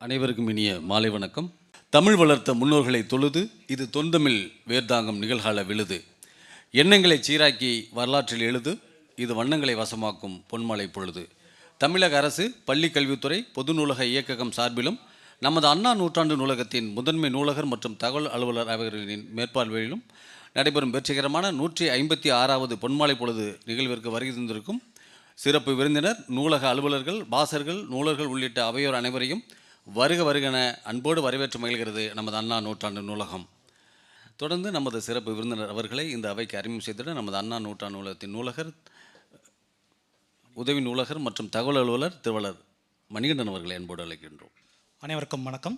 அனைவருக்கும் இனிய மாலை வணக்கம். தமிழ் வளர்த்த முன்னோர்களை தொழுது இது தொந்தமிழ் வேர்தாங்கம் நிகழ்கால விழுது. எண்ணங்களை சீராக்கி வரலாற்றில் எழுது இது வண்ணங்களை வசமாக்கும் பொன்மாலை பொழுது. தமிழக அரசு பள்ளி கல்வித்துறை பொது நூலக இயக்ககம் சார்பிலும் நமது அண்ணா நூற்றாண்டு நூலகத்தின் முதன்மை நூலகர் மற்றும் தகவல் அலுவலர் அவர்களின் மேற்பார்வையிலும் நடைபெறும் வெற்றிகரமான 156வது பொன்மாலை பொழுது நிகழ்விற்கு வருகை தந்திருக்கும் சிறப்பு விருந்தினர், நூலக அலுவலர்கள், வாசகர்கள், நூலர்கள் உள்ளிட்ட அவையோர் அனைவரையும் வருக வருகென அன்போடு வரவேற்று மகிழ்கிறது நமது அண்ணா நூற்றாண்டு நூலகம். தொடர்ந்து நமது சிறப்பு விருந்தினர் அவர்களை இந்த அவைக்கு அறிமுகம் செய்திட நமது அண்ணா நூற்றாண்டு நூலகத்தின் நூலகர், உதவி நூலகர் மற்றும் தகவல் அலுவலர் திருவள்ளுவர் மணிகண்டன் அவர்களை அன்போடு அழைக்கின்றோம். அனைவருக்கும் வணக்கம்.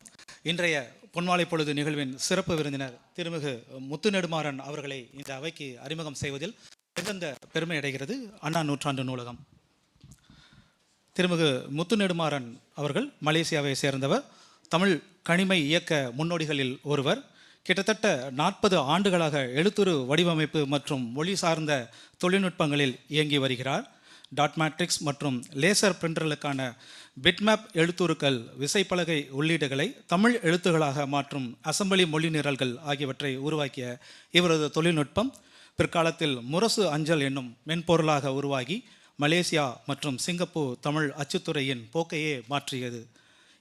இன்றைய பொன்மாலை பொழுது நிகழ்வின் சிறப்பு விருந்தினர் திருமிகு முத்துநெடுமாறன் அவர்களை இந்த அவைக்கு அறிமுகம் செய்வதில் மிகுந்த பெருமை அடைகிறது அண்ணா நூற்றாண்டு நூலகம். திருமிகு முத்துநெடுமாறன் அவர்கள் மலேசியாவை சேர்ந்தவர். தமிழ் கணிமை இயக்க முன்னோடிகளில் ஒருவர். கிட்டத்தட்ட 40 ஆண்டுகளாக எழுத்துரு வடிவமைப்பு மற்றும் மொழி சார்ந்த தொழில்நுட்பங்களில் இயங்கி வருகிறார். டாட் மேட்ரிக்ஸ் மற்றும் லேசர் பிரிண்டர்களுக்கான பிட்மேப் எழுத்துருக்கள், விசைப்பலகை உள்ளீடுகளை தமிழ் எழுத்துக்களாக மாற்றும் அசம்பிளி மொழி நிரல்கள் ஆகியவற்றை உருவாக்கிய இவரது தொழில்நுட்பம் பிற்காலத்தில் முரசு அஞ்சல் என்னும் மென்பொருளாக உருவாகி மலேசியா மற்றும் சிங்கப்பூர் தமிழ் அச்சுத்துறையின் போக்கையே மாற்றியது.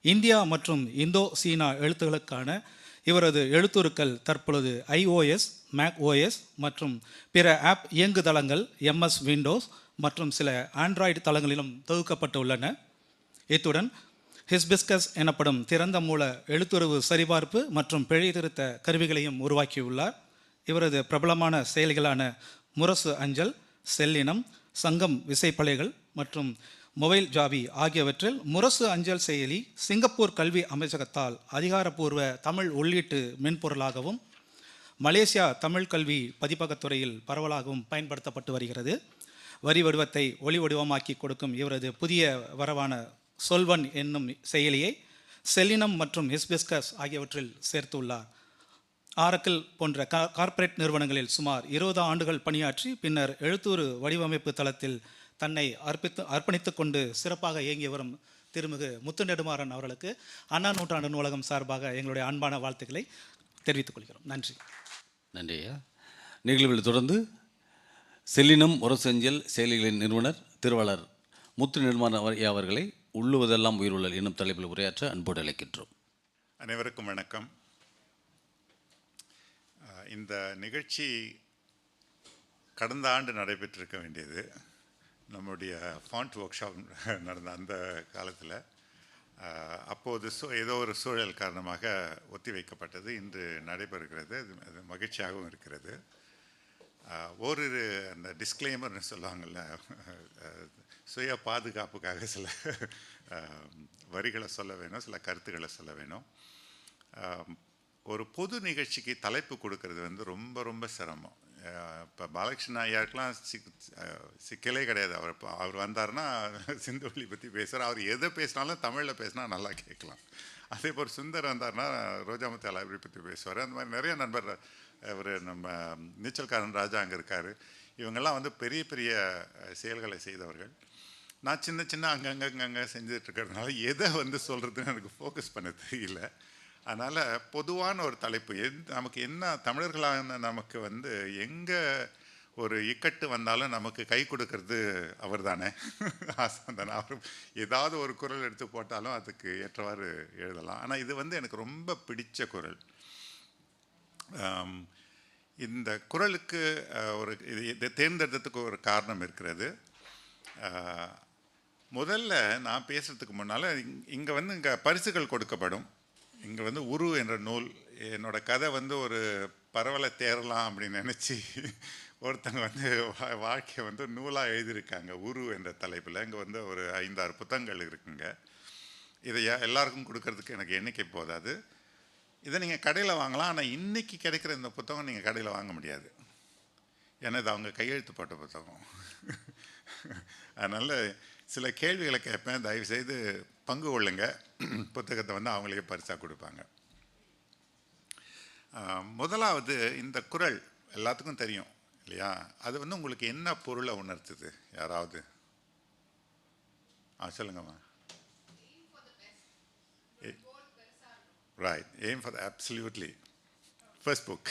இந்தியா மற்றும் இந்தோ சீனா எழுத்துக்களுக்கான இவரது எழுத்துருக்கள் தற்பொழுது iOS, macOS மற்றும் பிற ஆப் இயங்குதளங்கள் MS விண்டோஸ் மற்றும் சில ஆண்ட்ராய்டு தளங்களிலும் தொகுக்கப்பட்டுள்ளன. இத்துடன் ஹிஸ்பிஸ்கஸ் எனப்படும் திறந்த மூல எழுத்துருவு சரிபார்ப்பு மற்றும் பிழை திருத்த கருவிகளையும் உருவாக்கியுள்ளார். இவரது பிரபலமான செயலிகளான முரசு அஞ்சல், செல்லினம், சங்கம் விசைப்பலைகள் மற்றும் மொபைல் ஜாபி ஆகியவற்றில் முரசு அஞ்சல் செயலி சிங்கப்பூர் கல்வி அமைச்சகத்தால் அதிகாரப்பூர்வ தமிழ் உள்ளீட்டு மென்பொருளாகவும் மலேசியா தமிழ் கல்வி பதிப்பகத்துறையில் பரவலாகவும் பயன்படுத்தப்பட்டு வருகிறது. வரி வடிவத்தை ஒளி வடிவமாக்கி கொடுக்கும் இவரது புதிய வரவான சொல்வன் என்னும் செயலியை செல்லினம் மற்றும் ஹிஸ்பிஸ்கஸ் ஆகியவற்றில் சேர்த்துள்ளார். ஆரக்கிள் போன்ற கார்ப்பரேட் நிறுவனங்களில் சுமார் 20 ஆண்டுகள் பணியாற்றி பின்னர் எழுத்துரு வடிவமைப்பு தளத்தில் தன்னை அர்ப்பணித்து கொண்டு சிறப்பாக இயங்கி வரும் திருமிகு முத்துநெடுமாறன் அவர்களுக்கு அண்ணா நூற்றாண்டு நூலகம் சார்பாக எங்களுடைய அன்பான வாழ்த்துக்களை தெரிவித்துக் கொள்கிறோம். நன்றி. நன்றி ஐயா. நிகழ்வில் தொடர்ந்து செல்லினம் முரசஞ்சல் செயலிகளின் நிறுவனர் திருவள்ளுவர் முத்துநெடுமாறன் அவர்களை உள்ளுவதெல்லாம் உயிருள்ளல் என்னும் தலைப்பில் உரையாற்ற அன்போடு அழைக்கின்றோம். அனைவருக்கும் வணக்கம். இந்த நிகழ்ச்சி கடந்த ஆண்டு நடைபெற்றிருக்க வேண்டியது. நம்முடைய ஃபாண்ட் ஒர்க் ஷாப் நடந்த அந்த காலத்தில் அப்போது ஏதோ ஒரு சூழல் காரணமாக ஒத்தி வைக்கப்பட்டது. இன்று நடைபெறுகிறது. அது மகிழ்ச்சியாகவும் இருக்கிறது. ஓரிரு அந்த டிஸ்க்ளைமர்னு சொல்லுவாங்கள்ல, சுய பாதுகாப்புக்காக சில வரிகளை சொல்ல வேணும், சில கருத்துக்களை சொல்ல வேணும். ஒரு பொது நிகழ்ச்சிக்கு தலைப்பு கொடுக்கறது வந்து ரொம்ப ரொம்ப சிரமம். இப்போ பாலகிருஷ்ண ஐயாருக்கெலாம் சிக்கலே கிடையாது. அவர் வந்தார்னா சிந்துவெளி பற்றி பேசுகிறார். அவர் எதை பேசினாலும் தமிழில் பேசினா நல்லா கேட்கலாம். அதே போல் சுந்தர் வந்தார்னா ரோஜாமுத்து லைப்ரரி பற்றி பேசுவார். அந்த மாதிரி நிறைய நண்பர், அவர் நம்ம நீச்சல்காரன் ராஜா அங்கே இருக்கார். இவங்கெல்லாம் வந்து பெரிய பெரிய செயல்களை செய்தவர்கள். நான் சின்ன சின்ன அங்கங்கே செஞ்சிட்ருக்கிறதுனால எதை வந்து சொல்கிறதுன்னு எனக்கு ஃபோக்கஸ் பண்ண தெரியல. அதனால் பொதுவான ஒரு தலைப்பு, நமக்கு என்ன தமிழர்களான நமக்கு வந்து எங்கே ஒரு இக்கட்டு வந்தாலும் நமக்கு கை கொடுக்கறது அவர் தானே, ஆசான் தானே. அவர் ஏதாவது ஒரு குரல் எடுத்து போட்டாலும் அதுக்கு ஏற்றவாறு எழுதலாம். ஆனால் இது வந்து எனக்கு ரொம்ப பிடித்த குரல். இந்த குரலுக்கு ஒரு இதை தேர்ந்தெடுத்ததுக்கு ஒரு காரணம் இருக்கிறது. முதல்ல நான் பேசுகிறதுக்கு முன்னால் இங்கே வந்து இங்கே பரிசுகள் கொடுக்கப்படும். இங்கே வந்து உரு என்ற நூல், என்னோடய கதை வந்து ஒரு பரவலை தேரலாம் அப்படின்னு நினச்சி ஒருத்தங்க வந்து வாழ்க்கையை வந்து நூலாக எழுதியிருக்காங்க உரு என்ற தலைப்பில். இங்கே வந்து ஒரு 5-6 புத்தகங்கள் இருக்குங்க. இதை எல்லாருக்கும் கொடுக்கறதுக்கு எனக்கு எண்ணிக்கை போதாது. இதை நீங்கள் கடையில் வாங்கலாம். ஆனால் இன்றைக்கி கிடைக்கிற இந்த புத்தகம் நீங்கள் கடையில் வாங்க முடியாது. ஏன்னா இது அவங்க கையெழுத்து போட்ட புத்தகம். அதனால் சில கேள்விகளை கேட்பேன், தயவுசெய்து பங்கு கொள்ளுங்க. புத்தகத்தை வந்து அவங்களே பரிசாக கொடுப்பாங்க. முதலாவது, இந்த குறள் எல்லாத்துக்கும் தெரியும் இல்லையா? அது வந்து உங்களுக்கு என்ன பொருளை உணர்த்துது? யாராவது சொல்லுங்கம்மா. Right. Aim for the absolutely first book.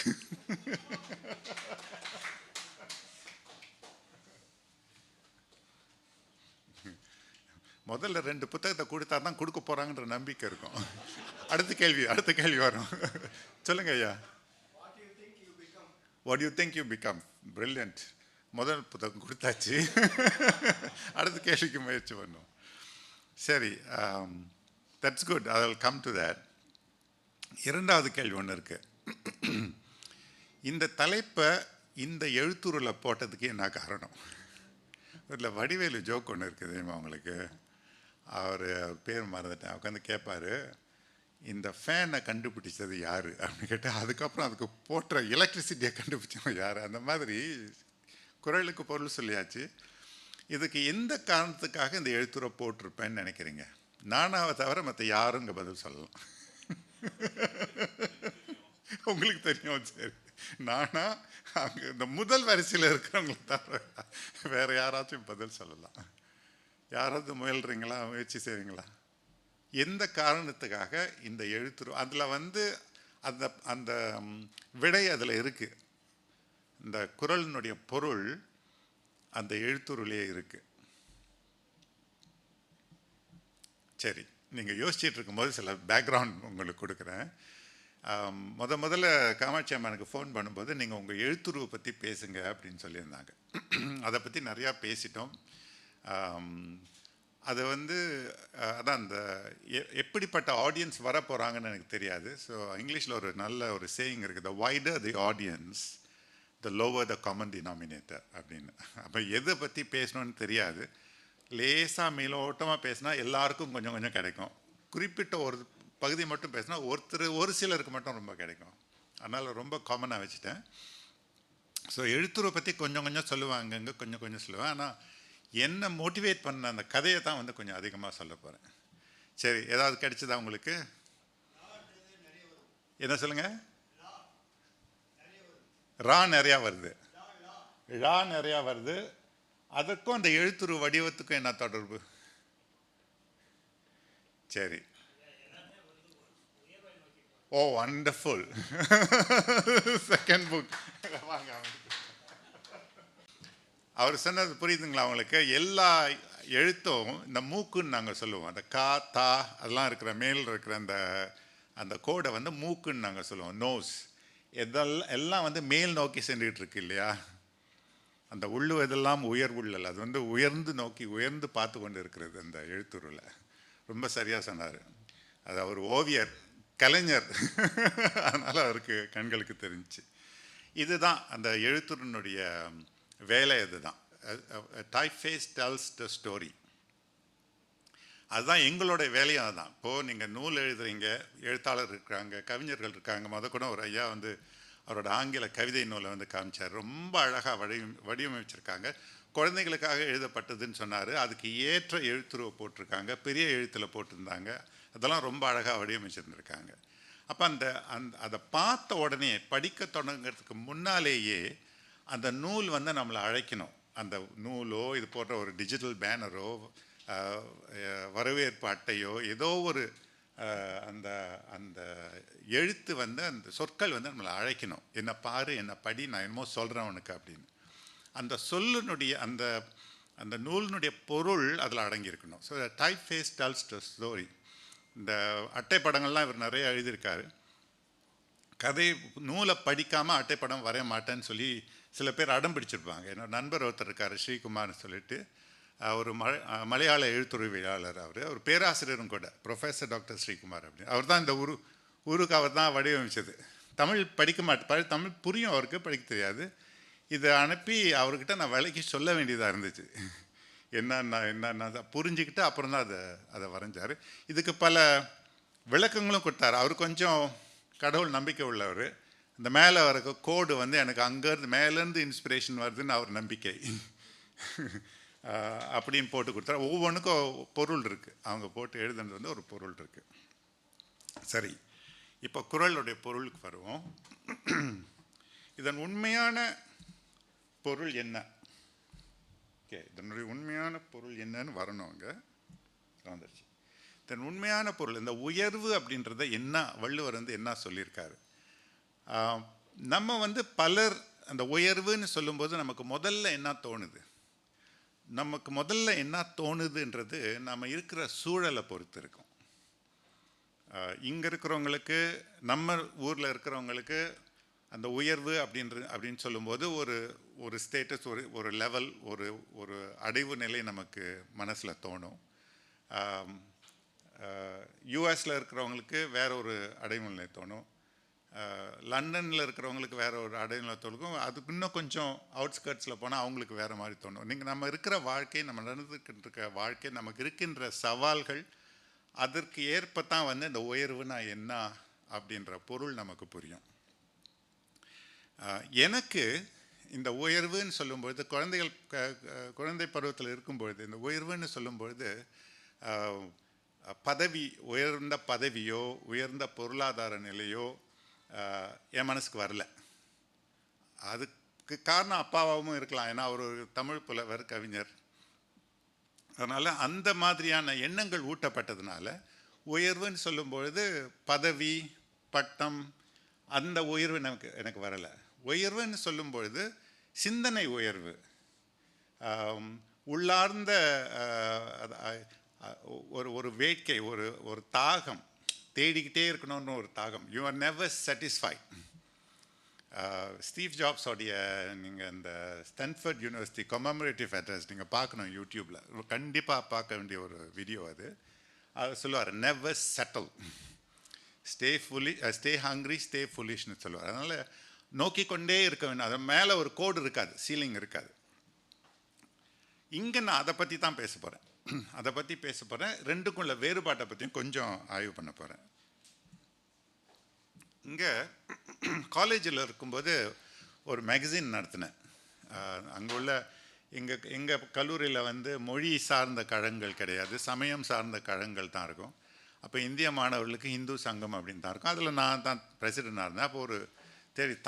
முதல்ல 2 புத்தகத்தை கொடுத்தா தான் கொடுக்க போறாங்கன்ற நம்பிக்கை இருக்கும். அடுத்த கேள்வி வரும். சொல்லுங்க ஐயா. What do you think you become? Brilliant. முதல் புத்தகம் கொடுத்தாச்சு. அடுத்த கேள்விக்கு முயற்சி பண்ணும். சரி, that's good. I will come to that. இரண்டாவது கேள்வி ஒன்று இருக்கு. இந்த தலைப்பை இந்த எழுத்துருளை போட்டதுக்கு என்ன காரணம்? இதில் வடிவேலு ஜோக் ஒன்று இருக்குது தெரியுமா உங்களுக்கு? அவர் பேர் மறந்துட்டேன். உட்காந்து கேட்பார், இந்த ஃபேனை கண்டுபிடிச்சது யார் அப்படின்னு கேட்டால், அதுக்கப்புறம் அதுக்கு போட்டுற எலக்ட்ரிசிட்டியை கண்டுபிடிச்சவங்க யார்? அந்த மாதிரி குரலுக்கு பொருள் சொல்லியாச்சு. இதுக்கு எந்த காரணத்துக்காக இந்த எழுத்துரை போட்டிருப்பேன்னு நினைக்கிறீங்க? நானாவை தவிர மற்ற யாரும் இங்கே பதில் சொல்லலாம். உங்களுக்கு தெரியும். சரி, நானா அங்கே இந்த முதல் வரிசையில் இருக்கிறவங்களை தவிர வேற யாராச்சும் பதில் சொல்லலாம். யாராவது முயற்சி செய்வீங்களா? எந்த காரணத்துக்காக இந்த எழுத்துரு அதில் அந்த அந்த விடை அதில் இருக்கு. இந்த குறளினுடைய பொருள் அந்த எழுத்துருளே இருக்கு. சரி, நீங்கள் யோசிச்சுட்டு இருக்கும்போது சில பேக்ரவுண்ட் உங்களுக்கு கொடுக்குறேன். முதல்ல காமாட்சி அம்மனுக்கு ஃபோன் பண்ணும்போது நீங்கள் உங்கள் எழுத்துருவை பற்றி பேசுங்க அப்படின்னு சொல்லியிருந்தாங்க. அதை பற்றி நிறையா பேசிட்டோம். அது அதான் அந்த எப்படிப்பட்ட ஆடியன்ஸ் வர போகிறாங்கன்னு எனக்கு தெரியாது. ஸோ இங்கிலீஷில் ஒரு நல்ல ஒரு சேயிங் இருக்குது, the wider the audience the lower the common denominator அப்படின்னு. அப்போ எதை பற்றி பேசணும்னு தெரியாது, லேசாக மேலோட்டமாக பேசினா எல்லாருக்கும் கொஞ்சம் கொஞ்சம் கிடைக்கும். குறிப்பிட்ட ஒரு பகுதி மட்டும் பேசினா ஒரு சிலருக்கு மட்டும் ரொம்ப கிடைக்கும். அதனால் ரொம்ப காமனாக வச்சுட்டேன். ஸோ எழுத்துரை பற்றி கொஞ்சம் கொஞ்சம் சொல்லுவாங்க, அங்கே கொஞ்சம் கொஞ்சம் சொல்லுவேன். ஆனால் என்ன மோட்டிவேட் பண்ண அந்த கதையை தான் கொஞ்சம் அதிகமாக சொல்ல போகிறேன். சரி, ஏதாவது கிடைச்சதா உங்களுக்கு? என்ன சொல்லுங்க? ரா நிறையா வருது. அதற்கும் அந்த எழுத்துரு வடிவத்துக்கும் என்ன தொடர்பு? சரி. ஓ, வண்டர்ஃபுல். Second book. வாங்க. அவர் சொன்னது புரியுதுங்களா உங்களுக்கு? எல்லா எழுத்தும் இந்த மூக்குன்னு நாங்கள் சொல்லுவோம். அந்த கா தா அதெல்லாம் இருக்கிற மேல் இருக்கிற அந்த கோடை மூக்குன்னு நாங்கள் சொல்லுவோம். நோஸ் எல்லாம் மேல் நோக்கி சென்றுட்டு இருக்கு இல்லையா? அந்த உள்ளுவதெல்லாம் உயர்வுள்ளல், அது உயர்ந்து பார்த்து கொண்டு இருக்கிறது அந்த எழுத்துருவில். ரொம்ப சரியாக சொன்னார். அது அவர் ஓவியர், கலைஞர், அதனால் அவருக்கு கண்களுக்கு தெரிஞ்சிச்சு. இதுதான் அந்த எழுத்துருனுடைய வேலை. அதுதான் டைப்ஃபேஸ் டெல்ஸ் த ஸ்டோரி. அதுதான் எங்களுடைய வேலையும். அதுதான். இப்போது நீங்கள் நூல் எழுதுறீங்க, எழுத்தாளர் இருக்காங்க, கவிஞர்கள் இருக்காங்க. கூட ஒரு ஐயா அவரோட ஆங்கில கவிதை நூலை காமிச்சார். ரொம்ப அழகாக வடிவமைச்சிருக்காங்க. குழந்தைகளுக்காக எழுதப்பட்டதுன்னு சொன்னார். அதுக்கு ஏற்ற எழுத்துருவை போட்டிருக்காங்க, பெரிய எழுத்தில் போட்டிருந்தாங்க. அதெல்லாம் ரொம்ப அழகாக வடிவமைச்சிருந்துருக்காங்க. அப்போ அதை பார்த்த உடனே படிக்க தொடங்கிறதுக்கு முன்னாலேயே அந்த நூல் நம்மளை அழைக்கணும். அந்த நூலோ இது போன்ற ஒரு டிஜிட்டல் பேனரோ வரவேற்பு அட்டையோ ஏதோ ஒரு அந்த அந்த எழுத்து அந்த சொற்கள் நம்மளை அழைக்கணும். என்ன பாரு, என்ன படி, நான் என்னமோ சொல்கிறேன் உனக்கு அப்படின்னு. அந்த சொல்லினுடைய அந்த அந்த நூலினுடைய பொருள் அதில் அடங்கியிருக்கணும். So type face tells the story. இந்த அட்டை படங்கள்லாம் இவர் நிறைய எழுதியிருக்காரு. கதை நூலை படிக்காமல் அட்டைப்படம் வரைய மாட்டேன்னு சொல்லி சில பேர் அடம் பிடிச்சிருப்பாங்க. என்னோட நண்பர் ஒருத்தர் இருக்கார், ஸ்ரீகுமார்னு சொல்லிட்டு. ஒரு மலையாள எழுத்துறவியலாளர். அவர் பேராசிரியரும் கூட, ப்ரொஃபஸர் டாக்டர் ஸ்ரீகுமார் அப்படின்னு. அவர் தான் இந்த ஊருக்கு அவர் தான் வடிவமைச்சது. தமிழ் படிக்க மாட்டேன், தமிழ் புரியும் அவருக்கு, படிக்க தெரியாது. இதை அனுப்பி அவர்கிட்ட நான் விலைக்கு சொல்ல வேண்டியதாக இருந்துச்சு. என்னன்னா புரிஞ்சுக்கிட்டு அப்புறம் தான் அதை வரைஞ்சார். இதுக்கு பல விளக்கங்களும் கொடுத்தாரு. அவர் கொஞ்சம் கடவுள் நம்பிக்கை உள்ளவர். இந்த மேலே வரக்கு கோடு எனக்கு அங்கேருந்து மேலேருந்து இன்ஸ்பிரேஷன் வருதுன்னு அவர் நம்பிக்கை. அப்படின்னு போட்டு கொடுத்தாரு. ஒவ்வொன்றுக்கும் பொருள் இருக்குது. அவங்க போட்டு எழுதுனது ஒரு பொருள் இருக்குது. சரி, இப்போ குறளுடைய பொருளுக்கு வருவோம். இதன் உண்மையான பொருள் என்ன? ஓகே, இதனுடைய உண்மையான பொருள் என்னன்னு வரணும். அங்கே வந்துருச்சு. தென் உண்மையான பொருள் இந்த உயர்வு அப்படின்றத என்ன வள்ளுவர் வந்து என்ன சொல்லியிருக்காரு. நம்ம வந்து பலர் அந்த உயர்வுன்னு சொல்லும்போது நமக்கு முதல்ல என்ன தோணுது, நமக்கு முதல்ல என்ன தோணுதுன்றது நம்ம இருக்கிற சூழலை பொறுத்து இருக்கும். இங்கே இருக்கிறவங்களுக்கு, நம்ம ஊரில் இருக்கிறவங்களுக்கு அந்த உயர்வு அப்படின்னு சொல்லும்போது ஒரு ஸ்டேட்டஸ், ஒரு லெவல், ஒரு அடைவு நிலை நமக்கு மனசில் தோணும். யூஎஸில் இருக்கிறவங்களுக்கு வேற ஒரு அடைவு நிலை தோணும். லண்டனில் இருக்கிறவங்களுக்கு வேற ஒரு அடைவு நிலை தோணும். அதுக்கு இன்னும் கொஞ்சம் அவுட்ஸ்கர்ட்ஸில் போனால் அவங்களுக்கு வேறு மாதிரி தோணும். நம்ம இருக்கிற வாழ்க்கை, நம்ம நடந்துக்கிட்டு இருக்க வாழ்க்கை, நமக்கு இருக்கின்ற சவால்கள், அதற்கு ஏற்பத்தான் வந்து இந்த உயர்வுனா என்ன அப்படின்ற பொருள் நமக்கு புரியும். எனக்கு இந்த உயர்வுன்னு சொல்லும்பொழுது, குழந்தை பருவத்தில் இருக்கும்பொழுது இந்த உயர்வுன்னு சொல்லும்பொழுது பதவி, உயர்ந்த பதவியோ உயர்ந்த பொருளாதார நிலையோ என் மனசுக்கு வரல. அதுக்கு காரணம் அப்பாவாகவும் இருக்கலாம், ஏன்னா அவர் ஒரு தமிழ் புலவர், கவிஞர். அதனால் அந்த மாதிரியான எண்ணங்கள் ஊட்டப்பட்டதுனால உயர்வுன்னு சொல்லும்பொழுது பதவி, பட்டம், அந்த உயர்வு எனக்கு வரலை. உயர்வுன்னு சொல்லும் பொழுது சிந்தனை உயர்வு, உள்ளார்ந்த ஒரு வேட்கை, ஒரு தாகம், தேடிக்கிட்டே இருக்கணும்னு ஒரு தாகம். You are never satisfied. Steve ஜாப்ஸோடைய நீங்கள் இந்த ஸ்டான்ஃபோர்ட் யூனிவர்சிட்டி கமெமரேட்டிவ் அட்ரஸ் நீங்கள் பார்க்கணும் யூடியூப்பில், கண்டிப்பாக பார்க்க வேண்டிய ஒரு வீடியோ அது. அவர் சொல்லுவார், never settle, stay hungry, stay ஃபுல்லிஷ்னு சொல்லுவார். அதனால் நோக்கி கொண்டே இருக்க வேண்டும். அது மேலே ஒரு கோடு இருக்காது, சீலிங் இருக்காது. இங்கே நான் அதை பற்றி தான் பேச போகிறேன். அதை பற்றி பேச போகிறேன். ரெண்டுக்குள்ள வேறுபாட்டை பற்றியும் கொஞ்சம் ஆய்வு பண்ண போகிறேன். இங்கே காலேஜில் இருக்கும்போது ஒரு மேகசின் நடத்தினேன். அங்கே உள்ள எங்கள் கல்லூரியில் வந்து மொழி சார்ந்த கழகங்கள் கிடையாது, சமயம் சார்ந்த கழகங்கள் தான் இருக்கும். அப்போ இந்திய மாணவர்களுக்கு இந்து சங்கம் அப்படின்னு தான் இருக்கும். அதில் நான் தான் பிரசிடெண்ட்டாக இருந்தேன். அப்போ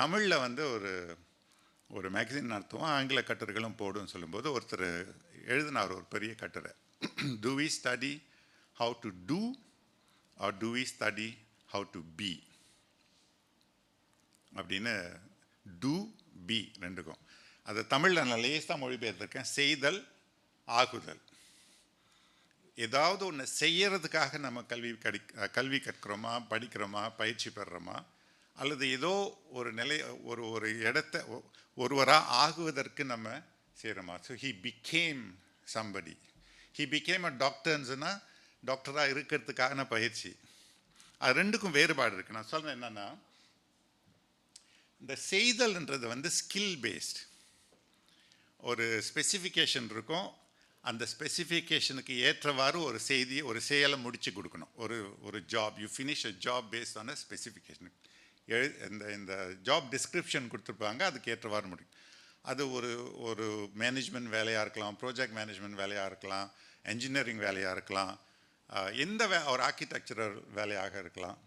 தமிழில் வந்து ஒரு மேகசின் நடத்துவோம், ஆங்கில கட்டுரைகளும் போடுன்னு சொல்லும்போது ஒருத்தர் எழுதினார் ஒரு பெரிய கட்டுரை. Do we study how to do or do we study how to be அப்படின்னு. do, be ரெண்டுக்கும் அது தமிழில் நான் லேசாக மொழிபெயர்த்திருக்கேன். செய்தல், ஆகுதல். ஏதாவது ஒன்று செய்யறதுக்காக நம்ம கல்வி கற்கிறோமா, படிக்கிறோமா, பயிற்சி பெறுறோமா, அல்லது ஏதோ ஒரு நிலை, ஒரு இடத்த ஒருவராக ஆகுவதற்கு நம்ம செய்கிறோமா. So he became somebody. He became a டாக்டர்ஸ்னா டாக்டராக இருக்கிறதுக்கான பயிற்சி. அது ரெண்டுக்கும் வேறுபாடு இருக்குது. நான் சொல்கிறேன் என்னென்னா, இந்த செய்தல்ன்றது வந்து ஸ்கில் பேஸ்ட். ஒரு ஸ்பெசிஃபிகேஷன் இருக்கும், அந்த ஸ்பெசிஃபிகேஷனுக்கு ஏற்றவாறு ஒரு செயலை முடித்து கொடுக்கணும். ஒரு job, you finish a job based on specification. இந்த ஜாப் டிஸ்கிரிப்ஷன் கொடுத்துருப்பாங்க, அதுக்கு ஏற்றவாறு முடியும். அது ஒரு மேனேஜ்மெண்ட் வேலையாக இருக்கலாம், ப்ராஜெக்ட் மேனேஜ்மெண்ட் வேலையாக இருக்கலாம், என்ஜினியரிங் வேலையாக இருக்கலாம், ஒரு ஆர்கிடெக்சரல் வேலையாக இருக்கலாம்.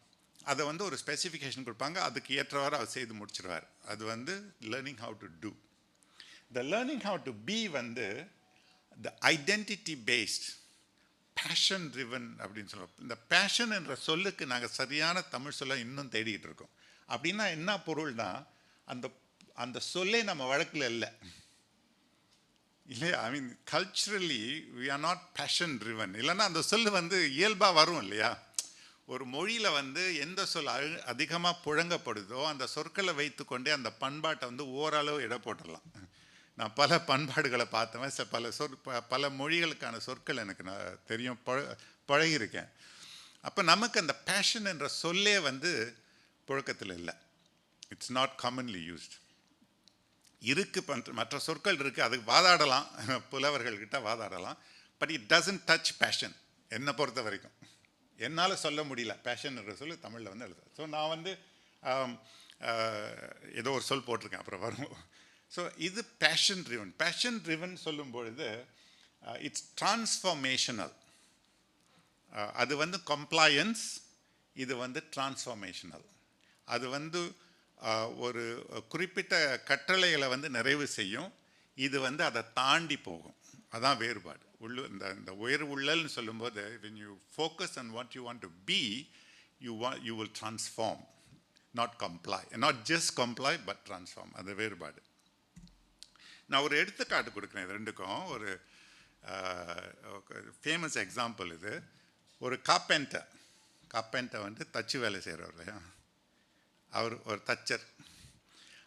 அதை வந்து ஒரு ஸ்பெசிஃபிகேஷன் கொடுப்பாங்க, அதுக்கு ஏற்றவாறு அவர் செய்து முடிச்சிருவார். அது வந்து learning how to do. The learning how to be வந்து the identity based, passion driven அப்படின்னு சொல்லுவோம். இந்த பேஷன் என்ற சொல்லுக்கு நாங்கள் சரியான தமிழ் சொல்ல இன்னும் தேடிக்கிட்டு இருக்கோம். அப்படின்னா என்ன பொருள்னா, அந்த சொல்லே நம்ம வழக்கில் இல்லை இல்லையா. I mean culturally we are not passion driven. இல்லைன்னா அந்த சொல் வந்து இயல்பாக வரும் இல்லையா. ஒரு மொழியில் வந்து எந்த சொல் அதிகமாக புழங்கப்படுதோ அந்த சொற்களை வைத்து கொண்டே அந்த பண்பாட்டை வந்து ஓரளவு இட போட்டுடலாம். நான் பல பண்பாடுகளை பார்த்தவன், பல மொழிகளுக்கான சொற்கள் எனக்கு நான் தெரியும், பழகியிருக்கேன். அப்போ நமக்கு அந்த பேஷன் என்ற சொல்லே வந்து புழக்கத்தில் இல்லை. It's not commonly used. மற்ற சொற்கள் இருக்குது, அதுக்கு வாதாடலாம், புலவர்கள்கிட்ட வாதாடலாம். But it doesn't touch passion. என்னை பொறுத்த வரைக்கும் என்னால் சொல்ல முடியல பேஷன் என்ற சொல்லி தமிழில் வந்து எழுத. ஸோ நான் வந்து ஏதோ ஒரு சொல் போட்டிருக்கேன், அப்புறம் வரும். ஸோ இது பேஷன் ட்ரிவன். பேஷன் ட்ரிவன் சொல்லும் பொழுது இட்ஸ் டிரான்ஸ்ஃபார்மேஷனல். அது வந்து கம்ப்ளையன்ஸ், இது வந்து டிரான்ஸ்ஃபார்மேஷனல். அது வந்து ஒரு குறிப்பிட்ட கட்டளைகளை வந்து நிறைவு செய்யும், இது வந்து அதை தாண்டி போகும். அதான் வேறுபாடு. இந்த உயர்வுள்ளல்னு சொல்லும்போது when you focus on what you want to be, you will transform, not comply, not just comply but transform. அது வேறுபாடு. நான் ஒரு எடுத்துக்காட்டு கொடுக்குறேன் இது ரெண்டுக்கும். ஒரு ஃபேமஸ் எக்ஸாம்பிள் இது. ஒரு காப்பெண்டர் வந்து தச்சு வேலை செய்கிறவர் இல்லையா, அவர் ஒரு தச்சர்.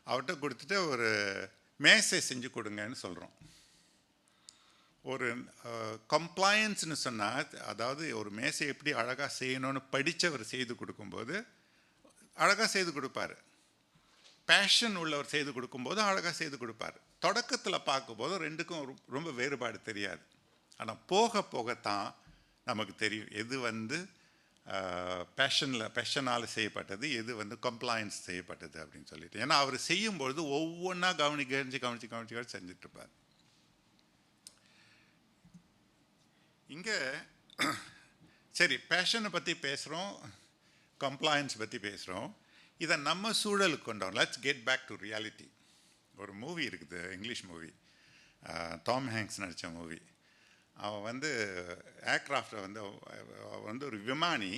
அவர்கிட்ட கொடுத்துட்டு ஒரு மேசை செஞ்சு கொடுங்கன்னு சொல்கிறோம். ஒரு கம்ப்ளையன்ஸ்னு சொன்னால், அதாவது ஒரு மேசை எப்படி அழகாக செய்யணும்னு படித்தவர் செய்து கொடுக்கும்போது அழகாக செய்து கொடுப்பார். பேஷன் உள்ளவர் செய்து கொடுக்கும்போது அழகாக செய்து கொடுப்பார். தொடக்கத்தில் பார்க்கும்போது ரெண்டுக்கும் ரொம்ப வேறுபாடு தெரியாது. ஆனால் போக போகத்தான் நமக்கு தெரியும் எது வந்து பேஷனால் செய்யப்பட்டது, எது வந்து கம்ப்ளையன்ஸ் செய்யப்பட்டது அப்படின்னு சொல்லிட்டு. ஏன்னா அவர் செய்யும்பொழுது ஒவ்வொன்றா கவனிச்சு செஞ்சிட்ருப்பார். இங்கே சரி, பேஷனை பற்றி பேசுகிறோம், கம்ப்ளையன்ஸ் பற்றி பேசுகிறோம். இதை நம்ம சூழலுக்கு கொண்டோம். Let's get back to reality. ஒரு மூவி இருக்குது, இங்கிலீஷ் மூவி, டாம் ஹேங்க்ஸ் நடித்த மூவி. அவன் வந்து ஏர்க்ராஃப்டை வந்து ஒரு விமானி,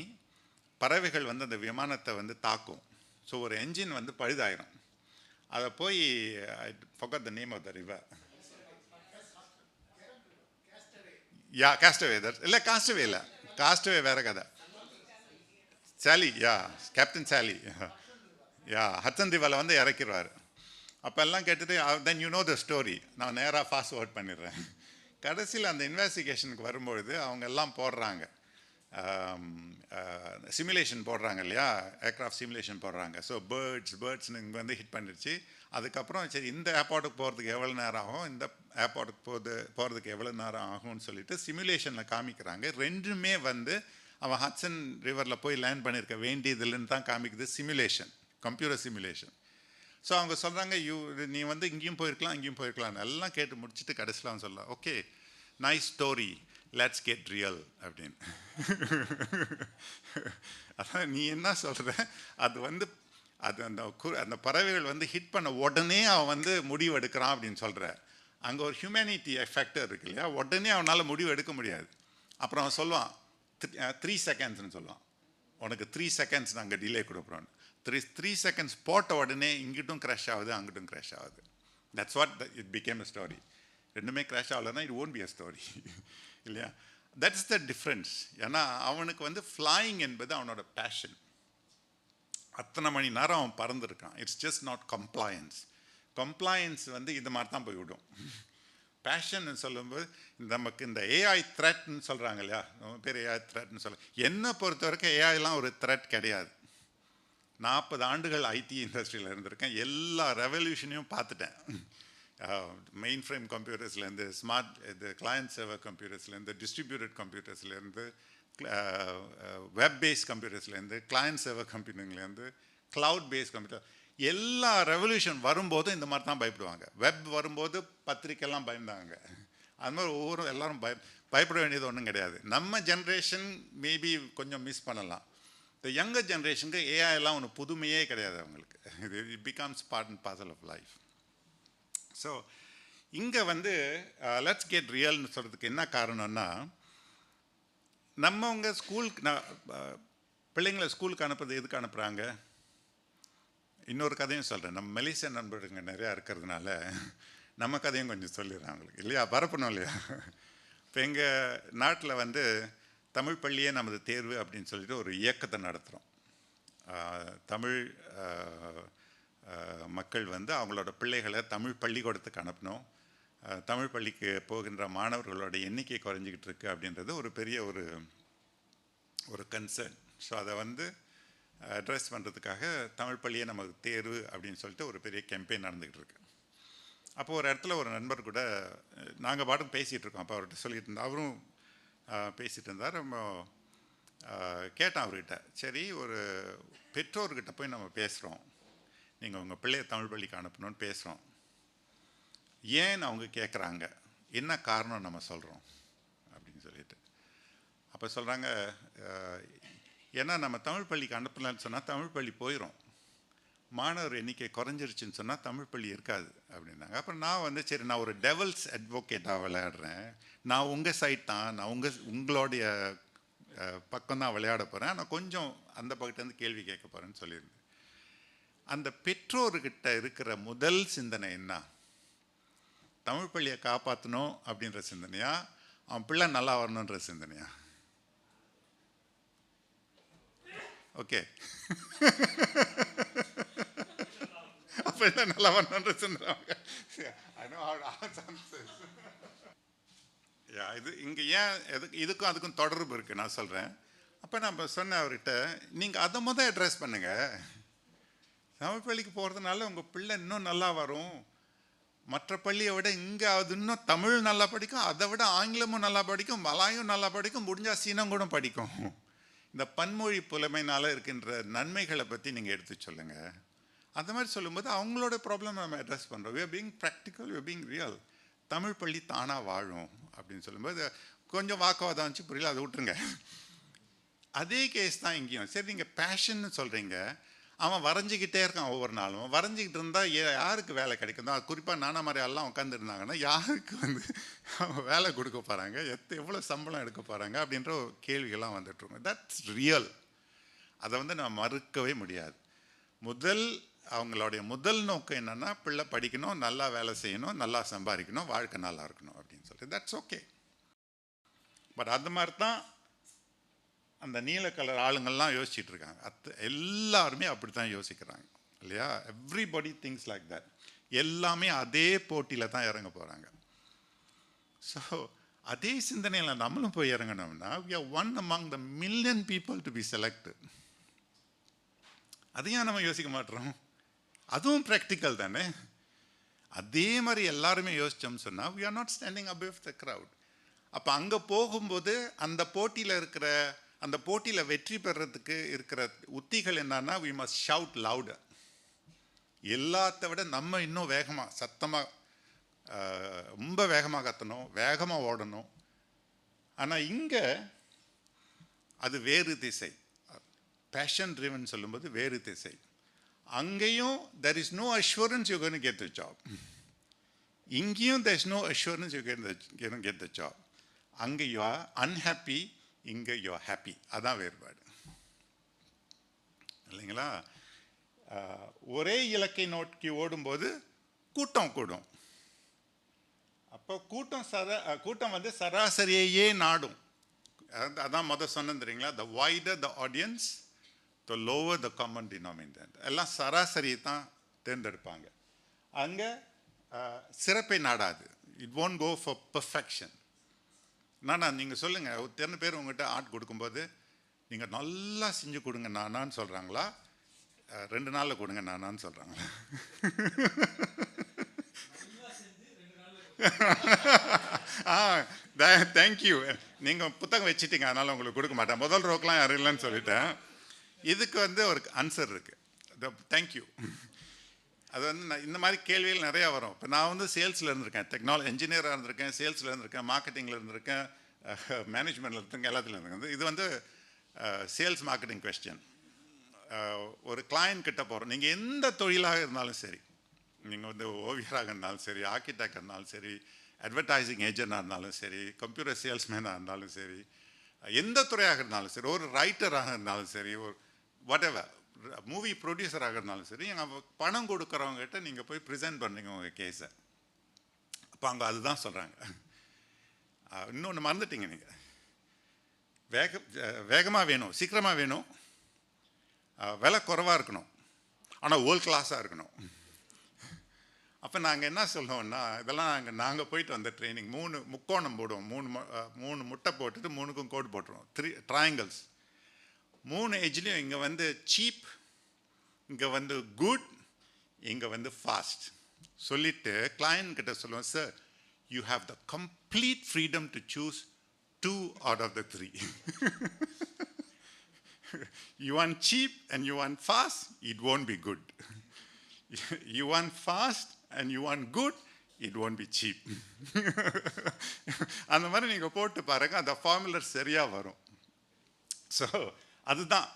பறவைகள் வந்து அந்த விமானத்தை வந்து தாக்கும். ஸோ ஒரு என்ஜின் வந்து பழுதாயிரும். அதை போய் forgot the name of the river. காஸ்டவே. இல்லை காஸ்டவே வேற கதை. சாலி, கேப்டன் சாலி, ஹட்சன் ரிவரில் வந்து இறக்கிடுவார். அப்போ எல்லாம் கேட்டுட்டு then you know the story. நான் நேராக ஃபாஸ்ட் வேர்ட் பண்ணிடுறேன். கடைசியில் அந்த இன்வெஸ்டிகேஷனுக்கு வரும்பொழுது அவங்க எல்லாம் போடுறாங்க, சிமுலேஷன் போடுறாங்க இல்லையா, ஏர்க்ராஃப்ட் சிமுலேஷன் போடுறாங்க. ஸோ பேர்ட்ஸ்னு இங்கே வந்து ஹிட் பண்ணிடுச்சு. அதுக்கப்புறம் சரி, இந்த ஏர்போர்ட்டுக்கு போகிறதுக்கு எவ்வளோ நேரம் ஆகும், இந்த ஏர்போர்ட்டுக்கு போகிறதுக்கு எவ்வளோ நேரம் ஆகும்னு சொல்லிட்டு சிமுலேஷனில் காமிக்கிறாங்க. ரெண்டுமே வந்து அவன் ஹட்சன் ரிவரில் போய் லேண்ட் பண்ணியிருக்க வேண்டியதுலன்னு தான் காமிக்குது. Simulation, computer simulation. ஸோ அவங்க சொல்கிறாங்க, நீ வந்து இங்கேயும் போயிருக்கலாம் எல்லாம் கேட்டு முடிச்சுட்டு கடைசியில் அவன் சொல்லலாம், okay nice story, let's get real அப்படின்னு. அதான் நீ என்ன சொல்கிற, அது வந்து அது அந்த பறவைகள் வந்து ஹிட் பண்ண உடனே அவன் வந்து முடிவு எடுக்கிறான் அப்படின்னு சொல்கிற. அங்கே ஒரு ஹியூமனிட்டி ஃபேக்டர் இருக்கு இல்லையா, உடனே அவனால் முடிவு எடுக்க முடியாது. அப்புறம் அவன் சொல்லுவான் 3 செகண்ட்ஸ்னு சொல்லுவான், உனக்கு 3 செகண்ட்ஸ் நாங்கள் டிலே கொடுக்குறோன்னு. 3 செகண்ட்ஸ் போட்ட உடனே இங்கிட்டும் க்ராஷ் ஆகுது, அங்கிட்டும் க்ராஷ் ஆகுது. That's what it became a story. ரெண்டுமே க்ராஷ் ஆகலைன்னா it won't be a story இல்லையா. That's the difference. ஏன்னா அவனுக்கு வந்து ஃப்ளையிங் என்பது அவனோட பேஷன். அத்தனை மணி நேரம் அவன் பறந்துருக்கான். இட்ஸ் ஜஸ்ட் நாட் கம்ப்ளையன்ஸ் வந்து இது மாதிரி தான் போய்விடும். பேஷன் சொல்லும்போது நமக்கு இந்த ஏஐ த்ரெட்னு சொல்கிறாங்க இல்லையா, நம்ம பேர் ஏஐ த்ரெட்னு என்னை பொறுத்த வரைக்கும் ஏஐலாம் ஒரு த்ரெட் கிடையாது. 40 ஆண்டுகள் ஐடி இண்டஸ்ட்ரியில் இருந்திருக்கேன். எல்லா ரெவல்யூஷனையும் பார்த்துட்டேன். மெயின் ஃப்ரேம் கம்ப்யூட்டர்ஸ்லேருந்து, இது கிளையன்ட் சர்வர் கம்ப்யூட்டர்ஸ்லேருந்து, டிஸ்ட்ரிபியூட்டட் கம்ப்யூட்டர்ஸ்லேருந்து, வெப் பேஸ்ட் கம்ப்யூட்டர்ஸ்லேருந்து, கிளையன்ட் சர்வர் கம்ப்யூட்டிங்லேருந்து, க்ளவுட் பேஸ்ட் கம்ப்யூட்டர், எல்லா ரெவல்யூஷன் வரும்போதும் இந்த மாதிரி தான் பயப்படுவாங்க. வெப் வரும்போது பத்திரிக்கைலாம் பயந்தாங்க. அது மாதிரி எல்லாரும் பயப்பட வேண்டியது ஒன்றும் கிடையாது. நம்ம ஜென்ரேஷன் மேபி கொஞ்சம் மிஸ் பண்ணலாம். இந்த யங்கர் ஜென்ரேஷனுக்கு ஏஐலாம் ஒன்று புதுமையே கிடையாது அவங்களுக்கு. It becomes part and parcel of life. So இங்கே வந்து லெட்ஸ் கெட் ரியல்னு சொல்கிறதுக்கு என்ன காரணம்னா, நம்மவங்க ஸ்கூலுக்கு பிள்ளைங்களை ஸ்கூலுக்கு அனுப்புறது எதுக்கு அனுப்புகிறாங்க? இன்னொரு கதையும் சொல்கிறேன். நம்ம மலேசிய நண்பருங்க நிறையா இருக்கிறதுனால நம்ம கதையும் கொஞ்சம் சொல்லிடுறேன் அவங்களுக்கு இல்லையா, பரப்பணும் இல்லையா. இப்போ எங்கள் நாட்டில் வந்து தமிழ் பள்ளியே நமது தேர்வு அப்படின்னு சொல்லிட்டு ஒரு இயக்கத்தை நடத்துகிறோம். தமிழ் மக்கள் வந்து அவங்களோட பிள்ளைகளை தமிழ் பள்ளிக்கூடத்துக்கு அனுப்பணும். தமிழ் பள்ளிக்கு போகின்ற மாணவர்களோட எண்ணிக்கை குறைஞ்சிக்கிட்டு இருக்குது அப்படின்றது ஒரு பெரிய ஒரு கன்சர்ன். ஸோ அதை வந்து அட்ரஸ் பண்ணுறதுக்காக தமிழ் பள்ளியே நமக்கு தேர்வு அப்படின்னு சொல்லிட்டு ஒரு பெரிய கேம்பெயின் நடந்துக்கிட்டு இருக்கு. அப்போது ஒரு இடத்துல ஒரு நண்பர் கூட நாங்கள் பாட்டுக்கு பேசிகிட்டு இருக்கோம். அப்போ அவர்கிட்ட சொல்லிட்டு இருந்தார், அவரும் பேசிகிட்டு இருந்தார். நம்ம கேட்டேன் அவர்கிட்ட, சரி ஒரு பெற்றோர்கிட்ட போய் நம்ம பேசுகிறோம், நீங்கள் உங்கள் பிள்ளையை தமிழ் பள்ளிக்கு அனுப்பணும்னு பேசுகிறோம், ஏன்னு அவங்க கேட்குறாங்க, என்ன காரணம் நம்ம சொல்கிறோம் அப்படின்னு சொல்லிட்டு. அப்போ சொல்கிறாங்க, ஏன்னா நம்ம தமிழ் பள்ளிக்கு அனுப்பலான்னு சொன்னால் தமிழ் பள்ளி போயிடும், மாணவர் எண்ணிக்கை குறைஞ்சிருச்சுன்னு சொன்னால் தமிழ் பள்ளி இருக்காது அப்படின்னாங்க. அப்புறம் நான் வந்து சரி நான் ஒரு டெவல்ஸ் அட்வொகேட்டாக விளையாடுறேன், நான் உங்கள் சைட் தான், நான் உங்களுடைய பக்கம் தான் விளையாட போகிறேன், நான் கொஞ்சம் அந்த பக்கத்துலேருந்து கேள்வி கேட்க போகிறேன்னு சொல்லியிருந்தேன். அந்த பெற்றோர்கிட்ட இருக்கிற முதல் சிந்தனை என்ன? தமிழ் பள்ளியை காப்பாற்றணும் அப்படின்ற சிந்தனையா, அவன் பிள்ளை நல்லா வரணுன்ற சிந்தனையா? ஓகே, பிள்ளை நல்லா வரணுன்ற சிந்தனை. இது இங்கே ஏன் இதுக்கும் அதுக்கும் தொடர்பு இருக்குது நான் சொல்கிறேன். அப்போ நான் சொன்னேன் அவர்கிட்ட, நீங்கள் அதை முதல் அட்ரெஸ் பண்ணுங்கள். தமிழ் பள்ளிக்கு போகிறதுனால உங்கள் பிள்ளை இன்னும் நல்லா வரும். மற்ற பள்ளியை விட இங்கே அது இன்னும் தமிழ் நல்லா படிக்கும், அதை விட ஆங்கிலமும் நல்லா படிக்கும், மலாயும் நல்லா படிக்கும், முடிஞ்சால் சீனம் கூட படிக்கும். இந்த பன்மொழி புலமையினால் இருக்கின்ற நன்மைகளை பற்றி நீங்கள் எடுத்து சொல்லுங்கள். அந்த மாதிரி சொல்லும்போது அவங்களோட ப்ராப்ளம் நம்ம அட்ரஸ் பண்ணுறோம். We are being practical, we are being real. Tamil பள்ளி தானாக வாழும் அப்படின்னு சொல்லும்போது கொஞ்சம் வாக்குவாதம் வந்துச்சு, புரியல, அதை விட்டுருங்க. அதே கேஸ் தான் இங்கேயும். சரி, நீங்கள் பேஷன்னு சொல்கிறீங்க, அவன் வரைஞ்சிக்கிட்டே இருக்கான், ஒவ்வொரு நாளும் வரைஞ்சிக்கிட்டு இருந்தால் யாருக்கு வேலை கிடைக்கும் தான்? குறிப்பாக நானா மாதிரி எல்லாம் உட்காந்துருந்தாங்கன்னா யாருக்கு வந்து வேலை கொடுக்க போகிறாங்க, எவ்வளோ சம்பளம் எடுக்க போகிறாங்க அப்படின்ற கேள்விகள்லாம் வந்துட்டுருங்க. That's real. அதை வந்து நம்ம மறுக்கவே முடியாது. அவங்களுடைய முதல் நோக்கம் என்னென்னா, பிள்ளை படிக்கணும், நல்லா வேலை செய்யணும், நல்லா சம்பாதிக்கணும், வாழ்க்கை நல்லா இருக்கணும் அப்படின்னு சொல்லிட்டு தட்ஸ் ஓகே. பட் அது மாதிரி தான் அந்த நீல கலர் ஆளுங்கள்லாம் யோசிச்சுட்டு இருக்காங்க. எல்லாருமே அப்படி தான் யோசிக்கிறாங்க இல்லையா? Everybody things like that. எல்லாமே அதே போட்டியில் தான் இறங்க போகிறாங்க. ஸோ அதே சிந்தனையில் நம்மளும் போய் இறங்கணும்னா we are one among the million people to be selected. அதையும் நம்ம யோசிக்க மாட்டோம். அதுவும் ப்ராக்டிக்கல் தானே. அதே மாதிரி எல்லாருமே யோசித்தோம்னு சொன்னால் we are not standing above the crowd. அப்போ அங்கே போகும்போது அந்த போட்டியில் வெற்றி பெறத்துக்கு இருக்கிற உத்திகள் என்னன்னா, we must shout louder. எல்லாத்த விட நம்ம இன்னும் வேகமாக சத்தமாக ரொம்ப வேகமாக கத்தணும், வேகமாக ஓடணும். ஆனால் இங்கே அது வேறு திசை. பேஷன் ட்ரிவன் சொல்லும்போது வேறு திசை. அங்கேயும் there is no assurance you're going to get the job. இங்கேயும் there is no assurance you're going to get the job. அங்கே you are unhappy, இங்கே you are happy. அதான் வேறுபாடு இல்லைங்களா? ஒரே இலக்கை நோக்கி ஓடும்போது கூட்டம் கூடும். அப்போ கூட்டம் வந்து சராசரியையே நாடும். அதான் சொன்னேன் தெரியுங்களா? the wider the audience, the lower the common denominator. எல்லாம் சராசரியை தான் தேர்ந்தெடுப்பாங்க. அங்கே சிறப்பை நாடாது. It won't go for perfection. நீங்கள் சொல்லுங்கள், எத்தனை பேர் உங்கள்கிட்ட ஆர்ட் கொடுக்கும்போது நீங்கள் நல்லா செஞ்சு கொடுங்க நானான்னு சொல்கிறாங்களா, 2 நாளில் கொடுங்க நானான்னு சொல்கிறாங்களா? தேங்க்யூ, நீங்கள் புத்தகம் வச்சுட்டீங்க அதனால் உங்களுக்கு கொடுக்க மாட்டேன், முதல் ரோக்கெலாம் யாரும் இல்லைன்னு சொல்லிட்டேன். இதுக்கு வந்து ஒரு ஆன்சர் இருக்குது, தேங்க்யூ. அது வந்து இந்த மாதிரி கேள்விகள் நிறையா வரும். இப்போ நான் வந்து சேல்ஸில் இருந்திருக்கேன், டெக்னாலஜி இன்ஜினியராக இருந்திருக்கேன், சேல்ஸில் இருந்திருக்கேன், மார்க்கெட்டிங்கில் இருந்திருக்கேன், மேனேஜ்மெண்ட்டில் இருந்திருக்கேன், எல்லாத்துலையும் இருந்திருக்கேன். இது வந்து சேல்ஸ் மார்க்கெட்டிங் கொஸ்டின். ஒரு கிளையண்ட் கிட்ட போகிறோம், நீங்கள் எந்த தொழிலாக இருந்தாலும் சரி, நீங்கள் வந்து ஓவியராக இருந்தாலும் சரி, ஆர்கிடெக்டாக இருந்தாலும் சரி, அட்வர்டைசிங் ஏஜென்டாக இருந்தாலும் சரி, கம்ப்யூட்டர் சேல்ஸ்மேனாக இருந்தாலும் சரி, எந்த துறையாக இருந்தாலும் சரி, ஒரு ரைட்டராக இருந்தாலும் சரி, ஒரு whatever, மூவி ப்ரொடியூசராக இருந்தாலும் சரி, எங்கள் பணம் கொடுக்குறவங்ககிட்ட நீங்கள் போய் ப்ரெசென்ட் பண்ணுறீங்க உங்கள் கேஸை. அப்போ அங்கே அதுதான் சொல்கிறாங்க. இன்னொன்று மறந்துட்டீங்க, நீங்கள் வேகமாக வேணும், சீக்கிரமாக வேணும், விலை குறைவாக இருக்கணும், ஆனால் வேர்ல்ட் கிளாஸாக இருக்கணும். அப்போ நாங்கள் என்ன சொல்லுவோம்னா, இதெல்லாம் நாங்கள் போயிட்டு வந்த ட்ரைனிங், 3 முக்கோணம் போடுவோம், 3 முட்டை போட்டுட்டு 3க்கும் கோடு போட்டுருவோம், 3 ட்ரையாங்கிள்ஸ். 3 எஜ்லேயும் இங்கே வந்து சீப், இங்கே வந்து குட், இங்கே வந்து ஃபாஸ்ட் சொல்லிவிட்டு கிளையண்ட் கிட்ட சொல்லுவோம், sir you have the complete freedom to choose 2 out of the 3. You want cheap and you want fast, it won't be good. You want fast and you want good, it won't be cheap. அந்த மாதிரி நீங்கள் போட்டு பாருங்கள், அந்த formula சரியாக வரும். So அதுதான்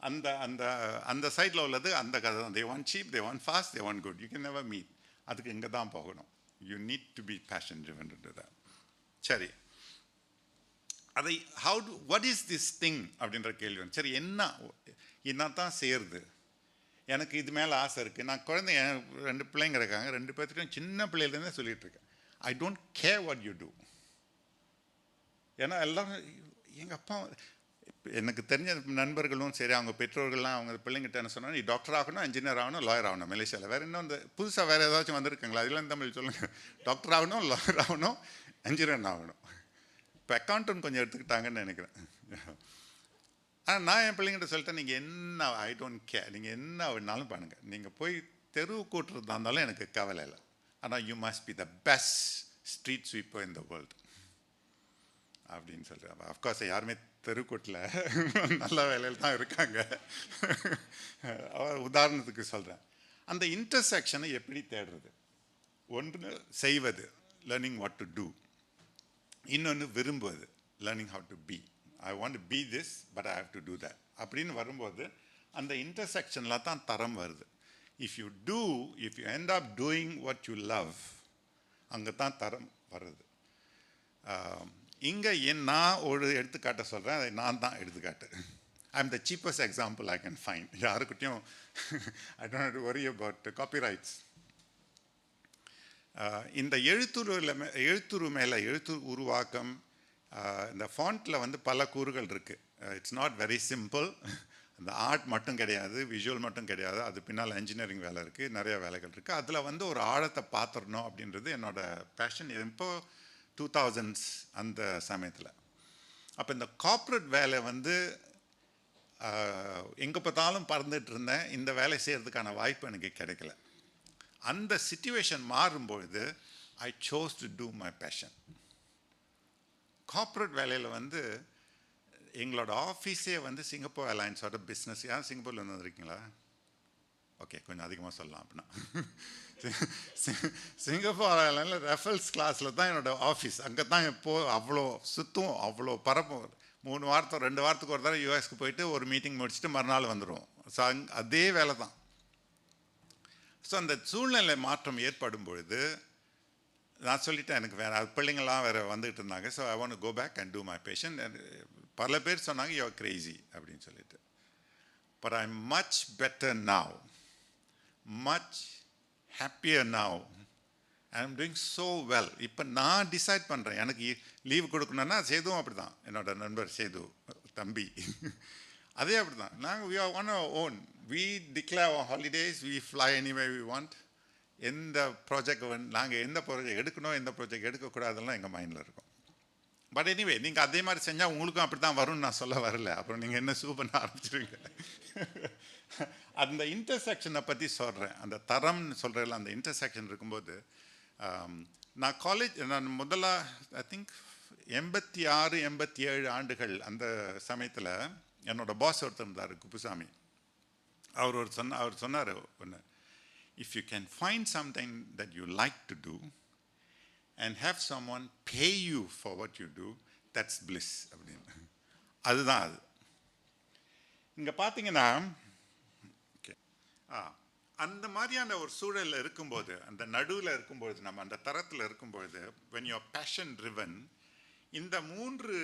அந்த அந்த அந்த சைடில் உள்ளது அந்த கதை தான். They want cheap, they want fast, they want good. You can never meet. அதுக்கு இங்கே தான் போகணும். You need to be passion driven to that. சரி, அதை வாட் இஸ் திஸ் திங் அப்படின்ற கேள்வி வந்து, சரி என்ன தான் செய்யறது, எனக்கு இது மேலே ஆசை இருக்குது. நான் குழந்தைங்க 2 பிள்ளைங்க இருக்காங்க, 2 பேர்த்துக்கும் சின்ன பிள்ளையிலேருந்தே சொல்லிகிட்டு இருக்கேன், I don't care what you do. ஏன்னா எல்லாம் எங்கள் அப்பா, எனக்கு தெரிஞ்ச நண்பர்களும் சரி, அவங்க பெற்றோர்கள்லாம் அவங்க பிள்ளைங்கிட்ட என்ன சொன்னாங்க, நீ டாக்டர் ஆகணும், இன்ஜினியர் ஆகணும், லாயர் ஆகணும். மலேசியாவில் வேறு இன்னும் இந்த புதுசாக வேறு ஏதாச்சும் வந்திருக்குங்களா? அதெல்லாம் தமிழ் சொல்லுங்கள். டாக்டர் ஆகணும், லாயர் ஆகணும், இன்ஜினியர் ஆகணும். இப்போ அக்கௌண்டன்ட் கொஞ்சம் எடுத்துக்கிட்டாங்கன்னு நினைக்கிறேன். ஆனால் நான் என் பிள்ளைங்கிட்ட சொல்லிட்டேன், நீங்கள் என்ன, ஐ டோன்ட் கேர், நீங்கள் என்ன வேணாலும் பண்ணுங்கள், நீங்கள் போய் தெருவு கூட்டுறதா இருந்தாலும் எனக்கு கவலை இல்லை, ஆனால் you must be the best street sweeper in the world அப்படின்னு சொல்கிறேன். அஃப்கோர்ஸ் யாருமே தெருக்கூட்டில் நல்ல வேலையில் தான் இருக்காங்க. உதாரணத்துக்கு சொல்கிறேன். அந்த இன்டர்செக்ஷனை எப்படி தேடுறது? ஒன்று செய்வது, லேர்னிங் வாட் டு டூ. இன்னொன்று விரும்புவது, learning how to be. I want to be this but I have to do that அப்படின்னு வரும்போது அந்த இன்டர்செக்ஷனில் தான் தரம் வருது. If you end up doing what you love, அங்கே தான் தரம் வருது. இங்கே நான் ஒரு எடுத்துக்காட்டை சொல்கிறேன், அதை நான் தான் எடுத்துக்காட்டு. I am the cheapest example I can find. யாருக்கிட்டையும் I don't worry about copyrights. இந்த எழுத்துரு மேலே எழுத்து உருவாக்கம், இந்த ஃபாண்ட்டில் வந்து பல கூறுகள் இருக்குது. It's not very simple. அந்த ஆர்ட் மட்டும் கிடையாது, விஷுவல் மட்டும் கிடையாது, அது பின்னால் இன்ஜினியரிங் வேலை இருக்குது, நிறைய வேலைகள் இருக்குது. அதில் வந்து ஒரு ஆழத்தை பார்த்துடணும் அப்படின்றது என்னோடய பேஷன். இப்போ 2000s அந்த சமயத்தில். அப்போ இந்த கார்ப்பரேட் வேலை வந்து எங்கே பார்த்தாலும் பறந்துட்டு இருந்தேன். இந்த வேலை செய்கிறதுக்கான வாய்ப்பு எனக்கு கிடைக்கல. அந்த சிச்சுவேஷன் மாறும்பொழுது I chose to do my passion. Corporate வேலையில் வந்து எங்களோட ஆஃபீஸே வந்து சிங்கப்பூர் ஏர்லைன்ஸோட பிஸ்னஸ். யாரும் சிங்கப்பூரில் வந்து வந்துருக்கீங்களா? ஓகே, கொஞ்சம் அதிகமாக சொல்லலாம் அப்படின்னா. சிங்கப்பூர் ஏர்லைனில் ரெஃபரல்ஸ் கிளாஸில் தான் என்னோடய ஆஃபீஸ். அங்கே தான் அவ்வளோ சுற்றுவோம், அவ்வளோ பரப்பும். 2 வாரத்துக்கு ஒரு தடவை யூஎஸ்க்கு போயிட்டு ஒரு மீட்டிங் முடிச்சுட்டு மறுநாள் வந்துடுவோம். ஸோ அதே வேலை தான். ஸோ அந்த சூழ்நிலை மாற்றம் ஏற்படும் பொழுது நான் சொல்லிட்டேன், எனக்கு வேறு பிள்ளைங்கள்லாம் வேறு வந்துகிட்டு இருந்தாங்க. So I want go back and do my passion. பல பேர் சொன்னாங்க யூ ஆர் கிரேசி அப்படின்னு சொல்லிட்டு. But I am much better now, much happier now. I am doing so well. இப்போ நான் டிசைட் பண்ணுறேன், எனக்கு லீவ் கொடுக்கணுன்னா சேதுவும் அப்படி தான், என்னோடய நண்பர் சேது தம்பி அதே அப்படி தான். நாங்கள் we are on our own. We declare our holidays, we fly anyway we want. எந்த ப்ராஜெக்ட் நாங்கள் எந்த ப்ராஜெக்ட் எடுக்கணும், எந்த ப்ராஜெக்ட் எடுக்கக்கூடாதெல்லாம் எங்கள் மைண்டில் இருக்கும். பட் எனிவே நீங்கள் அதே மாதிரி செஞ்சால் உங்களுக்கும் அப்படி தான் வரும்னு நான் சொல்ல வரல. அப்புறம் நீங்கள் என்ன சூ பண்ண ஆரம்பிச்சிருவீங்க. அந்த இன்டர்செக்ஷனை பற்றி சொல்கிறேன். அந்த தரம்னு சொல்கிறதில்ல, அந்த இன்டர்செக்ஷன் இருக்கும்போது நான் முதல்ல ஐ திங்க் 86, 87 ஆண்டுகள் அந்த சமயத்தில் என்னோடய பாஸ் ஒருத்தர் இருந்தார், குப்புசாமி. அவர் சொன்னார் ஒன்று, if you can find something that you like to do and have someone pay you for what you do, that's bliss அப்படின்னு. அதுதான் அது. இங்கே பார்த்தீங்கன்னா அந்த மாதிரியான ஒரு சூழலில் இருக்கும்போது, அந்த நடுவில் இருக்கும்பொழுது, நம்ம அந்த தரத்தில் இருக்கும்பொழுது, when you are passion driven, இந்த 3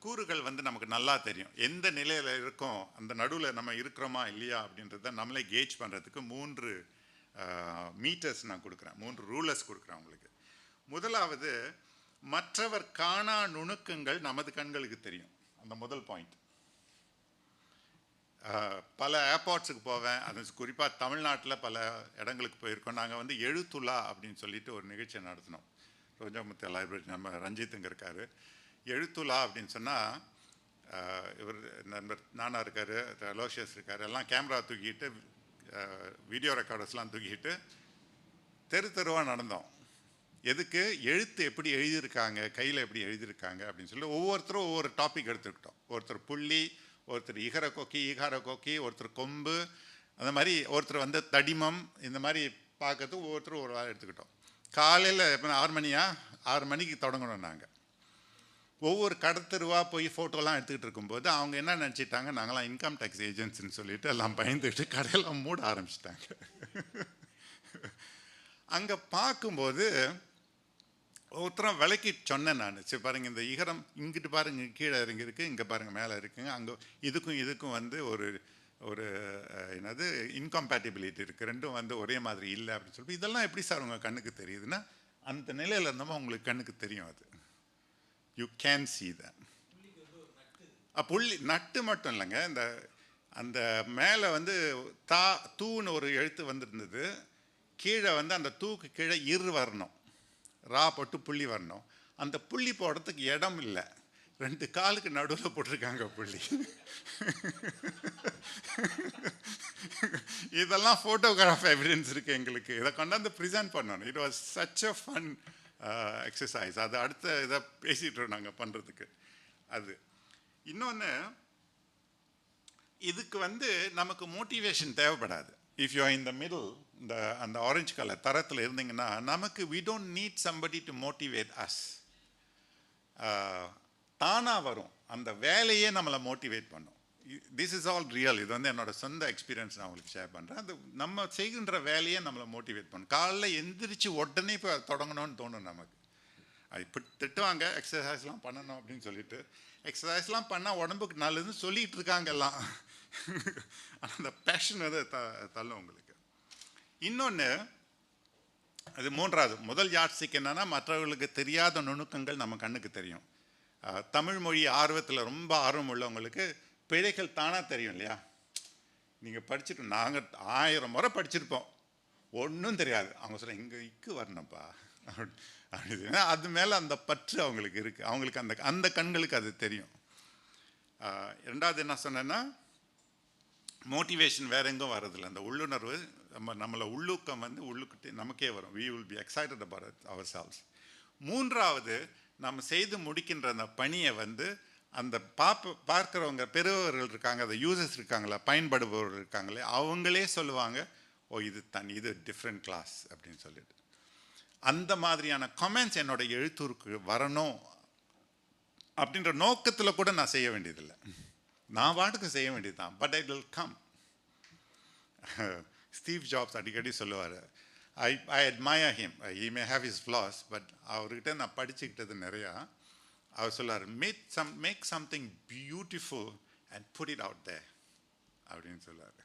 கூறுகள் வந்து நமக்கு நல்லா தெரியும். எந்த நிலையில் இருக்கோம், அந்த நடுவில் நம்ம இருக்கிறோமா இல்லையா அப்படின்றத நம்மளே கேஜ் பண்ணுறதுக்கு 3 மீட்டர்ஸ் நான் கொடுக்குறேன், 3 ரூலர்ஸ் கொடுக்குறேன் உங்களுக்கு. முதலாவது, மற்றவர் காணா நுணுக்கங்கள் நமது கண்களுக்கு தெரியும். அந்த முதல் பாயிண்ட். பல ஏர்போர்ட்ஸுக்கு போவேன், அது குறிப்பாக தமிழ்நாட்டில் பல இடங்களுக்கு போயிருக்கோம். நாங்கள் வந்து எழுத்துலா அப்படின்னு சொல்லிட்டு ஒரு நிகழ்ச்சியை நடத்தினோம். ரோஜாமுத்து லைப்ரரி, நம்ம ரஞ்சித் இங்கே இருக்கார். எழுத்துலா அப்படின்னு சொன்னால், இவர் நண்பர் நானா இருக்கார், லோஷியஸ் இருக்கார், எல்லாம் கேமரா தூக்கிட்டு வீடியோ ரெக்கார்டர்ஸ்லாம் தூக்கிட்டு தெருவாக நடந்தோம். எதுக்கு? எழுத்து எப்படி எழுதியிருக்காங்க, கையில் எப்படி எழுதியிருக்காங்க அப்படின்னு சொல்லி ஒவ்வொருத்தரும் ஒவ்வொரு டாபிக் எடுத்துக்கிட்டோம். ஒருத்தர் புள்ளி, ஒருத்தர் ஈகார கொக்கி, ஒருத்தர் கொம்பு, அந்த மாதிரி ஒருத்தர் வந்து தடிமம், இந்த மாதிரி பார்க்கறதுக்கு ஒவ்வொருத்தரும் ஒரு வாரம் எடுத்துக்கிட்டோம். காலையில் எப்போ 6 மணிக்கு தொடங்கணும் நாங்கள். ஒவ்வொரு கடத்தருவாக போய் ஃபோட்டோலாம் எடுத்துக்கிட்டு இருக்கும்போது அவங்க என்ன நினச்சிட்டாங்க, நாங்களாம் இன்கம் டேக்ஸ் ஏஜென்ட்ஸ்ன்னு சொல்லிட்டு எல்லாம் பயந்துக்கிட்டு கடையெல்லாம் மூட ஆரம்பிச்சிட்டாங்க. அங்கே பார்க்கும்போது ஒருத்தரம் விலைக்கு சொன்னேன் நான், சரி பாருங்கள் இந்த இகரம் இங்கிட்டு பாருங்கள் கீழே இறங்கி இருக்குது, இங்கே பாருங்கள் மேலே இருக்குங்க, அங்கே இதுக்கும் வந்து ஒரு ஒரு என்னது இன்கம்பேட்டிபிலிட்டி இருக்குது, ரெண்டும் வந்து ஒரே மாதிரி இல்லை அப்படின்னு சொல்லி. இதெல்லாம் எப்படி சார் உங்கள் கண்ணுக்கு தெரியுதுன்னா, அந்த நிலையில் இருந்தோமா உங்களுக்கு கண்ணுக்கு தெரியும். அது யூ கேன் சி தட். புள்ளி நட்டு மட்டும் இல்லைங்க, இந்த அந்த மேலே வந்து தூன்னு ஒரு எழுத்து வந்துருந்தது, கீழே வந்து அந்த தூக்கு கீழே வரணும், ரா போட்டு புள்ளி வரணும். அந்த புள்ளி போடுறதுக்கு இடம் இல்லை, 2 காலுக்கு நடுவில் போட்டிருக்காங்க புள்ளி. இதெல்லாம் ஃபோட்டோகிராஃப் எவிடன்ஸ் இருக்குது எங்களுக்கு. இதை கொண்டாந்து ப்ரெசென்ட் பண்ணணும். It was such a fun exercise. அது அடுத்த இதை பேசிகிட்டோம் நாங்கள் பண்ணுறதுக்கு. அது இன்னொன்று, இதுக்கு வந்து நமக்கு மோட்டிவேஷன் தேவைப்படாது. If you are in the middle, அந்த ஆரஞ்சு கலர் தரத்தில் இருந்தீங்கன்னா, நமக்கு we don't need somebody to motivate us. தானாக வரும், அந்த வேலையே நம்மளை மோட்டிவேட் பண்ணும். This is all real. இது வந்து என்னோட சொந்த எக்ஸ்பீரியன்ஸ் நான் உங்களுக்கு ஷேர் பண்ணுறேன். அது நம்ம செய்கின்ற வேலையே நம்மளை மோட்டிவேட் பண்ணும். காலைல எந்திரிச்சு உடனே இப்போ தொடங்கணும்னு தோணும் நமக்கு. அது இப்படி திட்டுவாங்க, எக்ஸசைஸ்லாம் பண்ணணும் அப்படின்னு சொல்லிட்டு. எக்ஸசைஸ்லாம் பண்ணால் உடம்புக்கு நல்லதுன்னு சொல்லிகிட்டு இருக்காங்க எல்லாம். அந்த பேஷன் வந்து தள்ளும் உங்களுக்கு. இன்னொன்று, அது மூன்றாவது, முதல் யாட்சிக்கு என்னன்னா, மற்றவர்களுக்கு தெரியாத நுணுக்கங்கள் நம்ம கண்ணுக்கு தெரியும். தமிழ் மொழி ஆர்வத்தில் ரொம்ப ஆர்வம் உள்ளவங்களுக்கு பிழைகள் தானாக தெரியும் இல்லையா? நீங்கள் படிச்சுட்டு, நாங்கள் 1000 முறை படிச்சிருப்போம், ஒன்றும் தெரியாது. அவங்க சொல்ல இங்கே இக்கு வரணும்ப்பா அப்படின்னு, அது மேலே அந்த பற்று அவங்களுக்கு இருக்குது. அவங்களுக்கு அந்த கண்களுக்கு அது தெரியும். ரெண்டாவது என்ன சொன்னேன்னா, மோட்டிவேஷன் வேற எங்கும் வர்றதில்லை, அந்த உள்ளுணர்வு நம்மளை உள்ளூக்கம் வந்து உள்ளுக்கிட்டே நமக்கே வரும். we will be excited about ourselves. மூன்றாவது, நம்ம செய்து முடிக்கின்ற அந்த பணியை வந்து அந்த பார்க்குறவங்க பெறுபவர்கள் இருக்காங்க, அந்த யூசர்ஸ் இருக்காங்களா, பயன்படுபவர்கள் இருக்காங்களே, அவங்களே சொல்லுவாங்க, ஓ இது டிஃப்ரெண்ட் கிளாஸ் அப்படின்னு சொல்லிட்டு. அந்த மாதிரியான கமெண்ட்ஸ் என்னோட எழுத்தூருக்கு வரணும் அப்படின்ற நோக்கத்தில் கூட நான் செய்ய வேண்டியதில்லை. நான் பாட்டுக்கு செய்ய வேண்டியது தான். But I will come. Steve jobs அடிக்கடி சொல்லுவார், I admire him. He may have his flaws, but அவர்கிட்ட நான் படிச்சுக்கிட்டது நிறையா. அவர் சொல்லார், make something beautiful and put it out there அப்படின்னு சொல்லார்.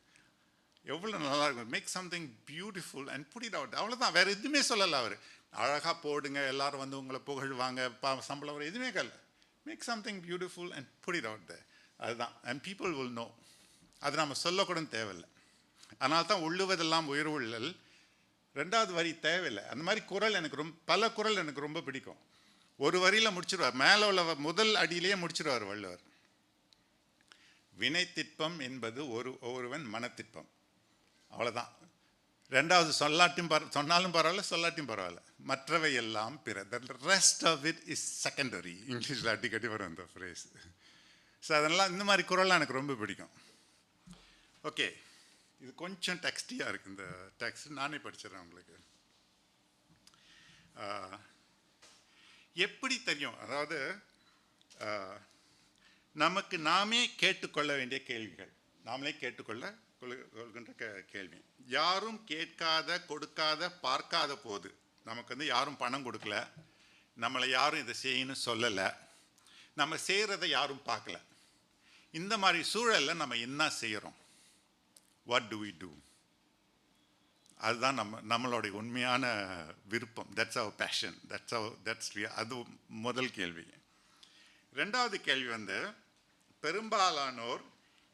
எவ்வளோ நல்லா இருக்கும். Make something beautiful and put it out. அவ்வளோதான், வேறு எதுவுமே சொல்லலை அவர். அழகாக போடுங்க, எல்லாரும் வந்து உங்களை புகழ்வாங்க, சம்பளம் வர எதுவுமே கல்ல. Make something beautiful and put it out there. அதுதான். And people will know. அது நம்ம சொல்லக்கூட தேவையில்லை. அதனால தான் உள்ளுவதெல்லாம் உயர்வுள்ளல் 2வது வரி தேவையில்லை. அந்த மாதிரி குரல் எனக்கு பல குரல் எனக்கு ரொம்ப பிடிக்கும். ஒரு வரியில் முடிச்சிருவார், மேலே உள்ள முதல் அடியிலேயே முடிச்சிருவார் வள்ளுவர். வினைத்திற்பம் என்பது ஒருவன் மனத்திற்பம். அவ்வளோதான். 2வது சொன்னாலும் பரவாயில்ல, சொல்லாட்டியும் பரவாயில்ல, மற்றவை எல்லாம் பிற. The rest of it is secondary. இங்கிலீஷில் அடிக்கடி வரும் அந்த ஃப்ரேஸ். ஸோ அதெல்லாம் இந்த மாதிரி குரல்லாம் எனக்கு ரொம்ப பிடிக்கும். ஓகே, இது கொஞ்சம் டெக்ஸ்டியாக இருக்குது. இந்த டெக்ஸ்ட் நானே படிச்சிடறேன் உங்களுக்கு. எப்படி தெரியும்? அதாவது நமக்கு நாமே கேட்டுக்கொள்ள வேண்டிய கேள்விகள், நாமளே கொள்கின்ற கேள்வி. யாரும் கேட்காத, கொடுக்காத, பார்க்காத போது, நமக்கு வந்து யாரும் பணம் கொடுக்கல, நம்மளை யாரும் இதை செய்யணும்னு சொல்லலை, நம்ம செய்கிறத யாரும் பார்க்கல, இந்த மாதிரி சூழலில் நம்ம என்ன செய்கிறோம்? What do we do? அதுதான் நம்மளுடைய உண்மையான விருப்பம். That's our passion. அது முதல் கேள்வி. 2வது கேள்வி வந்து, பெரும்பாலானோர்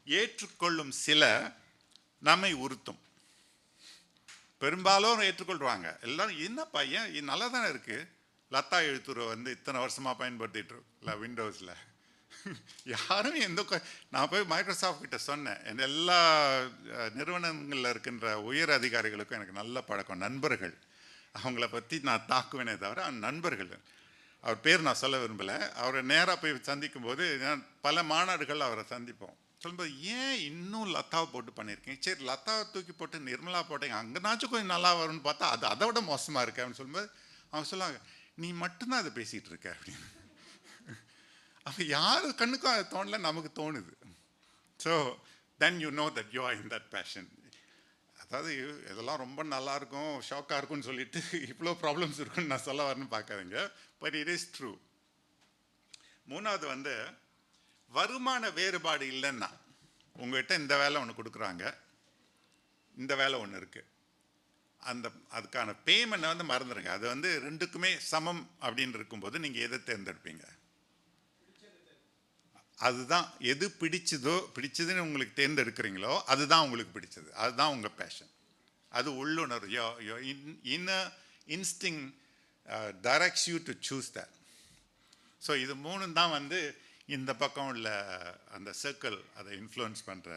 ஏற்றுக்கொள்ளும் சில நம்மை உறுத்தும். பெரும்பாலும் ஏற்றுக்கொள்வாங்க. எல்லாரும் என்ன பையன் இது நல்லா தானே இருக்குது, லதா எழுத்துரை வந்து இத்தனை வருஷமாக பயன்படுத்திட்டு இருக்கல விண்டோஸில். யாரும் நான் போய் மைக்ரோசாஃப்ட் கிட்ட சொன்னேன், என் எல்லா நிறுவனங்களில் இருக்கின்ற உயர் அதிகாரிகளுக்கும் எனக்கு நல்ல பழக்கம், நண்பர்கள். அவங்கள பற்றி நான் தாக்குவேனே தவிர நண்பர்கள். அவர் பேர் நான் சொல்ல விரும்பலை. அவரை நேராக போய் சந்திக்கும் போது பல மாநாடுகள் அவரை சந்திப்போம். சொல்லும்போது, ஏன் இன்னும் லதாவை போட்டு பண்ணியிருக்கீங்க? சரி, லதாவை தூக்கி போட்டு நிர்மலா போட்டீங்க, அங்கேனாச்சும் கொஞ்சம் நல்லா வரும்னு பார்த்தா அதை விட மோசமாக இருக்கு அப்படின்னு சொல்லும்போது அவங்க சொல்லுவாங்க, நீ மட்டும்தான் அதை பேசிகிட்டு இருக்க அப்படின்னு. அப்போ யார் கண்ணுக்கும் அது தோணல, நமக்கு தோணுது. So then you know that you are in that fashion. அதாவது இதெல்லாம் ரொம்ப நல்லாயிருக்கும், ஷாக்காக இருக்கும்னு சொல்லிட்டு இவ்வளோ ப்ராப்ளம்ஸ் இருக்குன்னு நான் சொல்ல வரேன்னு பார்க்காதீங்க. But it is true. மூணாவது வந்து வருமான வேறுபாடு இல்லைன்னா, உங்கள்கிட்ட இந்த வேலை ஒன்று கொடுக்குறாங்க, இந்த வேலை ஒன்று இருக்குது, அதுக்கான பேமெண்ட் வந்து மறந்துடுங்க. அது வந்து ரெண்டுக்குமே சமம் அப்படின்னு இருக்கும்போது நீங்கள் எதை தேர்ந்தெடுப்பீங்க? அதுதான் எது பிடிச்சதுன்னு உங்களுக்கு தேர்ந்தெடுக்கிறீங்களோ அதுதான் உங்களுக்கு பிடிச்சது, அதுதான் உங்கள் பேஷன், அது உள்ளுணர்வு. Inner instinct directs you to choose that. So இது மூணும் தான் வந்து இந்த பக்கம் உள்ள அந்த சர்க்கிள் அதை இன்ஃப்ளூயன்ஸ் பண்ணுற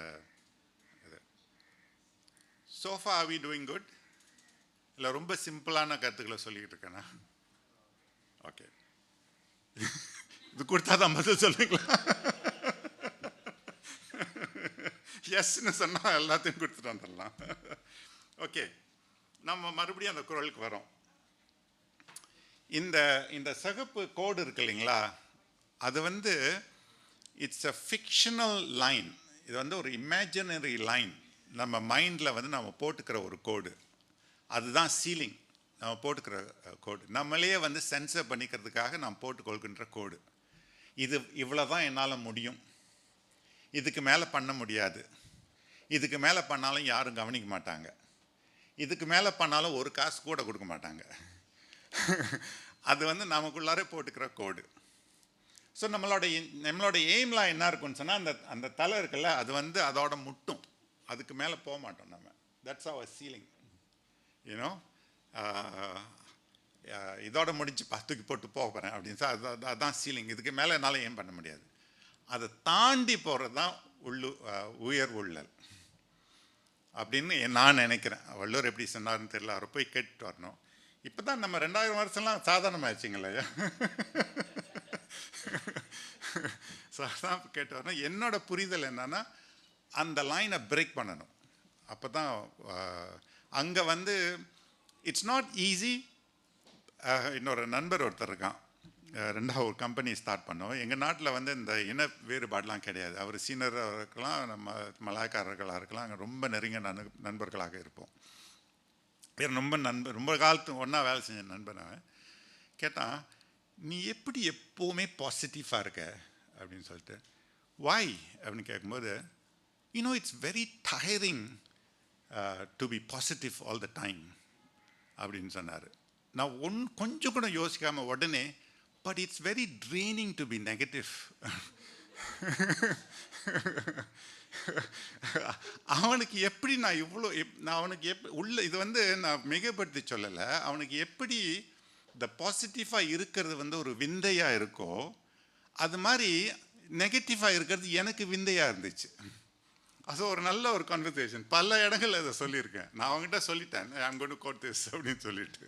இது. So far are we doing good? இல்லை ரொம்ப சிம்பிளான கருத்துக்களை சொல்லிக்கிட்டு இருக்கேன்னா? ஓகே, இது கொடுத்தா தான் பதில் சொல்லுவீங்களா? எஸ்ன்னு சொன்னால் எல்லாத்தையும் கொடுத்துட்டு வந்துடலாம். ஓகே, நம்ம மறுபடியும் அந்த குரலுக்கு வரோம். இந்த சிகப்பு கோடு இருக்கு இல்லைங்களா, அது வந்து இட்ஸ் அ ஃபிக்ஷனல் லைன். இது வந்து ஒரு இமேஜினரி லைன், நம்ம மைண்டில் வந்து நம்ம போட்டுக்கிற ஒரு கோடு. அதுதான் சீலிங், நம்ம போட்டுக்கிற கோடு. நம்மளையே வந்து சென்சர் பண்ணிக்கிறதுக்காக நாம் போட்டுக்கொள்கின்ற கோடு. இது இவ்வளோ தான் என்னால் முடியும், இதுக்கு மேலே பண்ண முடியாது, இதுக்கு மேலே பண்ணாலும் யாரும் கவனிக்க மாட்டாங்க, இதுக்கு மேலே பண்ணாலும் ஒரு காசு கூட கொடுக்க மாட்டாங்க. அது வந்து நமக்குள்ளாரே போட்டுக்கிற கோடு. ஸோ நம்மளோட எய்ம்லாம் என்ன இருக்குன்னு சொன்னால், அந்த தலை இருக்குல்ல, அது வந்து அதோட முட்டும், அதுக்கு மேலே போக மாட்டோம் நம்ம. That's our ceiling, you know. இதோட முடிஞ்சு தூக்கி போட்டு போக போகிறேன் அப்படின்னு சொல்லி அதுதான் சீலிங். இதுக்கு மேலே என்னால் ஏம் பண்ண முடியாது. அதை தாண்டி போகிறது தான் உயர் உள்ளல் அப்படின்னு நான் நினைக்கிறேன். வள்ளுவர் எப்படி சொன்னார்னு தெரியல, அவரை போய் கேட்டுட்டு வரணும். இப்போ தான் நம்ம 2000 வருஷம்லாம் சாதாரணமாகிடுச்சிங்களா? சாதாரண கேட்டு வரணும். என்னோட புரிதல் என்னன்னா, அந்த லைனை பிரேக் பண்ணணும். அப்போ தான் அங்கே வந்து இட்ஸ் நாட் ஈஸி. இன்னொரு நண்பர் ஒருத்தர் இருக்கான், ரெண்டாவது ஒரு கம்பெனி ஸ்டார்ட் பண்ணோம். எங்கள் நாட்டில் வந்து இந்த இன வேறுபாடெலாம் கிடையாது. அவர் சீனராக இருக்கலாம், நம்ம மலாய்க்காரர்களாக இருக்கலாம், அங்கே ரொம்ப நெருங்கிய நண்பர்களாக இருப்போம். ரொம்ப காலத்து ஒன்றா வேலை செஞ்ச நண்பனை கேட்டான், நீ எப்படி எப்போவுமே பாசிட்டிவாக இருக்க அப்படின்னு சொல்லிட்டு. வாய் அப்படின்னு கேட்கும்போது, you know it's very tiring to be positive all the time அப்படின்னு சொன்னார். நான் கொஞ்சம் கூட யோசிக்காமல் உடனே, but it's very draining to be negative. அவனுக்கு எப்படி நான் இவ்வளோ நான் அவனுக்கு உள்ள இது வந்து நான் மிகப்படுத்தி சொல்லலை, அவனுக்கு எப்படி இந்த பாசிட்டிவாக இருக்கிறது வந்து ஒரு விந்தையாக இருக்கோ, அது மாதிரி நெகட்டிவாக இருக்கிறது எனக்கு விந்தையாக இருந்துச்சு. அது ஒரு நல்ல ஒரு கான்வர்சேஷன். பல இடங்கள் அதை சொல்லியிருக்கேன். நான் அவங்ககிட்ட சொல்லிட்டேன், I'm going to quote this அப்படின்னு சொல்லிட்டு.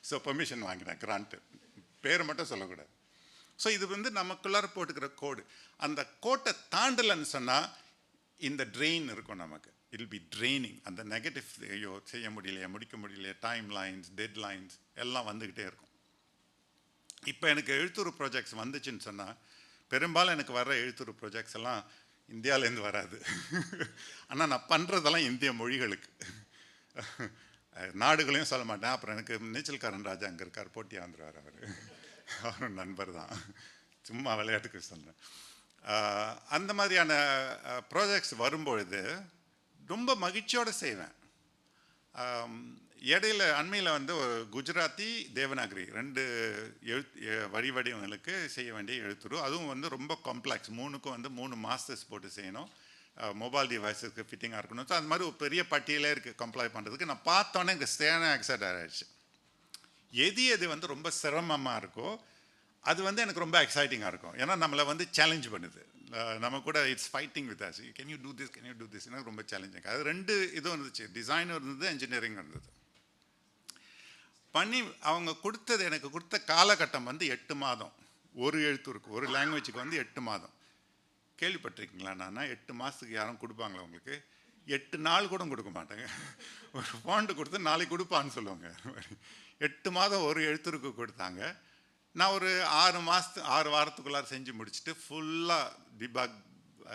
ஸோ பெர்மிஷன் வாங்கினேன், கிராண்ட்டு. பேரை மட்டும் சொல்லக்கூடாது. ஸோ இது வந்து நமக்குள்ளார போட்டுக்கிற கோடு. அந்த கோட்டை தாண்டலைன்னு சொன்னால் இந்த ட்ரெயின் இருக்கும் நமக்கு. It will be training. அந்த நெகட்டிவ், ஐயோ செய்ய முடியலையே, முடிக்க முடியலையே, டைம் லைன்ஸ், டெட் லைன்ஸ் எல்லாம் வந்துக்கிட்டே இருக்கும். இப்போ எனக்கு எழுத்துரு ப்ராஜெக்ட்ஸ் வந்துச்சுன்னு சொன்னால், பெரும்பாலும் எனக்கு வர்ற எழுத்துரு ப்ராஜெக்ட்ஸ் எல்லாம் இந்தியாவிலேருந்து வராது. ஆனால் நான் பண்ணுறதெல்லாம் இந்திய மொழிகளுக்கு. நாடுகளையும் சொல்ல மாட்டேன். அப்புறம் எனக்கு நீச்சல்காரன் ராஜா அங்கே இருக்கார், போட்டியாக வந்துடுவார். அவரும் நண்பர் தான், சும்மா விளையாட்டுக்கு சொல்கிறேன். அந்த மாதிரியான ப்ராஜெக்ட்ஸ் வரும்பொழுது ரொம்ப மகிழ்ச்சியோடு செய்வேன். இடையில அண்மையில் வந்து ஒரு குஜராத்தி தேவநாகரி 2 வரி வடிவங்களுக்கு செய்ய வேண்டிய எழுத்துரு. அதுவும் வந்து ரொம்ப காம்ப்ளெக்ஸ். 3க்கும் வந்து 3 மாஸ்டர்ஸ் போட்டு செய்யணும். மொபைல் டிவைஸுக்கு ஃபிட்டிங்காக இருக்கணும். ஸோ அது மாதிரி ஒரு பெரிய பட்டியலே இருக்குது கம்ப்ளை பண்ணுறதுக்கு. நான் பார்த்தோன்னே எனக்கு சேன ஆக்சைட் ஆகிடுச்சு. எது வந்து ரொம்ப சிரமமாக இருக்கோ அது வந்து எனக்கு ரொம்ப எக்ஸைட்டிங்காக இருக்கும். ஏன்னா நம்மளை வந்து சேலஞ்ச் பண்ணுது. நம்ம கூட it's fighting with us. Can you do this எனக்கு ரொம்ப சேலஞ்சிங். அது 2 இதுவும் இருந்துச்சு, டிசைனும் இருந்தது, என்ஜினியரிங் இருந்தது. பண்ணி அவங்க கொடுத்தது, எனக்கு கொடுத்த காலகட்டம் வந்து 8 மாதம். ஒரு எழுத்துருக்கு, ஒரு லாங்குவேஜுக்கு வந்து 8 மாதம். கேள்விப்பட்டிருக்கீங்களா? நான் 8 மாதத்துக்கு யாரும் கொடுப்பாங்களா உங்களுக்கு? 8 நாள் கூட கொடுக்க மாட்டாங்க. ஒரு ஃபாண்ட் கொடுத்து நாளைக்கு கொடுப்பான்னு சொல்லுவாங்க. 8 மாதம் ஒரு எழுத்துருக்கு கொடுத்தாங்க. நான் ஒரு 6 வாரத்துக்குள்ளார செஞ்சு முடிச்சுட்டு ஃபுல்லாக டிபக்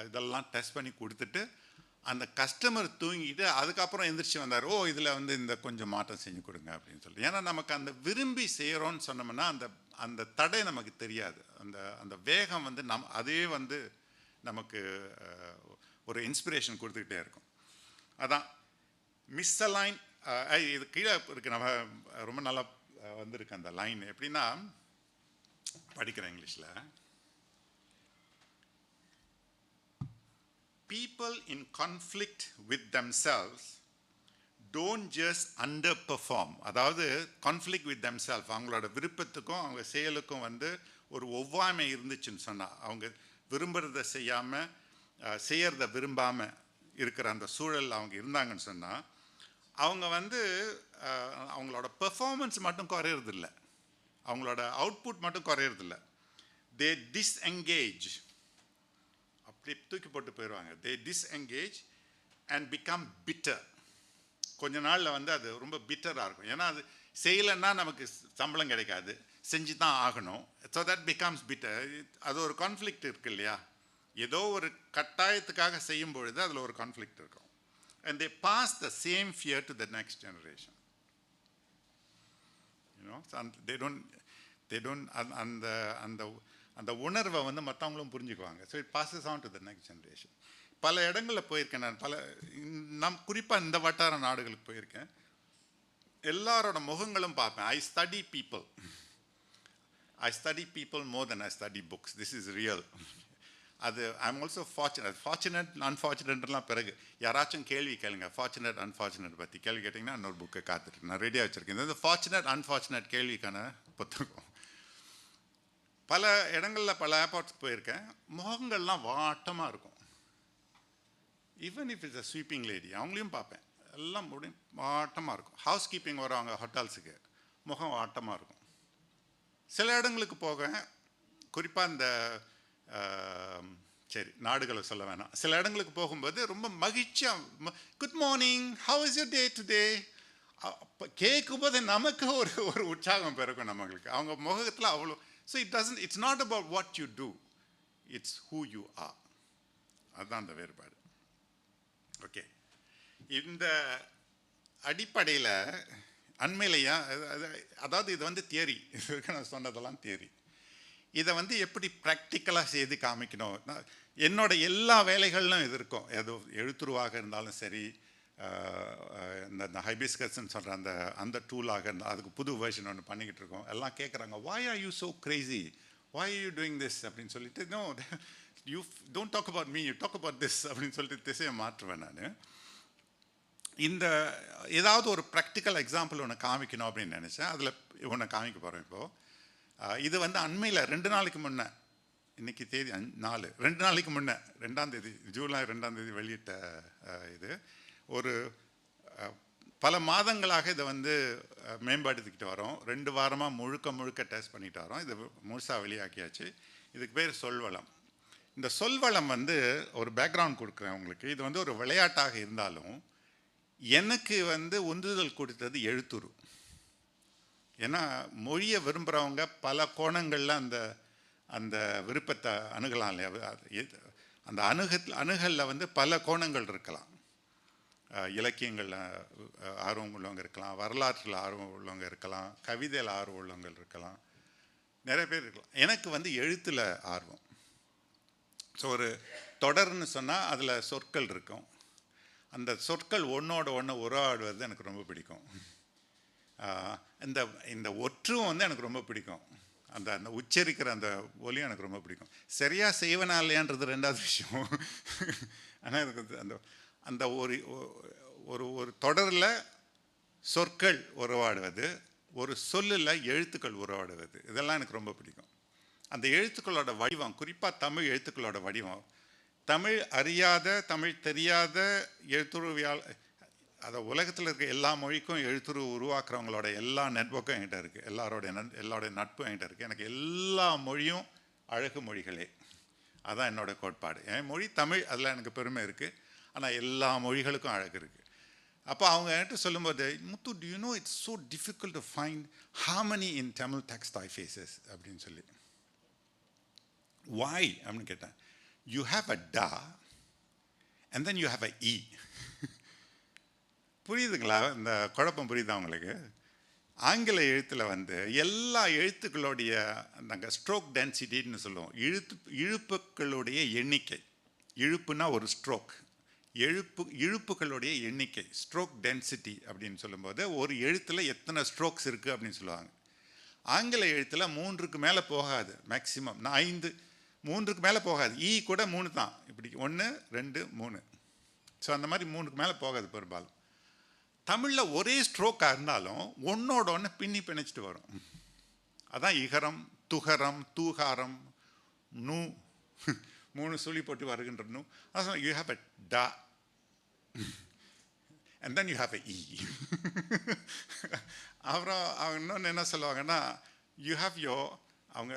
இதெல்லாம் டெஸ்ட் பண்ணி கொடுத்துட்டு அந்த கஸ்டமர் தூங்கிட்டு அதுக்கப்புறம் எந்திரிச்சு வந்தார், ஓ இதில் வந்து இந்த கொஞ்சம் மாற்றம் செஞ்சு கொடுங்க அப்படின்னு சொல்லி. ஏன்னா நமக்கு அந்த விரும்பி செய்கிறோன்னு சொன்னோம்னா அந்த தடை நமக்கு தெரியாது. அந்த வேகம் வந்து அதே வந்து நமக்கு ஒரு இன்ஸ்பிரேஷன் கொடுத்துக்கிட்டே இருக்கும். அதான் மிஸ்அலைன். இது கீழே இருக்கு, நம்ம ரொம்ப நல்லா வந்திருக்கு அந்த லைன். எப்படின்னா படிக்கிறேன் இங்கிலீஷில். People in conflict with themselves don't just underperform. அதாவது conflict with themselves, அவங்களோட விருப்பத்துக்கும் அவங்க செயலுக்கும் வந்து ஒரு ஒவ்வாமை இருந்துச்சுன்னு சொன்னால், அவங்க விரும்புகிறத செய்யாமல் செய்யறத விரும்பாமல் இருக்கிற அந்த சூழல் அவங்க இருந்தாங்கன்னு சொன்னால், அவங்க வந்து அவங்களோட பெர்ஃபார்மன்ஸ் மட்டும் குறையிறதில்ல, அவங்களோட அவுட்புட் மட்டும் குறையிறதில்ல. தே டிஸ்எங்கேஜ், அப்படி தூக்கி போட்டு போயிடுவாங்க. தே டிஸ்எங்கேஜ் அண்ட் பிகம் பிட்டர். கொஞ்ச நாளில் வந்து அது ரொம்ப பிட்டராக இருக்கும். ஏன்னா அது செய்யலைன்னா நமக்கு சம்பளம் கிடைக்காது, செஞ்சு தான் ஆகணும். So that becomes bitter. அது ஒரு கான்ஃப்ளிக்ட் இருக்கு இல்லையா? ஏதோ ஒரு கட்டாயத்துக்காக செய்யும் பொழுது அதில் ஒரு கான்ஃப்ளிக்ட் இருக்கும். And they pass the same fear to the next generation. You know, so they don't அந்த உணர்வை வந்து மற்றவங்களும் புரிஞ்சுக்குவாங்க. So it bosses on to the next generation. பல இடங்களில் போயிருக்கேன் நான், குறிப்பாக இந்த வட்டார நாடுகளுக்கு போயிருக்கேன். எல்லாரோட முகங்களும் பார்ப்பேன். ஐ study people more then I study books. This is real. அது ஐ எம் ஆல்சோ ஃபார்ச்சுனேட் அன்ஃபார்ச்சுனேட்லாம் பிறகு யாராச்சும் கேள்வி கேளுங்க, ஃபார்ச்சுனேட் அன்ஃபார்ச்சுனேட் பற்றி கேள்வி கேட்டிங்கன்னா இன்னொரு புக்கை காத்துட்டு நான் ரெடியாக வச்சுருக்கேன். இந்த ஃபார்ச்சுனேட் அன்ஃபார்ச்சுனேட் கேள்விக்கான புத்தகம். பல இடங்களில் பல ஏர்போர்ட்ஸ்க்கு போயிருக்கேன். முகங்கள்லாம் வாட்டமாக இருக்கும். Even if it's a sweeping lady, அவங்களையும் பார்ப்பேன், எல்லாம் முடியும் வாட்டமாக இருக்கும். ஹவுஸ் கீப்பிங் வருவாங்க ஹோட்டல்ஸுக்கு, முகம் வாட்டமாக இருக்கும். சில இடங்களுக்கு போக, குறிப்பாக இந்த சரி நாடுகளை சொல்ல வேணாம், சில இடங்களுக்கு போகும்போது ரொம்ப மகிழ்ச்சியாக good morning, how is your day today கேட்கும்போது நமக்கு ஒரு உற்சாகம் பிறக்கும் நம்மளுக்கு. அவங்க முகத்தில் அவ்வளோ. So it's not about what you do, it's who you are. அதுதான் அந்த வேறுபாடு. ஓகே, இந்த அடிப்படையில் அண்மையிலையா, அதாவது இது வந்து தியரி, நான் சொன்னதெல்லாம் தியரி. இதை வந்து எப்படி ப்ராக்டிக்கலாக செய்து காமிக்கணும். என்னோட எல்லா வேலைகளிலும் இது இருக்கும். ஏதோ எழுத்துருவாக இருந்தாலும் சரி, இந்த ஹைபிஸ்கஸ்ன்னு சொல்கிற அந்த டூலாக இருந்தால் அதுக்கு புது வேர்ஷன் ஒன்று பண்ணிக்கிட்டு இருக்கோம். எல்லாம் கேட்குறாங்க, why are you so crazy, why are you doing this அப்படின்னு சொல்லிட்டு, no you don't talk about me, you talk about this அப்படின்னு சொல்லிட்டு திசையை மாற்றுவேன் நான். இந்த ஏதாவது ஒரு ப்ராக்டிக்கல் எக்ஸாம்பிள் ஒன்று காமிக்கணும் அப்படின்னு நினச்சேன். அதில் ஒன்று காமிக்க போகிறேன் இப்போது. இது வந்து அண்மையில் 2 நாளைக்கு முன்னே, இன்றைக்கி தேதி 4, 2 நாளைக்கு முன்னே 2ஆம் தேதி, ஜூலை 2ஆம் தேதி வெளியிட்ட இது. ஒரு பல மாதங்களாக இதை வந்து மேம்படுத்திக்கிட்டு வரோம். 2 வாரமாக முழுக்க டெஸ்ட் பண்ணிட்டு வரோம். இது முழுசாக வெளியாக்கியாச்சு. இதுக்கு பேர் சொல்வளம். இந்த சொல்வளம் வந்து ஒரு பேக்ரவுண்ட் கொடுக்குறேன் உங்களுக்கு. இது வந்து ஒரு விளையாட்டாக இருந்தாலும் எனக்கு வந்து உந்துதல் கொடுத்தது எழுத்துரு. ஏன்னா மொழியை விரும்புகிறவங்க பல கோணங்களில் அந்த விருப்பத்தை அணுகலாம் இல்லையா? அந்த அணுகலில் வந்து பல கோணங்கள் இருக்கலாம். இலக்கியங்களில் ஆர்வம் உள்ளவங்க இருக்கலாம், வரலாற்றில் ஆர்வம் உள்ளவங்க இருக்கலாம், கவிதையில் ஆர்வம் உள்ளவங்க இருக்கலாம், நிறைய பேர் இருக்கலாம். எனக்கு வந்து எழுத்தில் ஆர்வம். ஸோ ஒரு தொடர்னு சொன்னால் அதில் சொற்கள் இருக்கும். அந்த சொற்கள் ஒன்றோட ஒன்று உறவாடுவது எனக்கு ரொம்ப பிடிக்கும். இந்த ஒற்றும் வந்து எனக்கு ரொம்ப பிடிக்கும். அந்த உச்சரிக்கிற அந்த ஒலியும் எனக்கு ரொம்ப பிடிக்கும். சரியாக செய்வனா இல்லையான்றது 2வது விஷயம். ஆனால் எனக்கு அந்த ஒரு தொடரில் சொற்கள் உறவாடுவது, ஒரு சொல்லில் எழுத்துக்கள் உறவாடுவது, இதெல்லாம் எனக்கு ரொம்ப பிடிக்கும். அந்த எழுத்துக்களோட வடிவம், குறிப்பாக தமிழ் எழுத்துக்களோட வடிவம், தமிழ் அறியாத, தமிழ் தெரியாத எழுத்துருவியால், அதை உலகத்தில் இருக்க எல்லா மொழிக்கும் எழுத்துரு உருவாக்குறவங்களோட எல்லா நெட்வொர்க்கும் என்கிட்ட இருக்குது. எல்லாரோடைய நட்பும் என்கிட்ட இருக்குது. எனக்கு எல்லா மொழியும் அழகு மொழிகளே. அதுதான் என்னோடய கோட்பாடு. என் மொழி தமிழ், அதில் எனக்கு பெருமை இருக்குது. ஆனால் எல்லா மொழிகளுக்கும் அழகு இருக்குது. அப்போ அவங்க என்கிட்ட சொல்லும்போது, முத்து, do you know it's so difficult to find harmony in Tamil text typefaces அப்படின்னு சொல்லி. Why அப்படின்னு கேட்டேன். You have a da and then you have a e. புரியுதுங்களா? இந்த குழப்பம் புரியுதா உங்களுக்கு? ஆங்கில எழுத்தில் வந்து எல்லா எழுத்துக்களுடைய நாங்கள் ஸ்ட்ரோக் டென்சிட்டின்னு சொல்லுவோம். இழுப்புகளுடைய எண்ணிக்கை. இழுப்புனா ஒரு ஸ்ட்ரோக், இழுப்புகளுடைய எண்ணிக்கை, ஸ்ட்ரோக் டென்சிட்டி அப்படின்னு சொல்லும்போது ஒரு எழுத்தில் எத்தனை ஸ்ட்ரோக்ஸ் இருக்குது அப்படின்னு சொல்லுவாங்க. ஆங்கில எழுத்தில் 3க்கு மேலே போகாது, மேக்சிமம் 5, 3க்கு மேலே போகாது. ஈ கூட 3 தான், இப்படி 1 2 3. ஸோ அந்த மாதிரி 3க்கு மேலே போகாது பெரும்பாலும். தமிழில் ஒரே ஸ்ட்ரோக்காக இருந்தாலும் ஒன்றோட ஒன்று பின்னி பிணைச்சிட்டு வரும். அதான் இகரம், துகரம், தூகாரம், நூ, 3 சுழி போட்டு வருகின்ற நூ. அதான் யூ ஹாவ் அ டா and then you have a இ. அப்புறம் அவங்க இன்னொன்று என்ன சொல்லுவாங்கன்னா, யூ ஹாவ் யோ, அவங்க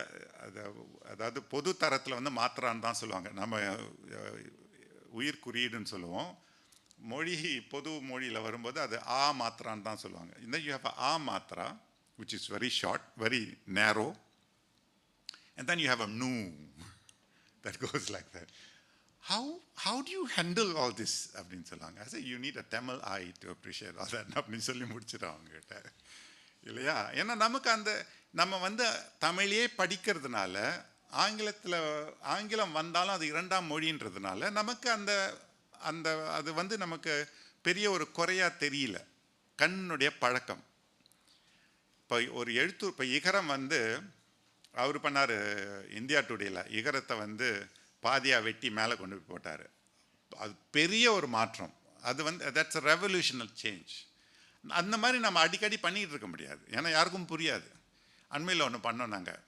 அதாவது பொது தரத்தில் வந்து மாத்திரான்னு தான் சொல்லுவாங்க. நம்ம உயிர் குறியீடுன்னு சொல்லுவோம். மொழி பொது மொழியில் வரும்போது அது ஆ மாத்திரான்னு தான் சொல்லுவாங்க. இந்த யூ ஹாவ் ஆ மாத்திரா which is very short, very narrow, and then you have a nu that goes like that. How do you handle all this அப்படின்னு சொல்லுவாங்க. I say you need a Tamil eye to appreciate all that அப்படின்னு சொல்லி முடிச்சிட்டோம் அவங்ககிட்ட, இல்லையா? ஏன்னா நமக்கு அந்த நம்ம வந்து தமிழையே படிக்கிறதுனால, ஆங்கிலம் வந்தாலும் அது 2ஆம் மொழின்றதுனால நமக்கு அந்த அந்த அது வந்து நமக்கு பெரிய ஒரு குறையாக தெரியல. கண்ணுடைய பழக்கம். இப்போ ஒரு எழுத்து, இப்போ இகரம் வந்து அவர் பண்ணார் இந்தியா டுடேல, இகரத்தை வந்து பாதியாக வெட்டி மேலே கொண்டு போய் போட்டார். அது பெரிய ஒரு மாற்றம். அது வந்து தட்ஸ் அ ரெவல்யூஷனல் சேஞ்ச். அந்த மாதிரி நம்ம அடிக்கடி பண்ணிகிட்டு இருக்க முடியாது, ஏன்னா யாருக்கும் புரியாது. அண்மையில் ஒன்று பண்ணோம் நாங்கள்,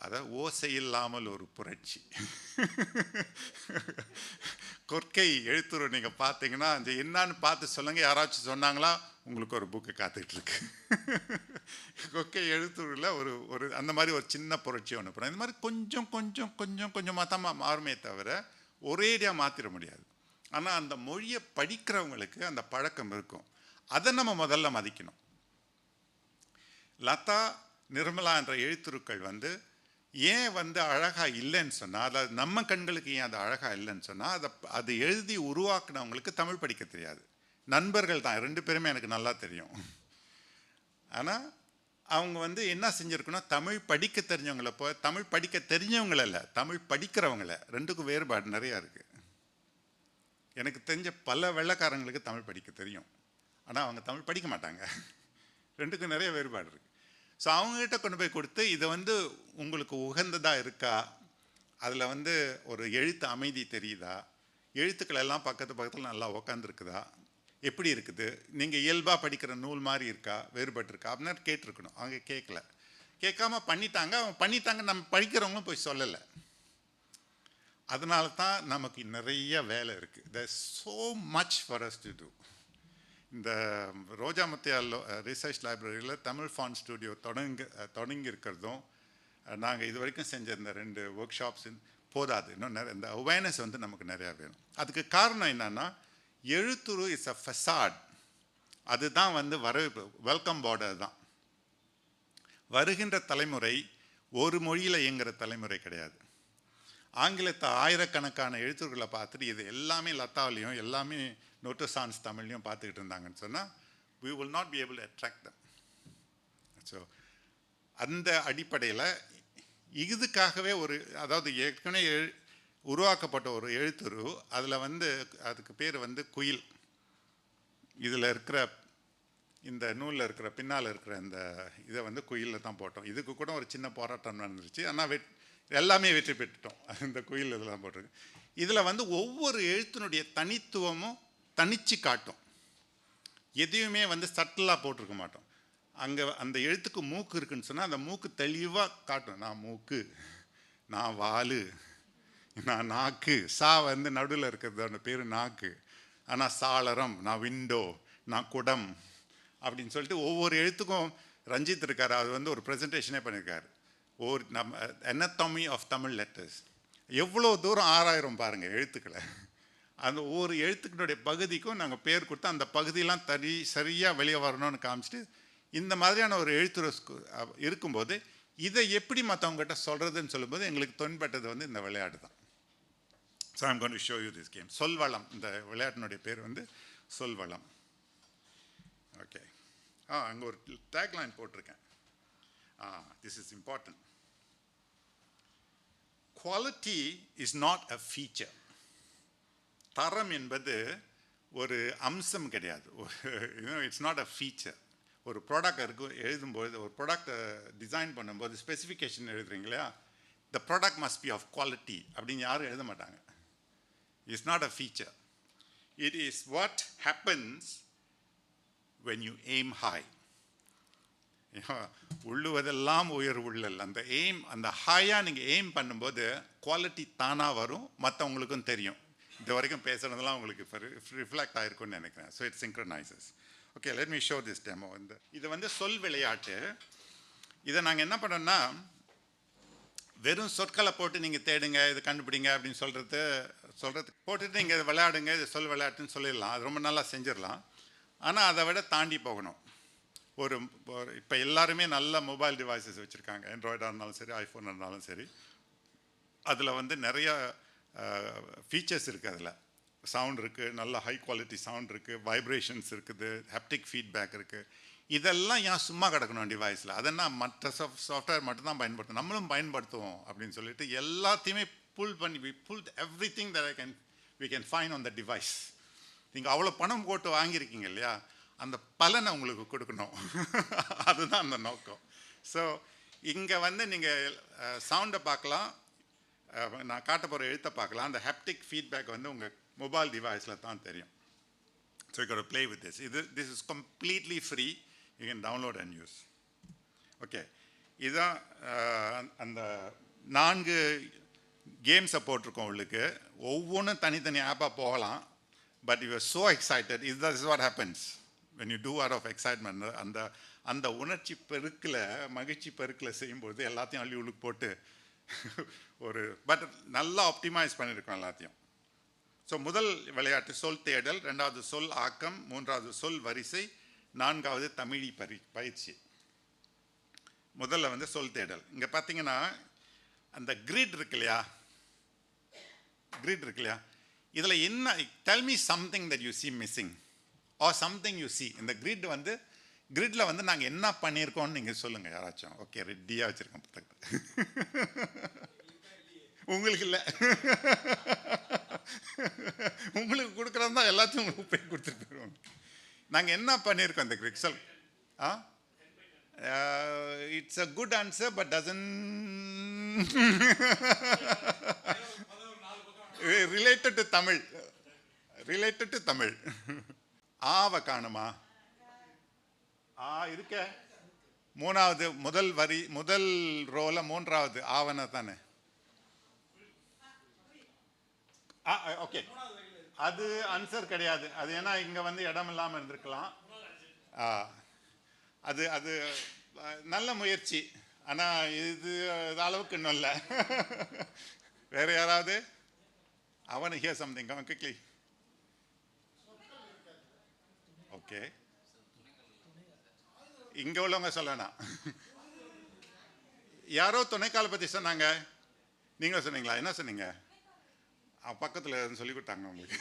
அதாவது ஓசை இல்லாமல் ஒரு புரட்சி. கொற்கை எழுத்துரு நீங்கள் பார்த்தீங்கன்னா அந்த என்னான்னு பார்த்து சொல்லுங்கள். யாராச்சும் சொன்னாங்களா? உங்களுக்கு ஒரு புக்கு காத்துக்கிட்டு இருக்கு. கொற்கை எழுத்துருவில் ஒரு அந்த மாதிரி ஒரு சின்ன புரட்சி ஒன்று போகிறோம். இந்த மாதிரி கொஞ்சம் கொஞ்சம் கொஞ்சம் கொஞ்சமாக தான் மாறுமே தவிர ஒரேடியாக மாற்றிட முடியாது. ஆனால் அந்த மொழியை படிக்கிறவங்களுக்கு அந்த பழக்கம் இருக்கும். அதை நம்ம முதல்ல மதிக்கணும். லதா, நிர்மலா என்ற எழுத்துருக்கள் வந்து ஏன் வந்து அழகாக இல்லைன்னு சொன்னால், அதாவது நம்ம கண்களுக்கு ஏன் அது அழகாக இல்லைன்னு சொன்னால், அது எழுதி உருவாக்குனவங்களுக்கு தமிழ் படிக்க தெரியாது. நண்பர்கள் தான் 2 பேருமே எனக்கு நல்லா தெரியும். ஆனால் அவங்க வந்து என்ன செஞ்சுருக்கணும், தமிழ் படிக்க தெரிஞ்சவங்கள தமிழ் படிக்க தெரிஞ்சவங்கள இல்லை, தமிழ் படிக்கிறவங்கள. 2க்கும் வேறுபாடு நிறையா இருக்குது. எனக்கு தெரிஞ்ச பல வெள்ளைக்காரங்களுக்கு தமிழ் படிக்க தெரியும், ஆனால் அவங்க தமிழ் படிக்க மாட்டாங்க. 2க்கும் நிறைய வேறுபாடு இருக்குது. ஸோ அவங்ககிட்ட கொண்டு போய் கொடுத்து, இதை வந்து உங்களுக்கு உகந்ததாக இருக்கா, அதில் வந்து ஒரு எழுத்து அமைதி தெரியுதா, எழுத்துக்கள் எல்லாம் பக்கத்தில் நல்லா உக்காந்துருக்குதா, எப்படி இருக்குது, நீங்கள் இயல்பாக படிக்கிற நூல் மாதிரி இருக்கா, வேறுபட்டிருக்கா அப்படின்னு கேட்டிருக்கணும். அவங்க கேட்கல. கேட்காம பண்ணிட்டாங்க. அவங்க பண்ணிட்டாங்க, நம்ம படிக்கிறவங்களும் போய் சொல்லலை. அதனால தான் நமக்கு நிறைய வேலை இருக்குது. there's so much for us to do. இந்த ரோஜா முத்தையா ரிசர்ச் லைப்ரரியில் தமிழ் ஃபாண்ட் ஸ்டுடியோ தொடங்கி இருக்கிறதும், நாங்கள் இது வரைக்கும் செஞ்ச இந்த 2 ஒர்க் ஷாப்ஸ் போதாது. இன்னும் நிறைய இந்த அவேர்னஸ் வந்து நமக்கு நிறையா வேணும். அதுக்கு காரணம் என்னன்னா, எழுத்துரு இஸ் அ ஃபெசாட். அதுதான் வந்து வெல்கம் பார்டர் தான். வருகின்ற தலைமுறை ஒரு மொழியில் இயங்குகிற தலைமுறை கிடையாது. ஆங்கிலத்தை ஆயிரக்கணக்கான எழுத்துக்களை பார்த்துட்டு இது எல்லாமே லதாவிலையும் எல்லாமே நோட்டசான்ஸ் தமிழ்லையும் பார்த்துக்கிட்டு இருந்தாங்கன்னு சொன்னால், we will not be able to attract them. So அந்த அடிப்படையில் இதுக்காகவே அதாவது ஏற்கனவே உருவாக்கப்பட்ட ஒரு எழுத்துரு, அதில் வந்து அதுக்கு பேர் வந்து குயில். இதில் இருக்கிற இந்த நூலில் இருக்கிற பின்னால் இருக்கிற இந்த இதை வந்து குயிலில் தான் போட்டோம். இதுக்கு கூட ஒரு சின்ன போராட்டம் நடந்துருச்சு, ஆனால் எல்லாமே வெற்றி பெற்றுட்டோம். இந்த குயில் இதெல்லாம் போட்டிருக்கு. இதில் வந்து ஒவ்வொரு எழுத்தினுடைய தனித்துவமும் தனிச்சு காட்டும். எதையுமே வந்து சட்டலாக போட்டிருக்க மாட்டோம். அங்கே அந்த எழுத்துக்கு மூக்கு இருக்குன்னு சொன்னால் அந்த மூக்கு தெளிவாக காட்டும். நான் மூக்கு, நான் வாலு, நான் நாக்கு. சா வந்து நடுவில் இருக்கிறதோட பேர் நாக்கு. ஆனால் சாளரம், நான் விண்டோ, நான் குடம் அப்படின்னு சொல்லிட்டு ஒவ்வொரு எழுத்துக்கும் ரஞ்சித் இருக்கார், அது வந்து ஒரு ப்ரெசன்டேஷனே பண்ணியிருக்காரு. நம்ம anatomy of தமிழ் லெட்டர்ஸ். எவ்வளோ தூரம் ஆராயிரம் பாருங்கள் எழுத்துக்களை. அந்த ஒவ்வொரு எழுத்துக்களுடைய பகுதிக்கும் நாங்கள் பேர் கொடுத்து அந்த பகுதியெல்லாம் சரியாக வெளியே வரணும்னு காமிச்சிட்டு இந்த மாதிரியான ஒரு எழுத்துரு இருக்கும்போது இதை எப்படி மற்றவங்ககிட்ட சொல்கிறதுன்னு சொல்லும்போது எங்களுக்கு தொன்பட்டது வந்து இந்த விளையாட்டு தான். So I'm going to show you this game. சொல்வளம், இந்த விளையாட்டினுடைய பேர் வந்து சொல்வளம். ஓகே, அங்கே ஒரு டேக்லைன் போட்டிருக்கேன். This is important. Quality is not a feature. தரம் என்பது ஒரு அம்சம் கிடையாது. It's not a feature. ஒரு ப்ராடக்ட் எழுதும்போது, ஒரு ப்ராடக்டை டிசைன் பண்ணும்போது ஸ்பெசிஃபிகேஷன் எழுதுறீங்க இல்லையா, the product must be of quality அப்படின்னு யாரும் எழுத மாட்டாங்க. It's not a feature. It is what happens when you aim high. உள்ளுவதெல்லாம் உயர் உள்ளல். அந்த எய்ம், அந்த ஹையாக நீங்கள் எய்ம் பண்ணும்போது குவாலிட்டி தானாக வரும், மற்றவங்களுக்கும் தெரியும். இது வரைக்கும் பேசுகிறதெல்லாம் உங்களுக்கு ரிஃப்ளெக்ட் ஆகிருக்குன்னு நினைக்கிறேன். So it synchronises. Okay, let me show this demo. இது வந்து சொல் விளையாட்டு. இதை நாங்கள் என்ன பண்ணோம்னா, வெறும் சொற்களை போட்டு நீங்கள் தேடுங்க, இது கண்டுபிடிங்க அப்படின்னு சொல்கிறது போட்டுட்டு நீங்கள் இது விளையாடுங்க, இது சொல் விளையாட்டுன்னு சொல்லிடலாம். அது ரொம்ப நல்லா செஞ்சிடலாம். ஆனால் அதை விட தாண்டி போகணும். இப்போ எல்லாருமே நல்ல மொபைல் டிவைசஸ் வச்சுருக்காங்க. ஆண்ட்ராய்டாக இருந்தாலும் சரி, ஐஃபோனாக இருந்தாலும் சரி. அதில் வந்து நிறைய ஃபீச்சர்ஸ் இருக்குது. அதில் சவுண்ட் இருக்குது, நல்ல ஹை குவாலிட்டி சவுண்ட் இருக்குது, வைப்ரேஷன்ஸ் இருக்குது, ஹாப்டிக் ஃபீட்பேக் இருக்குது. இதெல்லாம் ஏன் சும்மா கிடக்கணும் டிவைஸில்? அதெல்லாம் மற்ற சாஃப்ட்வேர் மட்டும்தான் பயன்படுத்தணும், நம்மளும் பயன்படுத்துவோம் அப்படின்னு சொல்லிட்டு எல்லாத்தையுமே புல் பண்ணி everything that we can find on the device. நீங்கள் அவ்வளோ பணம் போட்டு வாங்கியிருக்கீங்க இல்லையா, அந்த பலனை உங்களுக்கு கொடுக்கணும். அதுதான் அந்த நோக்கம். ஸோ இங்கே வந்து நீங்கள் சவுண்டை பார்க்கலாம், நான் காட்ட போகிற எழுத்தை பார்க்கலாம். அந்த ஹாப்டிக் ஃபீட்பேக் வந்து உங்கள் மொபைல் டிவைஸில் தான் தெரியும். So you can play with this is completely free. You can download and use. Okay, இதுதான் அந்த 4 கேம்ஸை போட்டிருக்கோம் உள்ளுக்கு. ஒவ்வொன்றும் தனித்தனி ஆப்பாக போகலாம். But you are so excited. this is what happens when you do out of excitement. அந்த உணர்ச்சி பெருக்கில், மகிழ்ச்சி பெருக்கில் செய்யும்போது எல்லாத்தையும் அள்ளி உள்ளுக்கு போட்டு பட் நல்லா ஆப்டிமைஸ் பண்ணியிருக்கோம் எல்லாத்தையும். ஸோ முதல் விளையாட்டு சொல் தேடல், 2வது சொல் ஆக்கம், 3வது சொல் வரிசை, 4வது தமிழி பயிற்சி. முதல்ல வந்து சொல் தேடல். இங்கே பார்த்தீங்கன்னா அந்த கிரிட் இருக்கு இல்லையா, இதில் என்ன, tell me something that you see missing or something you see. இந்த கிரிட்டில் வந்து நாங்கள் என்ன பண்ணியிருக்கோம்னு நீங்கள் சொல்லுங்கள் யாராச்சும். ஓகே, ரெடியாக வச்சுருக்கோம் புத்தகத்தை. உங்களுக்கு இல்லை, உங்களுக்கு கொடுக்குறது தான் எல்லாத்தையும் உங்களுக்கு போய் கொடுத்துட்டு போயிடுவோம். நாங்கள் என்ன பண்ணியிருக்கோம் இந்த கிரிட் சொல்? It's a good answer but dozen related to Tamil. ஆவ காணுமா? இருக்க 3வது முதல் ரோல 3வது ஆவன தானே. ஓகே, அது ஆன்சர் கிடையாது. அது ஏன்னா இங்க வந்து இடம் இல்லாமல் இருந்திருக்கலாம். அது நல்ல முயற்சி, ஆனா இது அளவுக்கு இன்னும் இல்லை. வேற யாராவது? I want to hear something. Come on, quickly. Okay. இங்க உள்ளவங்க சொல்லணும். யாரோ துணைக்கால பத்தி சொன்னாங்க, நீங்க சொன்னீங்களா? என்ன சொன்னீங்க? பக்கத்தில் சொல்லி கொடுத்தாங்க உங்களுக்கு.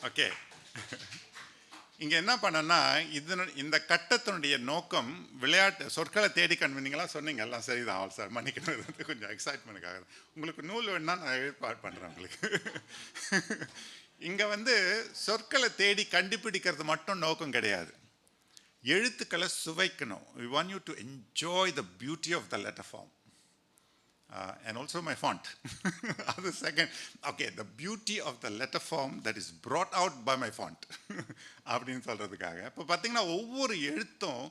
ஓகே, இங்கே என்ன பண்ணனா, இந்த கட்டத்தினுடைய நோக்கம் விளையாட்டு சொற்களை தேடி கண்டுபிடிங்களா சொன்னீங்க. எல்லாம் சரிதான் சார், மன்னிக்கணும், கொஞ்சம் எக்ஸைட்மெண்ட்டுக்காக. உங்களுக்கு நூல் வேணுன்னா நான் ஏற்பாடு பண்ணுறேன் உங்களுக்கு. இங்கே வந்து சொற்களை தேடி கண்டுபிடிக்கிறது மட்டும் நோக்கம் கிடையாது, எழுத்துக்களை சுவைக்கணும். We want you to enjoy the beauty of the letter form. And also my font. That's the second. Okay, the beauty of the letter form that is brought out by my font. அப்படின்னு சொல்கிறதுக்காக இப்போ பார்த்தீங்கன்னா ஒவ்வொரு எழுத்தும்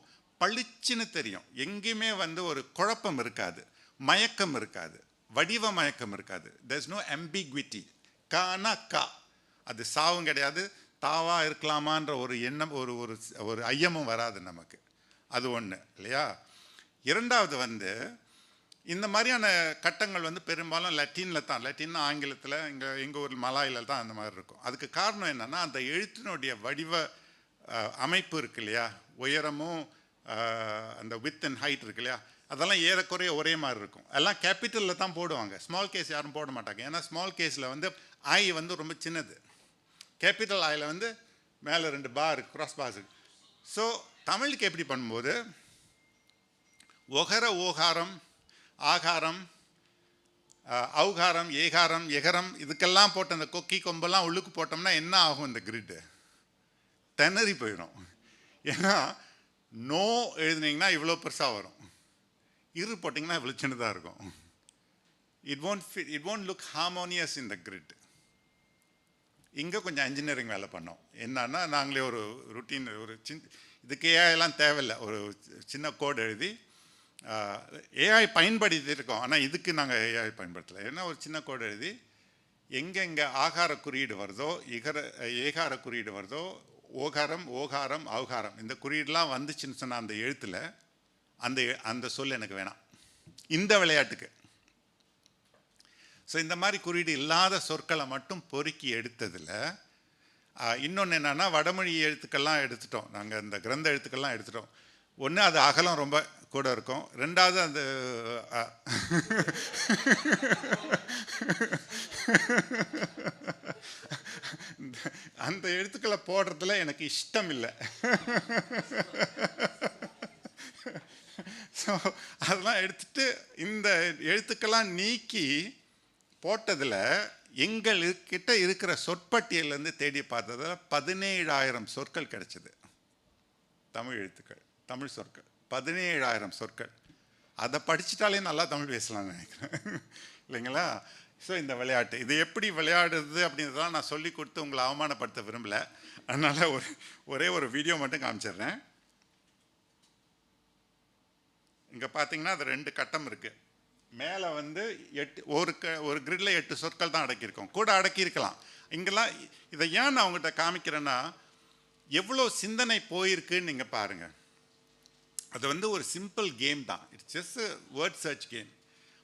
பளிச்சுன்னு தெரியும். எங்கேயுமே வந்து ஒரு குழப்பம் இருக்காது, மயக்கம் இருக்காது, வடிவ மயக்கம் இருக்காது. there is no ambiguity. கானா கா, அது சாவும் கிடையாது, தாவாக இருக்கலாமான்ற ஒரு எண்ணம் ஒரு ஒரு ஒரு ஐயமும் வராது நமக்கு. அது ஒன்று இல்லையா. இரண்டாவது வந்து இந்த மாதிரியான கட்டங்கள் வந்து பெரும்பாலும் லத்தீனில் தான், லத்தீன் ஆங்கிலத்தில், எங்கள் ஊர் மலாயில் தான் அந்த மாதிரி இருக்கும். அதுக்கு காரணம் என்னென்னா அந்த எழுத்தினுடைய வடிவ அமைப்பு இருக்கு இல்லையா, உயரமும் அந்த வித் அண்ட் ஹைட் இருக்கு இல்லையா, அதெல்லாம் ஏறக்குறைய ஒரே மாதிரி இருக்கும். எல்லாம் கேபிட்டலில் தான் போடுவாங்க, ஸ்மால் கேஸ் யாரும் போட மாட்டாங்க. ஏன்னா ஸ்மால் கேஸில் வந்து ஐ வந்து ரொம்ப சின்னது, கேபிட்டல் ஐயில் வந்து மேலே 2 பார் கிராஸ் பார் இருக்கு. ஸோ தமிழுக்கு எப்படி பண்ணும்போது ஒகர ஓகாரம் ஆகாரம் ஔகாரம் ஏகாரம் எகரம் இதுக்கெல்லாம் போட்ட அந்த கொக்கி கொம்பெல்லாம் உள்ளுக்கு போட்டோம்னா என்ன ஆகும், இந்த கிரிட்டு திணறி போயிடும். ஏன்னா நோ எழுதுனீங்கன்னா இவ்வளோ பெருசாக வரும், இரு போட்டிங்கன்னா இவ்வளோ சின்னதாக இருக்கும். It won't look harmonious in the grid. இங்கே கொஞ்சம் இன்ஜினியரிங் வேலை பண்ணோம். என்னன்னா நாங்களே ஒரு ருட்டீன், ஒரு இதுக்கு ஏஐலாம் தேவையில்லை, ஒரு சின்ன கோடு எழுதி ஏஐ பயன்படுத்தி இருக்கோம். ஆனால் இதுக்கு நாங்கள் ஏஐ பயன்படுத்தலை. ஏன்னா ஒரு சின்ன கோடு எழுதி எங்கெங்கே ஆகார குறியீடு வருதோ, ஏகார குறியீடு வருதோ, ஓகாரம் ஓகாரம் ஔகாரம் இந்த குறியீடெலாம் வந்துச்சுன்னு சொன்னால் அந்த எழுத்தில் அந்த சொல் எனக்கு வேணாம் இந்த விளையாட்டுக்கு. ஸோ இந்த மாதிரி குறியீடு இல்லாத சொற்களை மட்டும் பொறுக்கி எடுத்ததில் இன்னொன்று என்னென்னா வடமொழி எழுத்துக்கள்லாம் எடுத்துட்டோம் நாங்கள், இந்த கிரந்த எழுத்துக்கள்லாம் எடுத்துட்டோம். ஒன்று அது அகலம் ரொம்ப கூட இருக்கும், ரெண்டாவது அந்த அந்த எழுத்துக்களை போடுறதுல எனக்கு இஷ்டம் இல்லை. ஸோ அதெல்லாம் எடுத்துட்டு இந்த எழுத்துக்கெல்லாம் நீக்கி போட்டதில் எங்கள்கிட்ட இருக்கிற சொற்பட்டியலேருந்து தேடி பார்த்ததில் 17,000 சொற்கள் கிடைச்சிது. தமிழ் எழுத்துக்கள், தமிழ் சொற்கள் 17,000 சொற்கள். அதை படிச்சுட்டாலே நல்லா தமிழ் பேசலாம்னு நினைக்கிறேன் இல்லைங்களா. ஸோ இந்த விளையாட்டு இது எப்படி விளையாடுறது அப்படின்றதெல்லாம் நான் சொல்லி கொடுத்து உங்களை அவமானப்படுத்த விரும்பலை. அதனால் ஒரே ஒரு வீடியோ மட்டும் காமிச்சிடுறேன். இங்கே பார்த்தீங்கன்னா அது 2 கட்டம் இருக்குது. மேலே வந்து 8 ஒரு கிரிட்டில் 8 சொற்கள் தான் அடக்கியிருக்கோம், கூட அடக்கியிருக்கலாம். இங்கெல்லாம் இதை ஏன் நான் உங்கள்கிட்ட காமிக்கிறேன்னா எவ்வளோ சிந்தனை போயிருக்குன்னு நீங்கள் பாருங்கள். அது வந்து ஒரு சிம்பிள் கேம் தான், it's just word search game,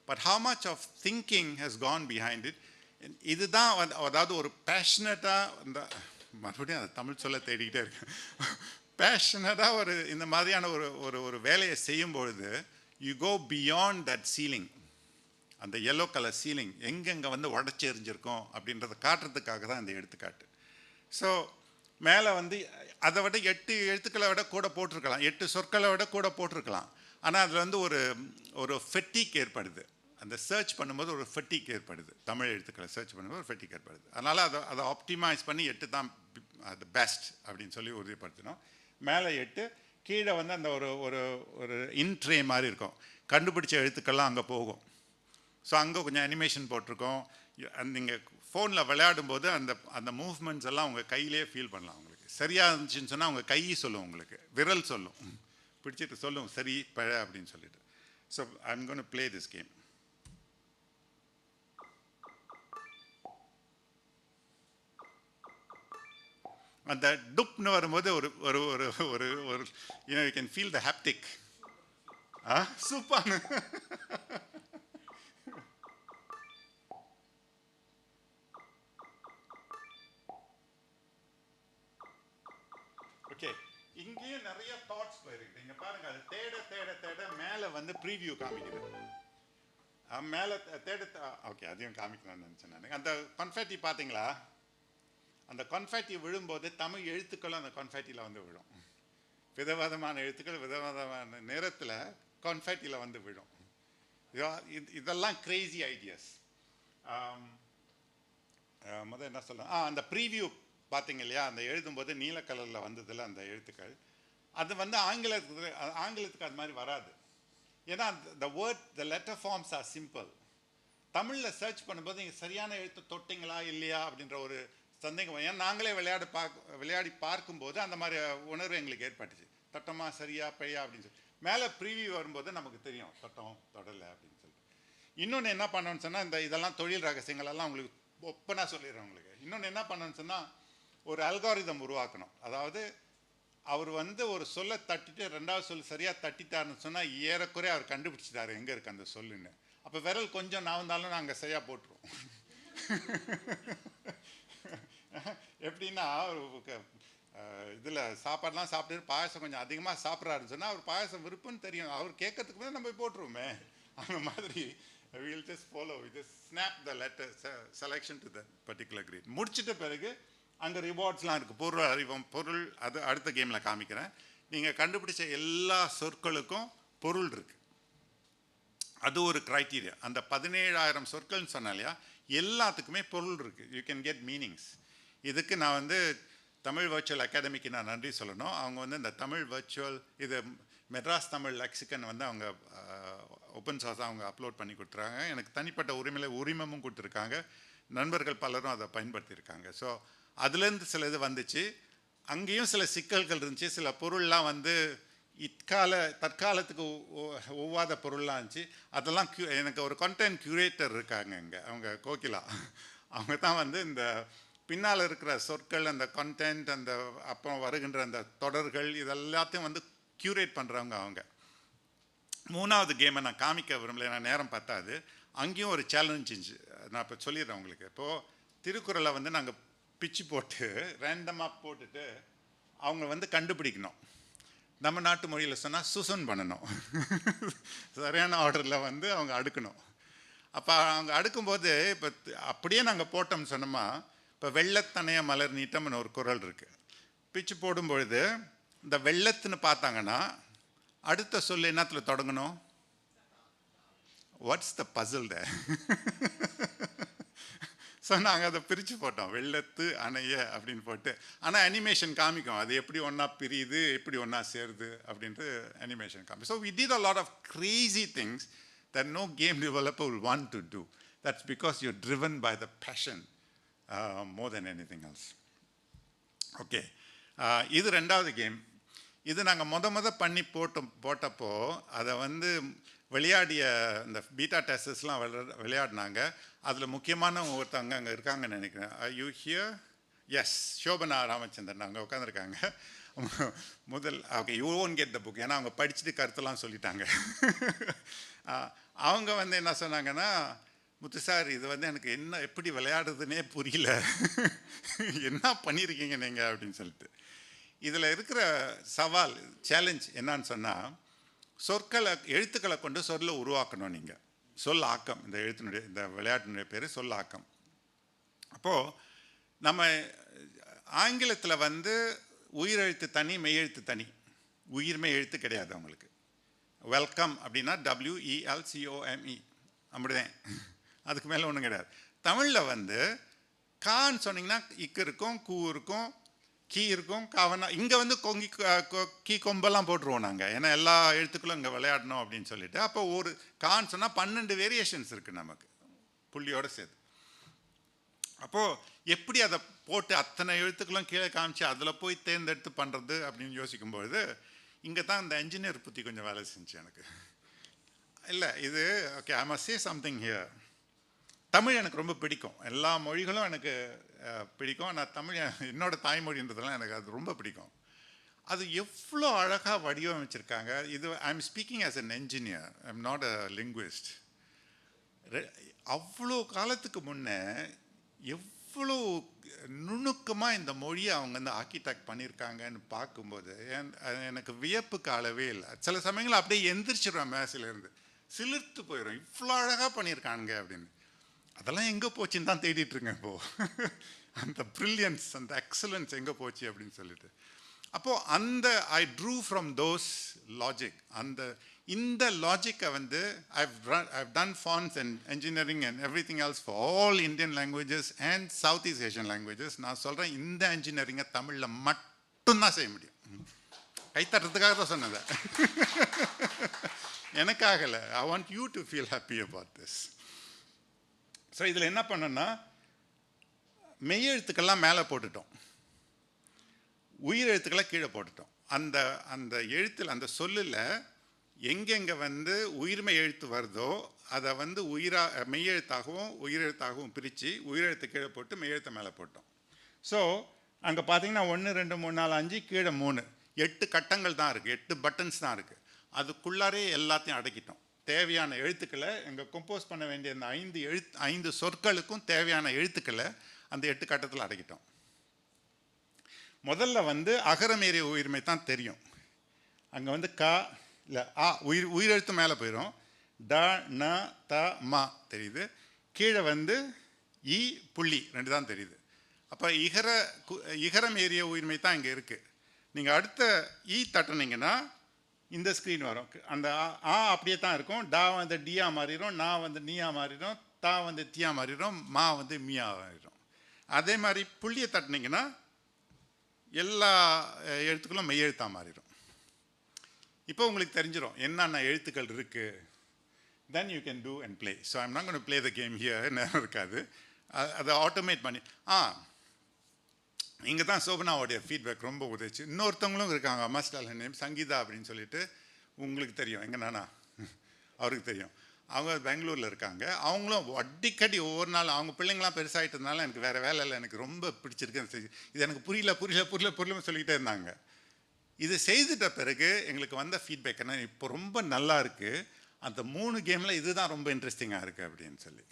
but how much of thinking has gone behind it. இதுதான் அதாவது ஒரு பேஷனட்டாக இந்த மறுபடியும் அதை தமிழ் சொல்ல தேடிக்கிட்டே இருக்கேன். பேஷனட்டாக ஒரு இந்த மாதிரியான ஒரு வேலையை செய்யும் பொழுது you go beyond that ceiling, அந்த எல்லோ கலர் சீலிங் எங்கெங்கே வந்து உடச்சி எறிஞ்சிருக்கோம் அப்படின்றத காட்டுறதுக்காக தான் இந்த எடுத்துக்காட்டு. ஸோ மேலே வந்து அதை விட 8 எழுத்துக்களை விட கூட போட்டிருக்கலாம், 8 சொற்களை விட கூட போட்டிருக்கலாம். ஆனால் அதில் வந்து ஒரு ஃபெட்டிக் ஏற்படுது, அந்த சர்ச் பண்ணும்போது ஒரு ஃபெட்டிக் ஏற்படுது, தமிழ் எழுத்துக்களை சர்ச் பண்ணும்போது ஒரு ஃபெட்டிக் ஏற்படுது. அதனால் அதை ஆப்டிமைஸ் பண்ணி 8 தான் அது பெஸ்ட் அப்படின்னு சொல்லி உறுதிப்படுத்தினோம். மேலே 8, கீழே வந்து அந்த ஒரு இன்ட்ரே மாதிரி இருக்கும், கண்டுபிடிச்ச எழுத்துக்கள்லாம் அங்கே போகும். ஸோ அங்கே கொஞ்சம் அனிமேஷன் போட்டிருக்கோம். நீங்கள் ஃபோனில் விளையாடும்போது அந்த மூவ்மெண்ட்ஸ் எல்லாம் உங்கள் கையிலே ஃபீல் பண்ணலாம். உங்களுக்கு சரியாக இருந்துச்சுன்னு சொன்னால் உங்கள் கை சொல்லும், உங்களுக்கு விரல் சொல்லும், பிடிச்சிட்டு சொல்லும் சரி பழ அப்படின்னு சொல்லிட்டு. So I am going to play this game. அந்த டுப்னு வரும்போது ஒரு ஒரு ஒரு ஒரு ஒரு you can feel the haptic. Super. Okay, இங்கேயும் நிறைய தாட்ஸ் போயிருக்கு. இங்க பாருங்க, அது தேட தேட தேட மேலே வந்து ப்ரீவியூ காமிக்குது. மேலே தேட ஓகே, அதையும் காமிக்கணும்னு நினச்சேன் நான். அந்த கன்ஃபெட்டி பார்த்தீங்களா, அந்த கன்ஃபெட்டி விழும்போது தமிழ் எழுத்துக்களும் அந்த கன்ஃபெட்டியில் வந்து விழும். விதவிதமான எழுத்துக்கள் விதவிதமான நேரத்தில் கன்ஃபெட்டியில் வந்து விழும். இதெல்லாம் கிரேசி ஐடியாஸ். முதல் என்ன சொல்ல, அந்த ப்ரீவியூ பார்த்தீங்க இல்லையா, அந்த எழுதும்போது நீல கலரில் வந்ததில் அந்த எழுத்துக்கள் அது வந்து ஆங்கிலத்துக்கு அது மாதிரி வராது. ஏன்னா the letter forms are simple. தமிழில் சர்ச் பண்ணும்போது நீங்கள் சரியான எழுத்து தொட்டிங்களா இல்லையா அப்படின்ற ஒரு சந்தேகம். ஏன்னா நாங்களே விளையாடி பார்க்கும்போது அந்த மாதிரி உணர்வு எங்களுக்கு ஏற்பட்டுச்சு. தட்டமா சரியா பையா அப்படின்னு சொல்லி மேலே ப்ரீவியூ வரும்போது நமக்கு தெரியும் தட்டம் தொடலை அப்படின்னு சொல்லிட்டு. இன்னொன்று என்ன பண்ணணும்னு சொன்னால், இதெல்லாம் தொழில் ரகசியங்கள் எல்லாம் உங்களுக்கு ஒப்பனாக சொல்லிடுறேன் உங்களுக்கு. இன்னொன்று என்ன பண்ணணும்னு சொன்னால், ஒரு அல்காரிதம் உருவாக்கணும். அதாவது அவர் வந்து ஒரு சொல்லை தட்டிட்டு ரெண்டாவது சொல் சரியாக தட்டிட்டாருன்னு சொன்னால் ஏறக்குறைய அவர் கண்டுபிடிச்சிட்டாரு எங்கே இருக்குது அந்த சொல்லுன்னு. அப்போ விரல் கொஞ்சம் நவந்தாலும் நாங்கள் சரியாக போட்டுருவோம். எப்படின்னா இதில் சாப்பாடுலாம் சாப்பிட்டு பாயசம் கொஞ்சம் அதிகமாக சாப்பிட்றாருன்னு சொன்னால் அவர் பாயசம் விருப்பம்னு தெரியும், அவர் கேட்கறதுக்கு முன்னாடி நம்ம போட்டுருவோமே. அந்த மாதிரி we'll just follow, we just snap the letter selection to the particular grade. முடிச்சிட்ட பிறகு அங்கே ரிவார்ட்ஸ்லாம் இருக்குது. பொருள் அறிவோம், பொருள் அது அடுத்த கேமில் காமிக்கிறேன். நீங்கள் கண்டுபிடிச்ச எல்லா சொற்களுக்கும் பொருள் இருக்குது. அது ஒரு க்ரைட்டீரியா. அந்த 17,000 சொற்கள்னு சொன்னேன் இல்லையா, எல்லாத்துக்குமே பொருள் இருக்குது. You can get meanings. இதுக்கு நான் வந்து தமிழ் வர்ச்சுவல் அகாடமிக்கு நான் நன்றி சொல்லணும். அவங்க வந்து இந்த தமிழ் வர்ச்சுவல் இது மெட்ராஸ் தமிழ் லெக்சிகன் வந்து அவங்க ஓப்பன் சோர்ஸாக அவங்க அப்லோட் பண்ணி கொடுத்துருக்காங்க. எனக்கு தனிப்பட்ட உரிமமும் கொடுத்துருக்காங்க. நண்பர்கள் பலரும் அதை பயன்படுத்தியிருக்காங்க. ஸோ அதுலேருந்து சில இது வந்துச்சு. அங்கேயும் சில சிக்கல்கள் இருந்துச்சு. சில பொருள்லாம் வந்து தற்காலத்துக்கு ஒவ்வாத பொருள்லாம் இருந்துச்சு. அதெல்லாம் எனக்கு ஒரு கண்டென்ட் க்யூரேட்டர் இருக்காங்க இங்கே, அவங்க கோகிலா. அவங்க தான் வந்து இந்த பின்னால் இருக்கிற சொற்கள், அந்த கண்டென்ட், அந்த அப்புறம் வருகின்ற அந்த தொடர்கள் இதெல்லாத்தையும் வந்து க்யூரேட் பண்ணுறவங்க அவங்க. மூணாவது கேமை நான் காமிக்க விரும்பல, நான் நேரம் பார்த்தாது. அங்கேயும் ஒரு சேலஞ்ச் இருந்துச்சு. நான் இப்போ சொல்லிடுறேன் உங்களுக்கு. இப்போது திருக்குறளை வந்து நாங்கள் பிச்சு போட்டு ரேண்டமாக போட்டுட்டு அவங்க வந்து கண்டுபிடிக்கணும். நம்ம நாட்டு மொழியில் சொன்னால் சுசன் பண்ணணும். சரியான ஆர்டரில் வந்து அவங்க அடுக்கணும். அப்போ அவங்க அடுக்கும்போது இப்போ அப்படியே நாங்கள் போட்டோம்னு சொன்னோமா, இப்போ வெள்ளத்தனைய மலர் நீட்டம்னு ஒரு குறள் இருக்குது. பிச்சு போடும்பொழுது இந்த வெள்ளத்துன்னு பார்த்தாங்கன்னா அடுத்த சொல் என்னத்தில் தொடங்கணும்? What's the puzzle the? So நாங்கள் அதை பிரித்து போட்டோம், வெள்ளத்து அணைய அப்படின்னு போட்டு. ஆனால் அனிமேஷன் காமிக்கும் அது எப்படி ஒன்றா பிரியுது, எப்படி ஒன்றா சேருது அப்படின்ட்டு அனிமேஷன் காமிக்கும். So we did a lot of crazy things that no game developer will want to do. That's because you driven by the passion more than anything else. Okay, இது ரெண்டாவது கேம். இது நாங்கள் பண்ணி போட்டப்போ அதை வந்து விளையாடிய இந்த பீட்டா டெஸ்டர்ஸ்லாம் விளையாடினாங்க. அதில் முக்கியமான ஒருத்தவங்க அங்கே இருக்காங்கன்னு நினைக்கிறேன். You here? Yes, Sobhana Ramachandran அங்கே உட்காந்துருக்காங்க. Okay, you own get the book, ஏன்னா அவங்க படிச்சுட்டு கருத்தெல்லாம் சொல்லிட்டாங்க. அவங்க வந்து என்ன சொன்னாங்கன்னா, முத்து சார் இது வந்து எனக்கு எப்படி விளையாடுறதுனே புரியல, என்ன பண்ணியிருக்கீங்க நீங்கள் அப்படின்னு சொல்லிட்டு. இதில் இருக்கிற சவால், சேலஞ்ச் என்னன்னு சொன்னால், எழுத்துக்களை கொண்டு சொல்ல உருவாக்கணும். நீங்கள் சொல் ஆக்கம், இந்த விளையாட்டினுடைய பேர் சொல் ஆக்கம். அப்போது நம்ம ஆங்கிலத்தில் வந்து உயிரெழுத்து தனி, மெய்யெழுத்து தனி. உயிர்மெய் எழுத்து கிடையாது அவங்களுக்கு. வெல்கம் அப்படின்னா WELCOME அப்படிதான், அதுக்கு மேலே ஒன்றும் கிடையாது. தமிழில் வந்து கான்னு சொன்னீங்கன்னா இக்கு இருக்கும், கூ இருக்கும், கீ இருக்கும், காவனா. இங்கே வந்து கீ கொம்பெல்லாம் போட்டுருவோம் நாங்கள், ஏன்னா எல்லா எழுத்துக்களும் இங்கே விளையாடணும் அப்படின்னு சொல்லிட்டு. அப்போ ஒரு கான்னு சொன்னால் 12 வேரியேஷன்ஸ் இருக்குது நமக்கு, புள்ளியோடு சேர்த்து. அப்போது எப்படி அதை போட்டு அத்தனை எழுத்துக்களும் கீழே காமிச்சு அதில் போய் தேர்ந்தெடுத்து பண்ணுறது அப்படின்னு யோசிக்கும்பொழுது இங்கே தான் இந்த என்ஜினியர் புத்தி கொஞ்சம் வேலை செஞ்சு எனக்கு. இல்லை இது okay, I must say something here. Tamil எனக்கு ரொம்ப பிடிக்கும், எல்லா மொழிகளும் எனக்கு பிடிக்கும். நான் தமிழ் என்னோட தாய்மொழின்றதுலாம் எனக்கு அது ரொம்ப பிடிக்கும். அது எவ்வளோ அழகாக வடிவமைச்சிருக்காங்க. இது I am speaking as an engineer, I am not a linguist. அவ்வளோ காலத்துக்கு முன்னே எவ்வளோ நுணுக்கமாக இந்த மொழியை அவங்க வந்து ஆர்கிடெக்ட் பண்ணியிருக்காங்கன்னு பார்க்கும்போது எனக்கு வியப்புக்கு அளவே இல்லை. சில சமயங்கள் அப்படியே எந்திரிச்சிடுவேன் மேசிலேருந்து, சிலிர்த்து போயிடும், இவ்வளோ அழகாக பண்ணியிருக்காங்க அப்படின்னு. அதெல்லாம் எங்கே போச்சுன்னு தான் தேடிட்டுருங்க இப்போது. அந்த ப்ரில்லியன்ஸ், அந்த எக்ஸலன்ஸ் எங்கே போச்சு அப்படின்னு சொல்லிட்டு. அப்போது அந்த ஐ ட்ரூ ஃப்ரம் தோஸ் லாஜிக். இந்த லாஜிக்கை வந்து I've done fonts and engineering and everything else for all Indian languages and Southeast Asian languages. நான் சொல்கிறேன், இந்த என்ஜினியரிங்கை தமிழில் மட்டும்தான் செய்ய முடியும். கைத்தட்டுறதுக்காக தான் சொன்னதை, எனக்காகலை. I want you to feel happy about this. So இதில் என்ன பண்ணோன்னா, மெய்யெழுத்துக்கெல்லாம் மேலே போட்டுட்டோம், உயிரெழுத்துக்களை கீழே போட்டுட்டோம். அந்த எழுத்தில், அந்த சொல்லில் எங்கெங்கே வந்து உயிர்மை எழுத்து வருதோ அதை வந்து மெய்யெழுத்தாகவும் உயிரெழுத்தாகவும் பிரித்து உயிரெழுத்து கீழே போட்டு மெய்யெழுத்தை மேலே போட்டோம். ஸோ அங்கே பார்த்தீங்கன்னா 1 2 3 4 5 கீழே 3 8 கட்டங்கள் தான் இருக்குது, 8 பட்டன்ஸ் தான் இருக்குது. அதுக்குள்ளாரே எல்லாத்தையும் அடக்கிட்டோம். தேவையான எழுத்துக்களை எங்கே கம்போஸ் பண்ண வேண்டிய அந்த 5 சொற்களுக்கும் தேவையான எழுத்துக்களை அந்த 8 கட்டத்தில் அடக்கிட்டோம். முதல்ல வந்து அகரமேறிய உயிர்மை தான் தெரியும். அங்கே வந்து க இல்லை ஆ உயிரெழுத்து மேலே போயிடும். ட ந த ம தெரியுது. கீழே வந்து இ புள்ளி 2 தான் தெரியுது. அப்போ இகரம் ஏறிய உயிர்மை தான் இங்கே இருக்குது. நீங்கள் அடுத்த ஈ தட்டினீங்கன்னா இந்த ஸ்க்ரீன் வரும். அந்த ஆ அப்படியே தான் இருக்கும். டா வந்து டியா மாறிடும், நா வந்து நீயா மாறிடும், தா வந்து தியா மாறிடும், மா வந்து மியா மாறிடும். அதே மாதிரி புள்ளியை தட்டினீங்கன்னா எல்லா எழுத்துக்களும் மெய்யெழுத்தாக மாறிடும். இப்போ உங்களுக்கு தெரிஞ்சிடும் என்னென்ன எழுத்துக்கள் இருக்குது. Then you can do and play. So I'm not going to play the game here நேரம் இருக்காது. அதை ஆட்டோமேட் பண்ணி இங்கே தான் சோபனாவோடைய ஃபீட்பேக் ரொம்ப உதவிச்சு. இன்னொருத்தவங்களும் இருக்காங்க, அம்மாஸ்டால் நேம் சங்கீதா அப்படின்னு சொல்லிட்டு. உங்களுக்கு தெரியும் எங்கே நானா, அவருக்கு தெரியும். அவங்க பெங்களூரில் இருக்காங்க. அவங்களும் அடிக்கடி ஒவ்வொரு நாள் அவங்க பிள்ளைங்களாம் பெருசாகிட்டதுனால எனக்கு வேறு வேலை இல்லை, எனக்கு ரொம்ப பிடிச்சிருக்கு, இது எனக்கு புரியல சொல்லிக்கிட்டே இருந்தாங்க. இது செய்துட்ட பிறகு எங்களுக்கு வந்த ஃபீட்பேக் என்ன, இப்போ ரொம்ப நல்லா இருக்குது, அந்த 3 கேமில் இதுதான் ரொம்ப இன்ட்ரெஸ்டிங்காக இருக்குது அப்படின்னு சொல்லி.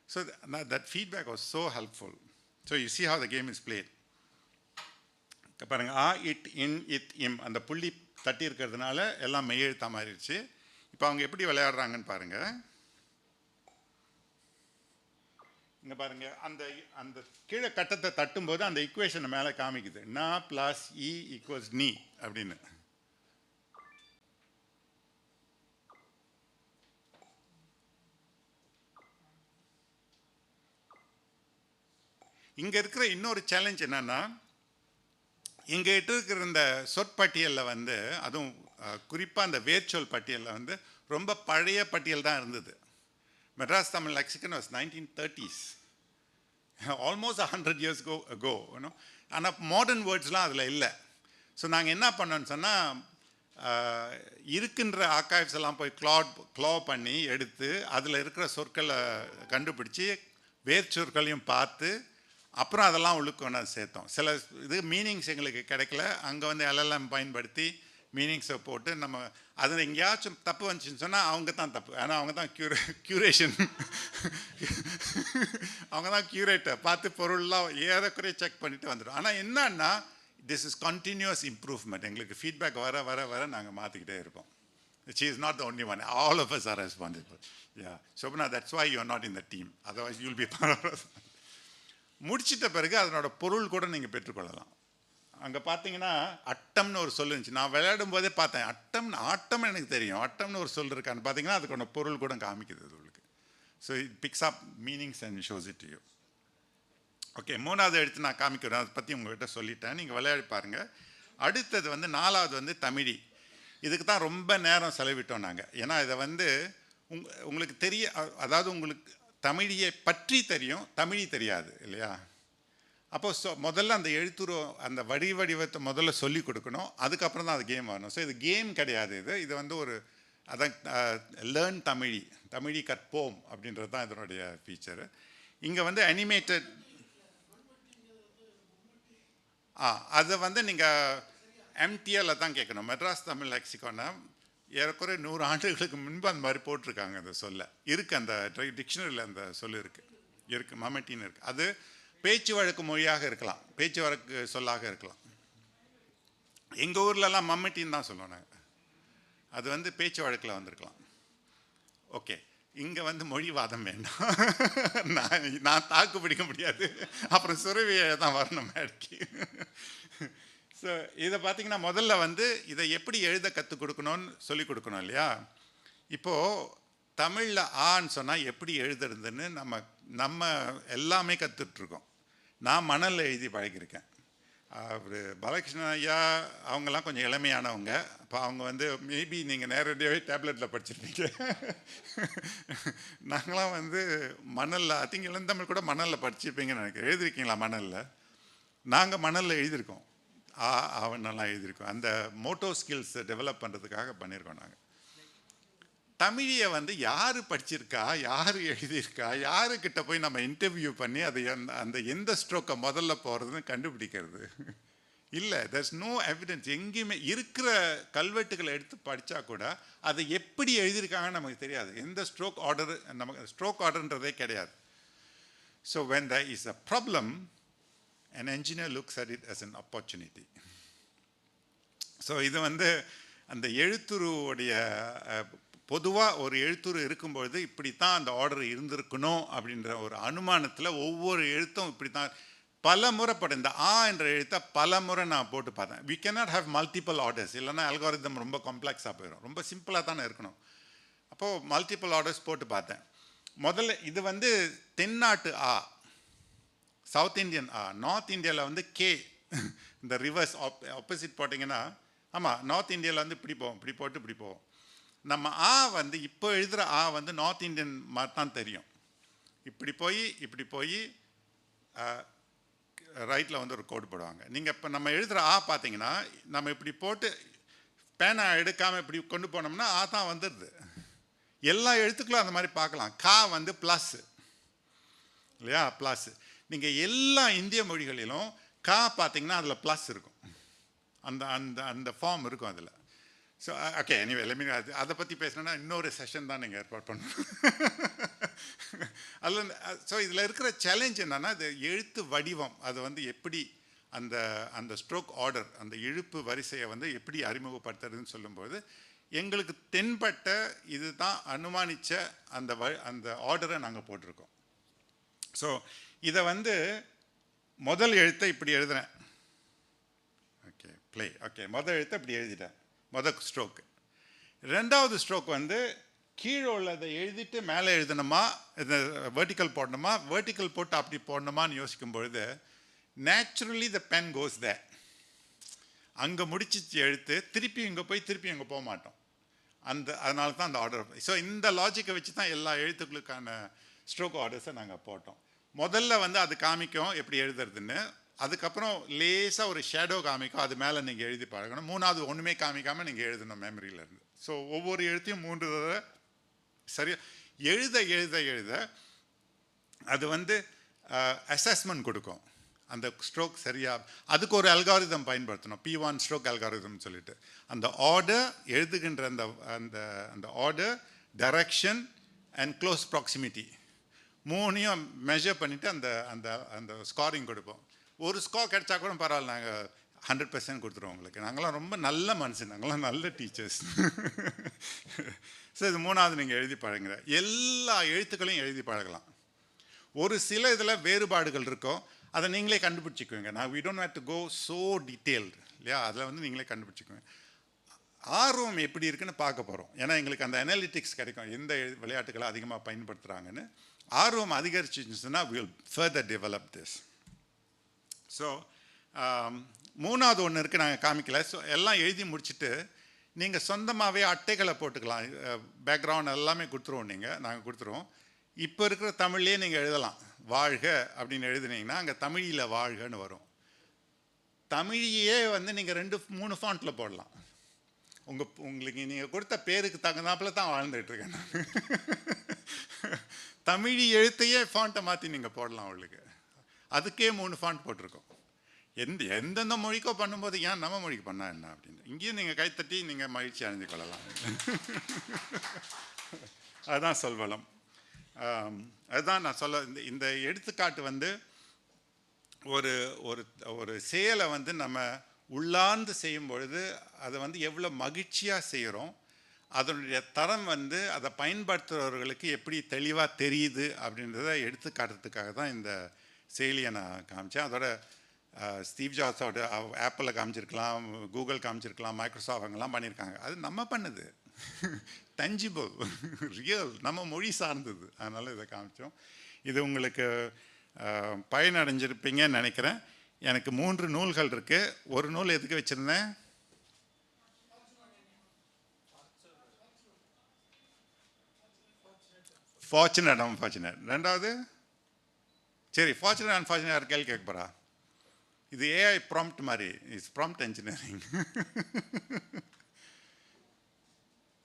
So that feedback was so helpful. So you see have the game is played. பாருங்கள், ஆ இட் இன் இட் இம் அந்த புள்ளி தட்டி இருக்கிறதுனால எல்லாம் மெய்யெழுத்தா மாறிடுச்சு. இப்போ அவங்க எப்படி விளையாடுறாங்கன்னு பாருங்கள். இங்கே பாருங்கள், அந்த கீழே கட்டத்தை தட்டும்போது அந்த இக்குவேஷனை மேலே காமிக்குது. நா ப்ளஸ் இ ஈக்குவல்ஸ் நீ அப்படின்னு. இங்கே இருக்கிற இன்னொரு சேலஞ்ச் என்னன்னா, இங்கே இருக்கிற இந்த சொற்பட்டியலில் வந்து, அதுவும் குறிப்பாக அந்த வேர்ச்சொல் பட்டியலில் வந்து ரொம்ப பழைய பட்டியல் தான் இருந்தது. Madras Tamil lexicon was 1930s, almost 100 years ago. ஆனால் மாடர்ன் வேர்ட்ஸ்லாம் அதில் இல்லை. ஸோ நாங்கள் என்ன பண்ணோன்னு சொன்னால், இருக்கின்ற ஆர்கைவ்ஸ் எல்லாம் போய் க்ளோ பண்ணி எடுத்து அதில் இருக்கிற சொற்களை கண்டுபிடிச்சி வேர்ச்சொற்களையும் பார்த்து அப்புறம் அதெல்லாம் உள்ளுக்கு கொண்டாந்து சேர்த்தோம். சில இது மீனிங்ஸ் எங்களுக்கு கிடைக்கல, அங்கே வந்து எல்எல்எம் பயன்படுத்தி மீனிங்ஸை போட்டு நம்ம அதில் எங்கேயாச்சும் தப்பு வந்துச்சுன்னு சொன்னால் அவங்க தான் தப்பு. ஆனால் அவங்க தான் க்யூரேஷன் அவங்க தான் க்யூரேட்டர் பார்த்து பொருள்லாம் ஏறக்குறைய செக் பண்ணிவிட்டு வந்துடும். ஆனால் என்னன்னா, திஸ் இஸ் கண்டினியூஸ் இம்ப்ரூவ்மெண்ட். எங்களுக்கு ஃபீட்பேக் வர வர வர நாங்கள் மாற்றிக்கிட்டே இருப்போம். She is not the only one. All of us are responsible. Yeah. Shobana, that's why you are not in the team. Otherwise, you will be part of us. முடிச்சிட்ட பிறகு அதனோட பொருள் கூட நீங்கள் பெற்றுக்கொள்ளலாம். அங்கே பார்த்தீங்கன்னா அட்டம்னு ஒரு சொல் இருந்துச்சு. நான் விளையாடும் போதே பார்த்தேன், ஆட்டம் எனக்கு தெரியும், அட்டம்னு ஒரு சொல் இருக்கான்னு பார்த்தீங்கன்னா அதுக்கான பொருள் கூட காமிக்குது உங்களுக்கு. So it fix up meanings and shows it to you. Okay, 3வது எடுத்து நான் காமிக்கிறேன், அதை பற்றி உங்கள்கிட்ட சொல்லிட்டேன், நீங்கள் விளையாடி பாருங்கள். அடுத்தது வந்து 4வது வந்து தமிழி. இதுக்கு தான் ரொம்ப நேரம் செலவிட்டோம் நாங்கள். ஏன்னா இதை வந்து உங்களுக்கு அதாவது உங்களுக்கு தமிழியை பற்றி தெரியும், தமிழி தெரியாது இல்லையா. அப்போ முதல்ல அந்த எழுத்துரு அந்த வடிவத்தை முதல்ல சொல்லி கொடுக்கணும், அதுக்கப்புறம் தான் அது கேம் வரணும். ஸோ இது கேம் கிடையாது, இது வந்து ஒரு அதான் லேர்ன் தமிழி கற்போம் அப்படின்றது தான் இதனுடைய ஃபீச்சரு. இங்கே வந்து அனிமேட்டட் அதை வந்து நீங்கள் எம்டிஎல்ல தான் கேட்கணும். மெட்ராஸ் தமிழ் லெக்சிகானை ஏறக்குறைய 100 ஆண்டுகளுக்கு முன்பு அந்த மாதிரி போட்டிருக்காங்க. அந்த சொல்ல இருக்குது, அந்த டிக்ஷனரியில் அந்த சொல் இருக்குது, மம்மட்டின்னு இருக்குது. அது பேச்சு வழக்கு மொழியாக இருக்கலாம், பேச்சு வழக்கு சொல்லாக இருக்கலாம். எங்கள் ஊர்லலாம் மம்மட்டின்னு தான் சொல்லுவோம் நாங்கள். அது வந்து பேச்சு வழக்கில் வந்திருக்கலாம். ஓகே, இங்கே வந்து மொழிவாதம் வேண்டாம், நான் தாக்கு பிடிக்க முடியாது, அப்புறம் சுரவியை தான் வரணும் மேடைக்கு. ஸோ இதை பார்த்தீங்கன்னா முதல்ல வந்து இதை எப்படி எழுத கற்றுக் கொடுக்கணும்னு சொல்லி கொடுக்கணும் இல்லையா. இப்போது தமிழில் ஆன்னு சொன்னால் எப்படி எழுதுறதுன்னு நம்ம எல்லாமே கற்றுட்ருக்கோம். நான் மணலில் எழுதி பழகியிருக்கேன். பாலகிருஷ்ணன் ஐயா அவங்கெல்லாம் கொஞ்சம் இளமையானவங்க. அப்போ அவங்க வந்து மேபி நீங்கள் நேரடியாகவே டேப்லெட்டில் படிச்சிருப்பீங்க. நாங்களாம் வந்து மணலில், ஐ திங்க் இளந்தமிழ் கூட மணலில் படிச்சிருப்பீங்கன்னு நினைக்கிறேன். எழுதியிருக்கீங்களா மணலில்? நாங்கள் மணலில் எழுதியிருக்கோம், அவனெல்லாம் எழுதியிருக்கோம். அந்த மோட்டோ ஸ்கில்ஸ் டெவலப் பண்ணுறதுக்காக பண்ணியிருக்கோம் நாங்கள். தமிழியை வந்து யார் படிச்சிருக்கா, யார் எழுதியிருக்கா, யாருக்கிட்ட போய் நம்ம இன்டர்வியூ பண்ணி அது அந்த எந்த ஸ்ட்ரோக்கை முதல்ல போகிறதுன்னு கண்டுபிடிக்கிறது இல்லை. there's no evidence. எங்கேயுமே இருக்கிற கல்வெட்டுகளை எடுத்து படித்தா கூட அதை எப்படி எழுதியிருக்காங்கன்னு நமக்கு தெரியாது. எந்த ஸ்ட்ரோக் ஆர்டர், நமக்கு ஸ்ட்ரோக் ஆர்டர்ன்றதே கிடையாது. So when there is a problem, an engineer looks at it as an opportunity. So இது வந்து அந்த எழுத்துருவுடைய பொதுவாக ஒரு எழுத்துரு இருக்கும்பொழுது இப்படித்தான் அந்த ஆர்டர் இருந்திருக்கணும் அப்படின்ற ஒரு அனுமானத்தில் ஒவ்வொரு எழுத்தும் இப்படி தான் பல முறைப்படும். இந்த ஆ என்ற எழுத்தை பல முறை நான் போட்டு பார்த்தேன். we cannot have multiple orders, இல்லைன்னா அல்காரிதம் ரொம்ப காம்ப்ளெக்ஸாக போயிடும். ரொம்ப சிம்பிளாக தானே இருக்கணும். அப்போது மல்டிபிள் ஆர்டர்ஸ் போட்டு பார்த்தேன். முதல்ல இது வந்து தென்னாட்டு ஆ, சவுத் இந்தியன் ஆ. நார்த் இந்தியாவில் வந்து கே, இந்த ரிவர்ஸ் ஆப்போசிட் போட்டிங்கன்னா, ஆமாம், நார்த் இந்தியாவில் வந்து இப்படி போவோம், இப்படி போட்டு இப்படி போவோம். நம்ம ஆ வந்து இப்போ எழுதுகிற ஆ வந்து நார்த் இந்தியன் மாதிரி தான் தெரியும். இப்படி போய் ரைட்டில் வந்து ஒரு கோடு போடுவாங்க. நீங்கள் இப்போ நம்ம எழுதுகிற ஆ பார்த்தீங்கன்னா, நம்ம இப்படி போட்டு பேனை எடுக்காமல் இப்படி கொண்டு போனோம்னா ஆ தான் வந்துடுது. எல்லா எழுத்துக்களும் அந்த மாதிரி பார்க்கலாம். கா வந்து ப்ளஸ்ஸு இல்லையா, ப்ளஸ். நீங்கள் எல்லா இந்திய மொழிகளிலும் கா பார்த்தீங்கன்னா அதில் ப்ளஸ் இருக்கும். அந்த அந்த அந்த ஃபார்ம் இருக்கும் அதில். ஸோ ஓகே, எனிவே எல்லாமே அதை பற்றி பேசினோன்னா இன்னொரு செஷன் தான் நீங்கள் ஏற்பாடு பண்ணணும். அதில் ஸோ இதில் இருக்கிற சேலஞ்ச் என்னென்னா, இது எழுத்து வடிவம், அது வந்து எப்படி அந்த அந்த ஸ்ட்ரோக் ஆர்டர், அந்த இழுப்பு வரிசையை வந்து எப்படி அறிமுகப்படுத்துறதுன்னு சொல்லும்போது எங்களுக்கு தென்பட்ட இது தான் அனுமானித்த அந்த ஆர்டரை நாங்கள் போட்டிருக்கோம். ஸோ இதை வந்து முதல் எழுத்தை இப்படி எழுதுறேன். Okay, play. ஓகே, முதல் எழுத்தை இப்படி எழுதிட்டேன், முதல் ஸ்ட்ரோக்கு. ரெண்டாவது ஸ்ட்ரோக் வந்து கீழே உள்ளதை எழுதிட்டு மேலே எழுதணுமா, இந்த வெர்டிக்கல் போடணுமா, வெர்டிக்கல் போட்டு அப்படி போடணுமான்னு யோசிக்கும் பொழுது நேச்சுரலி த பென் கோஸ் தே. அங்கே முடிச்சிச்சு எழுத்து, திருப்பி இங்கே போய் திருப்பி இங்கே போக மாட்டோம். அதனால தான் அந்த ஆர்டர். ஸோ இந்த லாஜிக்கை வச்சு தான் எல்லா எழுத்துக்களுக்கான ஸ்ட்ரோக் ஆர்டர்ஸை நாங்கள் போட்டோம். முதல்ல வந்து அது காமிக்கும் எப்படி எழுதுறதுன்னு, அதுக்கப்புறம் லேசாக ஒரு ஷேடோ காமிக்கும், அது மேலே நீங்கள் எழுதி பழகணும். மூணாவது ஒன்றுமே காமிக்காமல் நீங்கள் எழுதணும் மெமரியிலேருந்து. ஸோ ஒவ்வொரு எழுத்தையும் 3 தடவை சரியா எழுத எழுத எழுத அது வந்து அசஸ்மெண்ட் கொடுக்கும். அந்த ஸ்ட்ரோக் சரியாக, அதுக்கு ஒரு அல்காரிதம் பயன்படுத்தணும், P1 ஸ்ட்ரோக் அல்காரிதம்னு சொல்லிட்டு. அந்த ஆர்டர் எழுதுகின்ற அந்த அந்த அந்த order, direction and close proximity மூணையும் மெஷர் பண்ணிவிட்டு அந்த அந்த அந்த ஸ்காரிங் கொடுப்போம். ஒரு ஸ்கோர் கிடைச்சா கூட பரவாயில்ல, நாங்கள் 100% கொடுத்துருவோம் உங்களுக்கு. நாங்களாம் ரொம்ப நல்ல மனுஷன், நாங்களாம் நல்ல டீச்சர்ஸ். ஸோ இது மூணாவது நீங்கள் எழுதி பழகுற எல்லா எழுத்துக்களையும் எழுதி பழகலாம். ஒரு சில இதில் வேறுபாடுகள் இருக்கும், அதை நீங்களே கண்டுபிடிச்சிக்குவீங்க. நான் we don't have to go so detailed இல்லையா, அதில் வந்து நீங்களே கண்டுபிடிச்சிக்குவீங்க. ஆர்வம் எப்படி இருக்குன்னு பார்க்க போகிறோம். ஏன்னா எங்களுக்கு அந்த அனாலிட்டிக்ஸ் கிடைக்கும், எந்த விளையாட்டுகளை அதிகமாக பயன்படுத்துகிறாங்கன்னு. ஆர்வம் அதிகரிச்சுன்னா we will further develop this. So மூணாவது ஒன்று இருக்குது, நாங்கள் காமிக்கல. ஸோ எல்லாம் எழுதி முடிச்சுட்டு நீங்கள் சொந்தமாகவே அட்டைகளை போட்டுக்கலாம். பேக்ரவுண்ட் எல்லாமே கொடுத்துருவோம், நாங்கள் கொடுத்துருவோம். இப்போ இருக்கிற தமிழ்லேயே நீங்கள் எழுதலாம். வாழ்க அப்படின்னு எழுதுனீங்கன்னா அங்கே தமிழில் வாழ்கன்னு வரும். தமிழையே வந்து நீங்கள் 2-3 ஃபாண்ட்டில் போடலாம். உங்களுக்கு நீங்கள் கொடுத்த பேருக்கு தகுந்தாப்பில் தான் வாழ்ந்துட்டுருக்கேன் நான். தமிழ் எழுத்தையே ஃபாண்ட்டை மாற்றி நீங்கள் போடலாம் உங்களுக்கு. அதுக்கே 3 ஃபாண்ட் போட்டிருக்கோம். எந்தெந்த மொழிக்கோ பண்ணும்போது ஏன் நம்ம மொழிக்கு பண்ணால் என்ன அப்படின்னு இங்கேயும் நீங்கள் கைத்தட்டி நீங்கள் மகிழ்ச்சி அடைந்து கொள்ளலாம். அதுதான் சொல்வலம். அதுதான் நான் சொல்ல இந்த எடுத்துக்காட்டு வந்து ஒரு ஒரு ஒரு செயலை வந்து நம்ம உள்ளார்ந்து செய்யும் பொழுது அதை வந்து எவ்வளோ மகிழ்ச்சியாக செய்கிறோம், அதனுடைய தரம் வந்து அதை பயன்படுத்துகிறவர்களுக்கு எப்படி தெளிவாக தெரியுது அப்படின்றத எடுத்து காட்டுறதுக்காக தான் இந்த செயலியை நான் காமிச்சேன். அதோட ஸ்டீவ் ஜாப்ஸோட ஆப்பிளில் காமிச்சிருக்கலாம், கூகுள் காமிச்சிருக்கலாம், மைக்ரோசாஃப்ட் அவங்கெல்லாம் பண்ணியிருக்காங்க. அது நம்ம பண்ணுது, டஞ்சிபிள், ரியல், நம்ம மொழி சார்ந்தது. அதனால் இதை காமிச்சோம். இது உங்களுக்கு பயனடைஞ்சிருப்பீங்கன்னு நினைக்கிறேன். எனக்கு 3 நூல்கள் இருக்குது. ஒரு நூல் எதுக்கு வச்சுருந்தேன், ஃபார்ச்சுனேட் அன்ஃபார்ச்சுனேட். ரெண்டாவது சரி, ஃபார்ச்சுனேட் அன்ஃபார்ச்சுனேட் யார் கேள்வி கேட்க போகிறா? இது ஏஐ ப்ராம்ப்ட் மாதிரி, இட்ஸ் ப்ராம்ப்ட் என்ஜினியரிங்.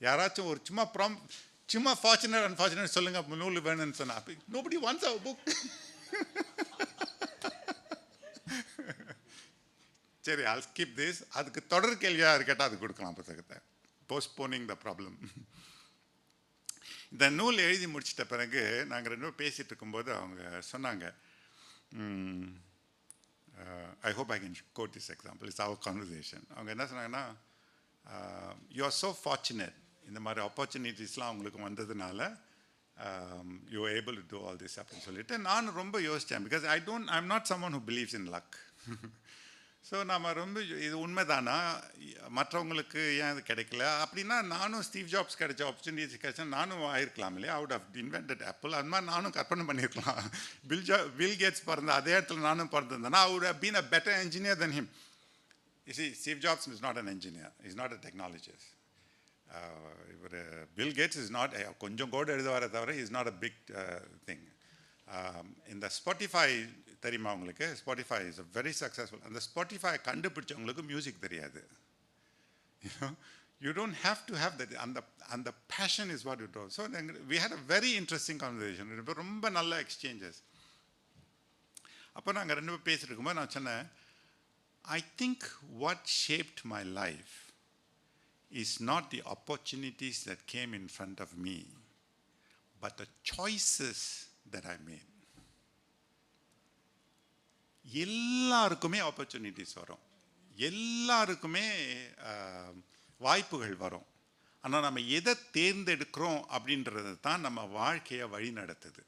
யாராச்சும் ஒரு சும்மா ஃபார்ச்சுனேட் அன்ஃபார்ச்சுனேட் சொல்லுங்கள் நூல் வேணும்னு சொன்னா அப்போ நோபடி வாண்ட்ஸ் அவர் புக். சரி, I'll skip this. அதுக்கு தொடர் கேள்வியாக கேட்டால் அது கொடுக்கலாம் புத்தகத்தை. Postponing the problem. இந்த நூல் எழுதி முடிச்சிட்ட பிறகு நாங்கள் 2 பேரும் பேசிகிட்டு இருக்கும்போது அவங்க சொன்னாங்க, I hope I can quote this example, it's our conversation. அவங்க என்ன சொன்னாங்கன்னா, யூ ஆர் ஸோ ஃபார்ச்சுனேட், இந்த மாதிரி ஆப்பர்ச்சுனிட்டிஸ்லாம் அவங்களுக்கு வந்ததுனால you are able to do all this அப்படின்னு சொல்லிட்டு நான் ரொம்ப யோசித்தேன். Because I am not someone who believes in luck. So நம்ம ரொம்ப இது உண்மைதானா, மற்றவங்களுக்கு ஏன் இது கிடைக்கல அப்படின்னா, நானும் ஸ்டீவ் ஜாப்ஸ் கிடைச்ச ஆப்பர்ச்சுனிட்டிஸ் கிடைச்சா நானும் ஆயிருக்கலாம் இல்லையா, அவுட் ஆஃப் இன்வென்டட் ஆப்பிள். அது மாதிரி நானும் கற்பனை பண்ணியிருக்கலாம். பில் கேட்ஸ் பிறந்த அதே இடத்துல நானும் பிறந்திருந்தேன்னா I would have been a better engineer than him. You see, Steve Jobs is not an engineer, he's not a technologist. இவர் பில் கேட்ஸ் இஸ் நாட், கொஞ்சம் கோடு எழுதுவாரே தவிர is not a big thing. இந்த Spotify தெரியுமா உங்களுக்கு? Spotify is very successful. அந்த Spotify கண்டுபிடிச்சவங்களுக்கு music தெரியாது. You don't have to have that. அந்த passion is what you do. So we had a very interesting conversation. இப்போ ரொம்ப நல்ல எக்ஸ்சேஞ்சஸ். அப்போ நாங்கள் 2 பேரும் பேசிட்டு இருக்கும்போது நான் சொன்னேன், I think what shaped my life is not the opportunities that came in front of me, but the choices that I made. எல்லாருக்குமே ஆப்பர்ச்சுனிட்டிஸ் வரும், எல்லாருக்குமே வாய்ப்புகள் வரும். ஆனால் நம்ம எதை தேர்ந்தெடுக்கிறோம் அப்படின்றது தான் நம்ம வாழ்க்கையை வழி நடத்துது.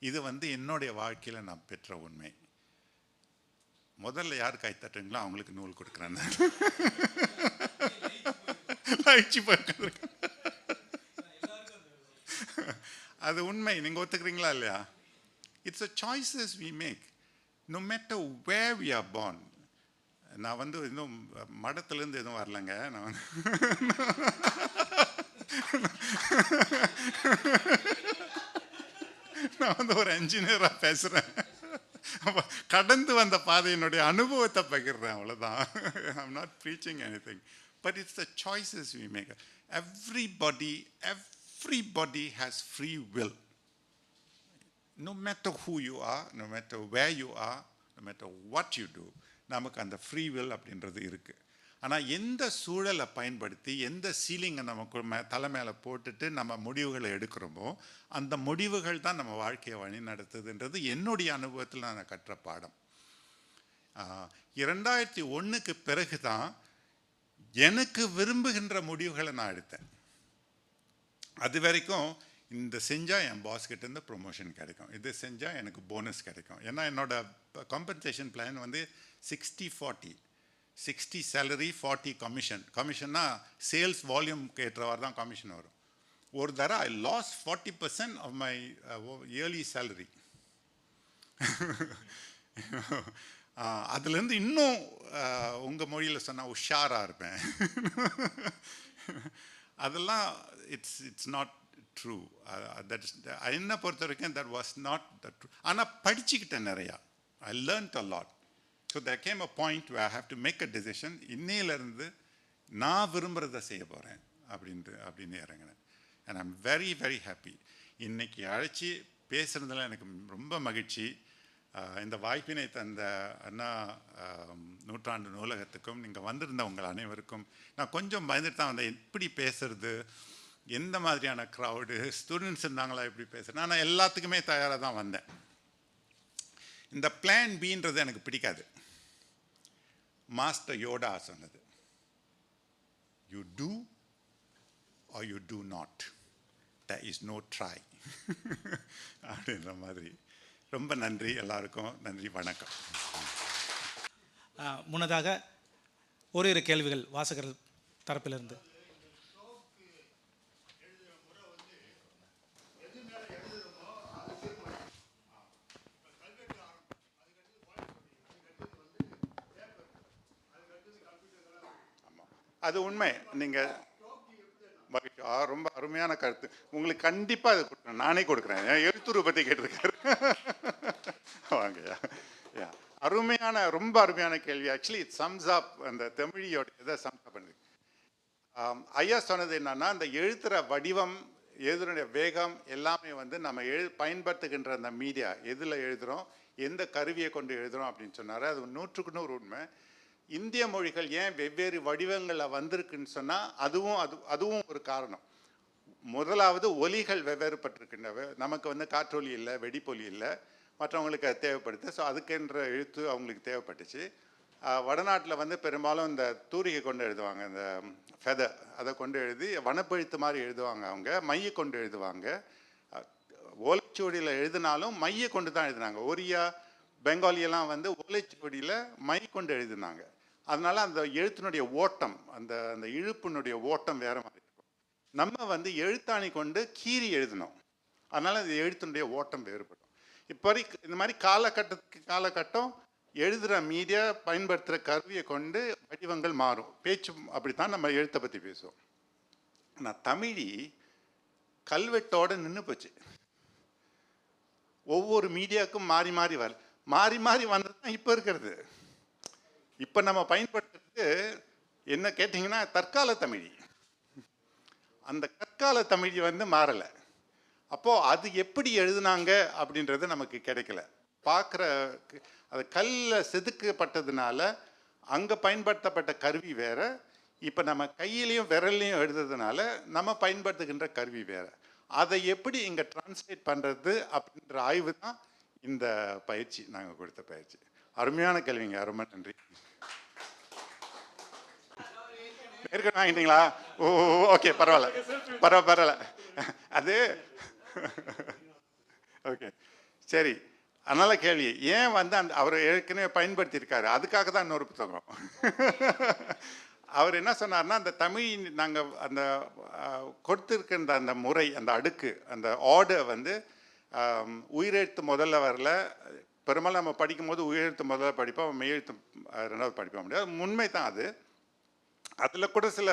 இது என்னுடைய வாழ்க்கையில் நான் பெற்ற உண்மை. முதல்ல யார் கை தட்டுங்களோ அவங்களுக்கு நூல் கொடுக்குறேன். அது உண்மை. நீங்க ஒத்துக்கிறீங்களா இல்லையா? It's a choices we make no matter where we are born. நான் இன்னும் மடத்துலேருந்து எதுவும் வரலங்க. நான் ஒரு என்ஜினியராக பேசுகிறேன். கடந்து வந்த பாதையினுடைய அனுபவத்தை பகிர்றேன், அவ்வளோதான். ஐ am not preaching anything. But it's the choices we make. Everybody has free will. No matter who you are, no matter where you are, no matter what you do, நமக்கு அந்த ஃப்ரீ வில் அப்படின்றது இருக்குது. ஆனால் எந்த சூழலை பயன்படுத்தி எந்த சீலிங்கை நமக்கு தலை மேலே போட்டுட்டு நம்ம முடிவுகளை எடுக்கிறோமோ அந்த முடிவுகள் தான் நம்ம வாழ்க்கையை வழி நடத்துதுன்றது என்னுடைய அனுபவத்தில் நான் கற்ற பாடம். 2001க்கு பிறகு தான் எனக்கு விரும்புகின்ற முடிவுகளை நான் எடுத்தேன். அது வரைக்கும் இந்த செஞ்சால் என் பாஸ் கிட்டேருந்து ப்ரொமோஷன் கிடைக்கும், இது செஞ்சால் எனக்கு போனஸ் கிடைக்கும். ஏன்னா என்னோட காம்பன்சேஷன் பிளான் 60-40, 60 சேலரி 40 கமிஷன். கமிஷன்னா சேல்ஸ் வால்யூம்க்கு ஏற்றவாறு தான் கமிஷன் வரும். ஒரு தடவை I lose 40% of my yearly salary. அதுலேருந்து இன்னும் உங்கள் மொழியில் சொன்னால் உஷாராக இருப்பேன். அதெல்லாம் it's not true. That is என்னை பொறுத்த வரைக்கும் that was not the true. ஆனால் படிச்சுக்கிட்டேன் நிறையா. I learned a lot. So there came a point where I have to make a decision. இன்னையிலேருந்து நான் விரும்புகிறத செய்ய போகிறேன் அப்படின்னு இறங்கினேன். And I am very very happy. இன்னைக்கு அழைச்சி பேசுகிறதுல எனக்கு ரொம்ப மகிழ்ச்சி. இந்த வாய்ப்பினை தந்த அண்ணா நூற்றாண்டு நூலகத்துக்கும் நீங்கள் வந்திருந்த உங்கள் அனைவருக்கும் நான் கொஞ்சம் பயந்துட்டு தான் வந்தேன். எப்படி பேசுறது, எந்த மாதிரியான க்ரௌடு, ஸ்டூடெண்ட்ஸ் இருந்தாங்களா, எப்படி பேசுகிறேன். நான் எல்லாத்துக்குமே தயாராக தான் வந்தேன். இந்த பிளான் பின்றது எனக்கு பிடிக்காது. மாஸ்டர் யோடா சொன்னது, you do or you do not, there is no try அப்படின்ற மாதிரி. ரொம்ப நன்றி எல்லாருக்கும். நன்றி, வணக்கம். முன்னதாக ஓரிரு கேள்விகள் வாசகர்கள் தரப்பிலிருந்து. அது உண்மை. நீங்கள் ரொம்ப அருமையான கருத்து. உங்களுக்கு கண்டிப்பாக அது கொடுக்குறேன், நானே கொடுக்குறேன். எழுத்துரு பற்றி கேட்டிருக்காரு. வாங்கய்யா. அருமையான, ரொம்ப அருமையான கேள்வி. ஆக்சுவலி இட் சம்ஸ் அப் அந்த தமிழியோட இதை சம்ஸ் அப் பண்ணுது. ஐயா சொன்னது என்னன்னா, அந்த எழுத்துற வடிவம், எழுதுனுடைய வேகம் எல்லாமே வந்து நம்ம பயன்படுத்துகின்ற அந்த மீடியா, எதில் எழுதுகிறோம், எந்த கருவியை கொண்டு எழுதுகிறோம் அப்படின்னு சொன்னார். அது 100க்கு 100 உண்மை. இந்திய மொழிகள் ஏன் வெவ்வேறு வடிவங்களில் வந்திருக்குன்னு சொன்னால் அதுவும் ஒரு காரணம். முதலாவது ஒலிகள் வெவ்வேறுபட்டிருக்கின்றன. நமக்கு வந்து காற்றொலி இல்லை, வெடிப்பொலி இல்லை, மற்றவங்களுக்கு அது தேவைப்படுது. ஸோ அதுக்கென்ற எழுத்து அவங்களுக்கு தேவைப்பட்டுச்சு. வடநாட்டில் வந்து பெரும்பாலும் இந்த தூரிகை கொண்டு எழுதுவாங்க, இந்த ஃபெதர் அதை கொண்டு எழுதி வனப்பெழுத்து மாதிரி எழுதுவாங்க. அவங்க மைய கொண்டு எழுதுவாங்க. ஓலைச்சுவடியில் எழுதினாலும் மைய கொண்டு தான் எழுதினாங்க. ஒரியா, பெங்காலியெல்லாம் வந்து ஓலைச்சுவடியில் மை கொண்டு எழுதினாங்க. அதனால அந்த எழுத்தினுடைய ஓட்டம், அந்த அந்த இழுப்பினுடைய ஓட்டம் வேற மாதிரி இருக்கும். நம்ம வந்து எழுத்தாணி கொண்டு கீறி எழுதினோம், அதனால அந்த எழுத்தினுடைய ஓட்டம் வேறுபடும். இப்போ இந்த மாதிரி காலகட்டம் எழுதுகிற மீடியா, பயன்படுத்துகிற கருவியை கொண்டு வடிவங்கள் மாறும். பேச்சு அப்படித்தான் நம்ம எழுத்தை பற்றி பேசுவோம். ஆனால் தமிழி கல்வெட்டோடு நின்று போச்சு. ஒவ்வொரு மீடியாவுக்கும் மாறி மாறி வந்தது தான் இப்போ இருக்கிறது. இப்போ நம்ம பயன்படுத்துறது என்ன கேட்டிங்கன்னா தற்கால தமிழி. அந்த கற்கால தமிழி வந்து மாறலை. அப்போது அது எப்படி எழுதுனாங்க அப்படின்றது நமக்கு கிடைக்கல. பார்க்குற அது கல்லில் செதுக்கப்பட்டதுனால அங்கே பயன்படுத்தப்பட்ட கருவி வேறு, இப்போ நம்ம கையிலையும் விரல்லையும் எழுதுறதுனால நம்ம பயன்படுத்துகின்ற கருவி வேறு. அதை எப்படி இங்கே டிரான்ஸ்லேட் பண்ணுறது அப்படின்ற ஆய்வு தான் இந்த பயிற்சி, நாங்கள் கொடுத்த பயிற்சி. அருமையான கேள்விங்க, ரொம்ப நன்றி. ஏற்கனவே வாங்கிட்டீங்களா? ஓ ஓகே, பரவாயில்ல. அது ஓகே சரி. அதனால கேள்வி ஏன் வந்து அவர் ஏற்கனவே பயன்படுத்தியிருக்காரு, அதுக்காக தான் இன்னொரு புத்தகம். அவர் என்ன சொன்னார்னா, அந்த தமிழ் நாங்கள் அந்த கொடுத்துருக்கின்ற அந்த முறை, அந்த அடுக்கு, அந்த ஆர்டர் வந்து உயிரெழுத்து முதல்ல வரல. பெரும்பாலும் நம்ம படிக்கும்போது உயிரெழுத்து முதல்ல படிப்போம், மெய்யெழுத்து ரெண்டாவது படிப்போம் முடியாது. உண்மை தான் அது. அதில் கூட சில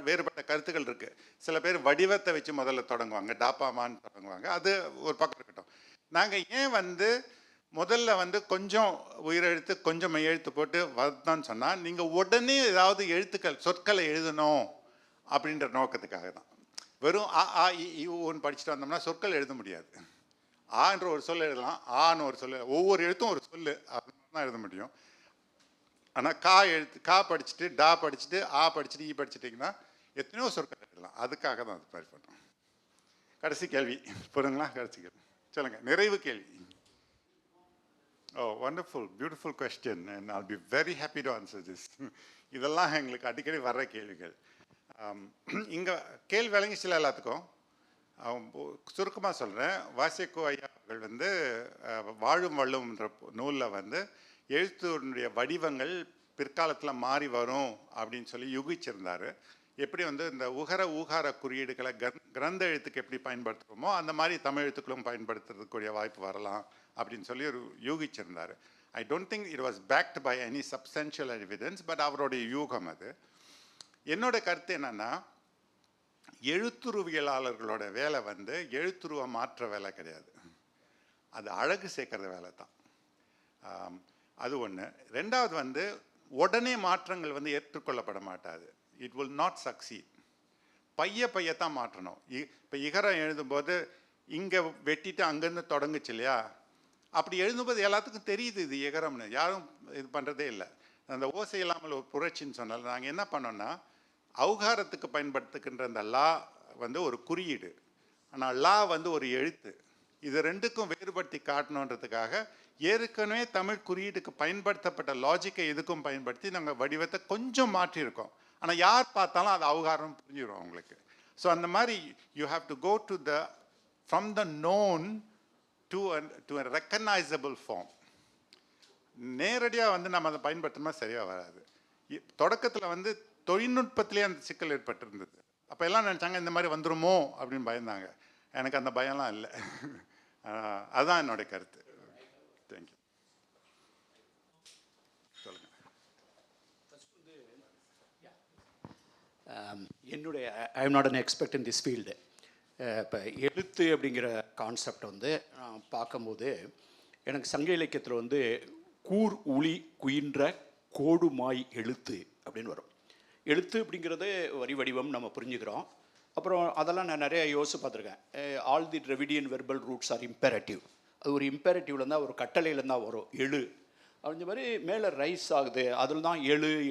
வேறுபட்ட கருத்துக்கள் இருக்குது. சில பேர் வடிவத்தை வச்சு முதல்ல தொடங்குவாங்க, டாப்பாமான்னு தொடங்குவாங்க. அது ஒரு பக்கம் இருக்கட்டும். நாங்கள் ஏன் வந்து முதல்ல வந்து கொஞ்சம் உயிரெழுத்து கொஞ்சம் மெய்யெழுத்து போட்டு வருதான்னு சொன்னால், நீங்கள் உடனே ஏதாவது சொற்களை எழுதணும் அப்படின்ற நோக்கத்துக்காக தான். வெறும் ஆ இ ஊன்னு படிச்சுட்டு வந்தோம்னா சொற்கள் எழுத முடியாது. ஆன்ற ஒரு சொல் எழுதலாம், ஆன்னு ஒரு சொல், ஒவ்வொரு எழுத்தும் ஒரு சொல், அப்படின்னு தான் எழுத முடியும். ஆனால் கா படிச்சுட்டு, டா படிச்சுட்டு, ஆ படிச்சுட்டு, ஈ படிச்சுட்டிங்கன்னா எத்தனையோ சொற்கள் எழுதலாம். அதுக்காக தான் அது மாதிரி பண்ணோம். கடைசி கேள்வி போதுங்களா? கடைசி கேள்வி சொல்லுங்க, நிறைவு கேள்வி. Oh wonderful, beautiful question and I'll be very happy to answer this. இதெல்லாம் எங்களுக்கு அடிக்கடி வர்ற கேள்விகள். இங்கே கேள்வி விளங்கிச்சில எல்லாத்துக்கும்? சுருக்கமாக சொல்கிறேன். வாசிக்கோ ஐயா அவர்கள் வந்து வாழும் வள்ளுவம்ன்ற நூலில் வந்து எழுத்துடைய வடிவங்கள் பிற்காலத்தில் மாறி வரும் அப்படின்னு சொல்லி யூகிச்சிருந்தார். எப்படி வந்து இந்த உகர ஊகார குறியீடுகளை கிரந்த எழுத்துக்கு எப்படி பயன்படுத்துகிறோமோ அந்த மாதிரி தமிழ் எழுத்துக்களும் பயன்படுத்துறதுக்குரிய வாய்ப்பு வரலாம் அப்படின்னு சொல்லி ஒரு யூகிச்சிருந்தார். I don't think it was backed by any substantial evidence, but அவருடைய யூகம் அது. என்னோட கருத்து என்னென்னா, எழுத்துருவியலாளர்களோட வேலை வந்து எழுத்துருவை மாற்ற வேலை கிடையாது, அது அழகு சேர்க்குற வேலை தான். அது ஒன்று. ரெண்டாவது வந்து உடனே மாற்றங்கள் வந்து ஏற்றுக்கொள்ளப்பட மாட்டாது. It will not succeed. பையத்தான் மாற்றணும். இப்போ இகரம் எழுதும்போது இங்கே வெட்டிட்டு அங்கேருந்து தொடங்குச்சு இல்லையா? அப்படி எழுதும்போது எல்லாத்துக்கும் தெரியுது இது இகரம்னு, யாரும் இது பண்ணுறதே இல்லை. அந்த ஓசை இல்லாமல் ஒரு புரட்சின்னு சொன்னால் நாங்கள் என்ன பண்ணோன்னா, அவுகாரத்துக்கு பயன்படுத்துகின்ற அந்த லா வந்து ஒரு குறியீடு, ஆனால் லா வந்து ஒரு எழுத்து. இது ரெண்டுக்கும் வேறுபடுத்தி காட்டணுன்றதுக்காக ஏற்கனவே தமிழ் குறியீடுக்கு பயன்படுத்தப்பட்ட லாஜிக்கை இதுக்கும் பயன்படுத்தி நாங்கள் வடிவத்தை கொஞ்சம் மாற்றியிருக்கோம். ஆனால் யார் பார்த்தாலும் அது அவுகாரம் புரிஞ்சிடும் அவங்களுக்கு. ஸோ அந்த மாதிரி you have to go to the from the known to a recognisable form. நேரடியாக வந்து நம்ம அதை பயன்படுத்தினா சரியாக வராது. தொடக்கத்தில் வந்து தொழில்நுட்பத்திலே அந்த சிக்கல் ஏற்பட்டிருந்தது. அப்போ எல்லாம் நினச்சாங்க இந்த மாதிரி வந்துருமோ அப்படின்னு பயந்தாங்க. எனக்கு அந்த பயம்லாம் இல்லை. அதுதான் என்னுடைய கருத்து. தேங்க்யூ. சொல்லுங்கள். என்னுடைய ஐ am not an expert in this field. இப்போ எழுத்து அப்படிங்கிற கான்செப்ட் வந்து நான் பார்க்கும்போது எனக்கு சங்க இலக்கியத்தில் வந்து கூர் உளி குயின்ற கோடுமாய் எழுத்து அப்படின்னு வரும். எழுத்து அப்படிங்கிறது வரி வடிவம் நம்ம புரிஞ்சுக்கிறோம். அப்புறம் அதெல்லாம் நான் நிறைய யோசிச்சு பார்த்துருக்கேன். All the Dravidian verbal roots R imperative. அது ஒரு இம்பேரட்டிவ்ல தான், ஒரு கட்டளையில தான் வரும். எழு அந்த மாதிரி மேலே ரைஸ் ஆகுது, அதில் தான்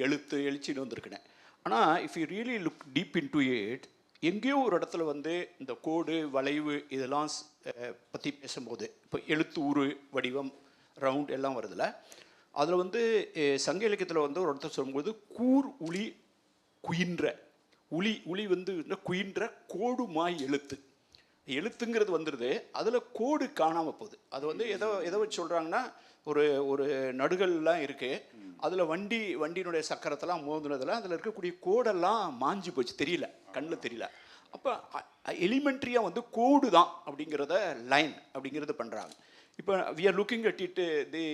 எழுத்து எழுச்சின்னு வந்திருக்குனேன். ஆனால் if you really look deep in to it, எங்கேயோ ஒரு இடத்துல வந்து இந்த கோடு வளைவு இதெல்லாம் பற்றி பேசும்போது, இப்போ எழுத்து உரு வடிவம் ரவுண்ட் எல்லாம் வருதுல்ல, அதில் வந்து சங்க இலக்கியத்தில் வந்து ஒரு இடத்துல சொல்லும்போது கூர் உளி குயின்ற, உளி வந்து குயின்ற கோடு மாய் எழுத்து, எழுத்துங்கிறது வந்துடுது, அதில் கோடு காணாமல் போகுது. அது வந்து எதை வச்சு சொல்கிறாங்கன்னா, ஒரு நடுகள்லாம் இருக்குது, அதில் வண்டியினுடைய சக்கரத்தெல்லாம் மோதுனதில் அதில் இருக்கக்கூடிய கோடெல்லாம் மாஞ்சி போச்சு, தெரியல, கண்ணில் தெரியல. அப்போ எலிமெண்ட்ரியாக வந்து கோடு தான் அப்படிங்கிறத லைன் அப்படிங்கிறது பண்ணுறாங்க. இப்போ we are looking at it the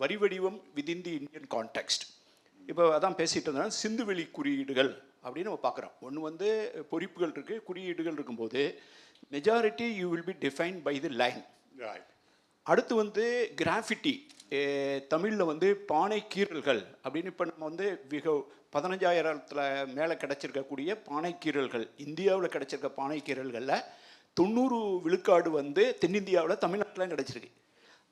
வரி வடிவம் விதின் தி இந்தியன் கான்டெக்ஸ்ட். இப்போ அதான் பேசிகிட்டு இருந்தோம்னா சிந்துவெளி குறியீடுகள் அப்படின்னு நம்ம பார்க்குறோம். ஒன்று வந்து பொறிப்புகள் இருக்குது, குறியீடுகள் இருக்கும்போது majority you will be define by the line. அடுத்து வந்து கிராஃபிட்டி, தமிழில் வந்து பானை கீறல்கள் அப்படின்னு. இப்போ நம்ம வந்து 15,000 மேலே கிடச்சிருக்கக்கூடிய பானை கீறல்கள், இந்தியாவில் கிடச்சிருக்க பானை கீறல்களில் 90 விழுக்காடு வந்து தென்னிந்தியாவில் தமிழ்நாட்டில் கிடச்சிருக்கு.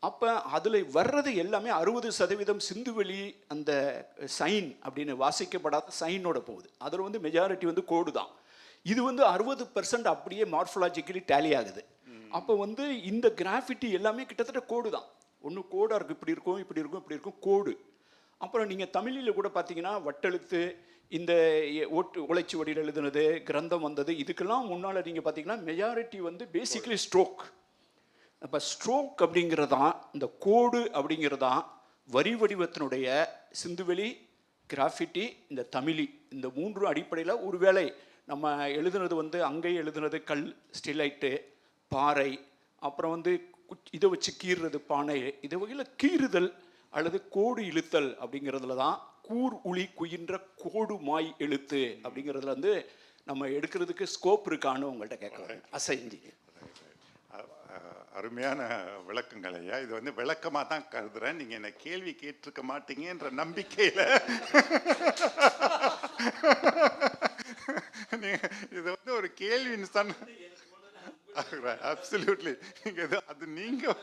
அப்போ அதில் வர்றது எல்லாமே 60% சிந்துவெளி அந்த சைன் அப்படின்னு வாசிக்கப்படாத சைனோட போகுது. அதில் வந்து மெஜாரிட்டி வந்து கோடு தான். இது வந்து 60% அப்படியே மார்ஃபலாஜிக்கலி டேலி ஆகுது. அப்போ வந்து இந்த கிராஃபிட்டி எல்லாமே கிட்டத்தட்ட கோடு தான். ஒன்று கோடாக இருக்குது, இப்படி இருக்கும் இப்படி இருக்கும் இப்படி இருக்கும் கோடு. அப்புறம் நீங்கள் தமிழில் கூட பார்த்தீங்கன்னா வட்டெழுத்து, இந்த உழைச்சி வடியில் எழுதுனது, கிரந்தம் வந்தது, இதுக்கெல்லாம் முன்னால் நீங்கள் பார்த்தீங்கன்னா மெஜாரிட்டி வந்து பேசிக்கலி ஸ்ட்ரோக். அப்போ ஸ்ட்ரோக் அப்படிங்கிறதான், இந்த கோடு அப்படிங்கிறதான் வரி வடிவத்தினுடைய சிந்துவெளி, கிராஃபிட்டி, இந்த தமிழி, இந்த 3 அடிப்படையில் ஒருவேளை நம்ம எழுதுனது வந்து அங்கே எழுதுனது கல், ஸ்டிலைட்டு, பாறை, அப்புறம் வந்து இதை வச்சு கீறுறது பானை, இதை வகையில் கீறுதல் அல்லது கோடு இழுத்தல் அப்படிங்கிறதுல தான் கூர் உளி குயின்ற கோடு மாய் எழுத்து அப்படிங்கிறதுல வந்து நம்ம எடுக்கிறதுக்கு ஸ்கோப் இருக்கான்னு உங்கள்கிட்ட கேட்குறேன். அசைஞ்சி அருமையான விளக்கங்கள் ஐயா. இது வந்து விளக்கமாக தான் கருதுறேன். நீங்கள் என்ன கேள்வி கேட்டிருக்க மாட்டீங்கன்ற நம்பிக்கையில் இது வந்து ஒரு கேள்வின்னு சொன்ன அப்சல்யூட்லி. நீங்கள் அது நீங்கள்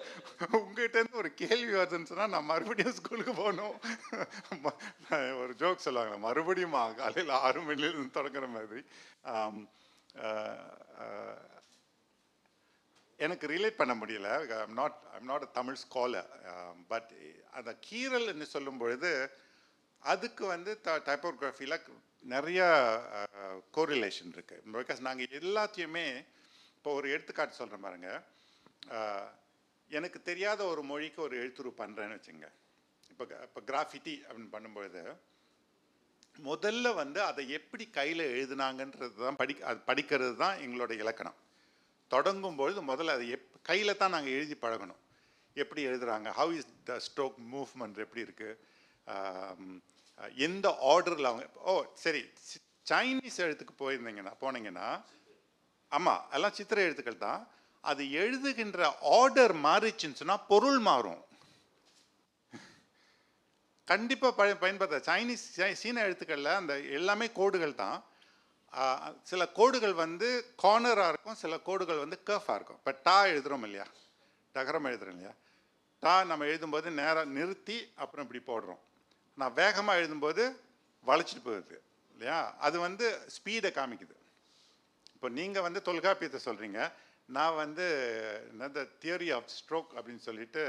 உங்ககிட்ட இருந்து ஒரு கேள்வி வருதுன்னு சொன்னால் நான் மறுபடியும் ஸ்கூலுக்கு போகணும். ஒரு ஜோக் சொல்லுவாங்க, மறுபடியும் காலையில் 6 மணிலேருந்து தொடங்குற மாதிரி. எனக்கு ரிலேட் பண்ண முடியல. I'm not a Tamil scholar. But அந்த கீரல் என்று சொல்லும் பொழுது அதுக்கு வந்து டைப்போகிராஃபியில் நிறைய கோரிலேஷன் இருக்குது. பிகாஸ் நாங்கள் எல்லாத்தையுமே, இப்போ ஒரு எடுத்துக்காட்டு சொல்கிறேன் பாருங்க, எனக்கு தெரியாத ஒரு மொழிக்கு ஒரு எழுத்துரு பண்ணுறேன்னு வச்சுங்க. இப்போ கிராஃபிட்டி அப்படின்னு பண்ணும்பொழுது முதல்ல வந்து அதை எப்படி கையில் எழுதுனாங்கன்றது தான் படிக்கிறது தான் எங்களோட இலக்கணம். தொடங்கும்பொழுது முதல்ல அதை கையில் தான் நாங்கள் எழுதி பழகணும். எப்படி எழுதுகிறாங்க, how is the stroke movement எப்படி இருக்குது, எந்த ஆர்டரில் அவங்க. சரி, சைனீஸ் எழுத்துக்கு போனீங்கன்னா ஆமாம், எல்லாம் சித்திர எழுத்துக்கள் தான். அது எழுதுகின்ற ஆர்டர் மாறிச்சுன்னு சொன்னால் பொருள் மாறும். கண்டிப்பாக பயன்படுத்த சீன எழுத்துக்களில் அந்த எல்லாமே கோடுகள் தான். சில கோடுகள் வந்து கார்னராக இருக்கும், சில கோடுகள் வந்து கர்ஃபாக இருக்கும். இப்போ டா எழுதுகிறோம் இல்லையா, டகரம் எழுதுகிறோம் இல்லையா, டா நம்ம எழுதும்போது நேராக நிறுத்தி அப்புறம் இப்படி போடுறோம். நான் வேகமாக எழுதும்போது வளைச்சிட்டு போகுது இல்லையா, அது வந்து ஸ்பீடை காமிக்குது. இப்போ நீங்கள் வந்து தொல்காப்பியத்தை சொல்கிறீங்க, நான் வந்து இந்த தியரி ஆஃப் ஸ்ட்ரோக் அப்படின்னு சொல்லிட்டு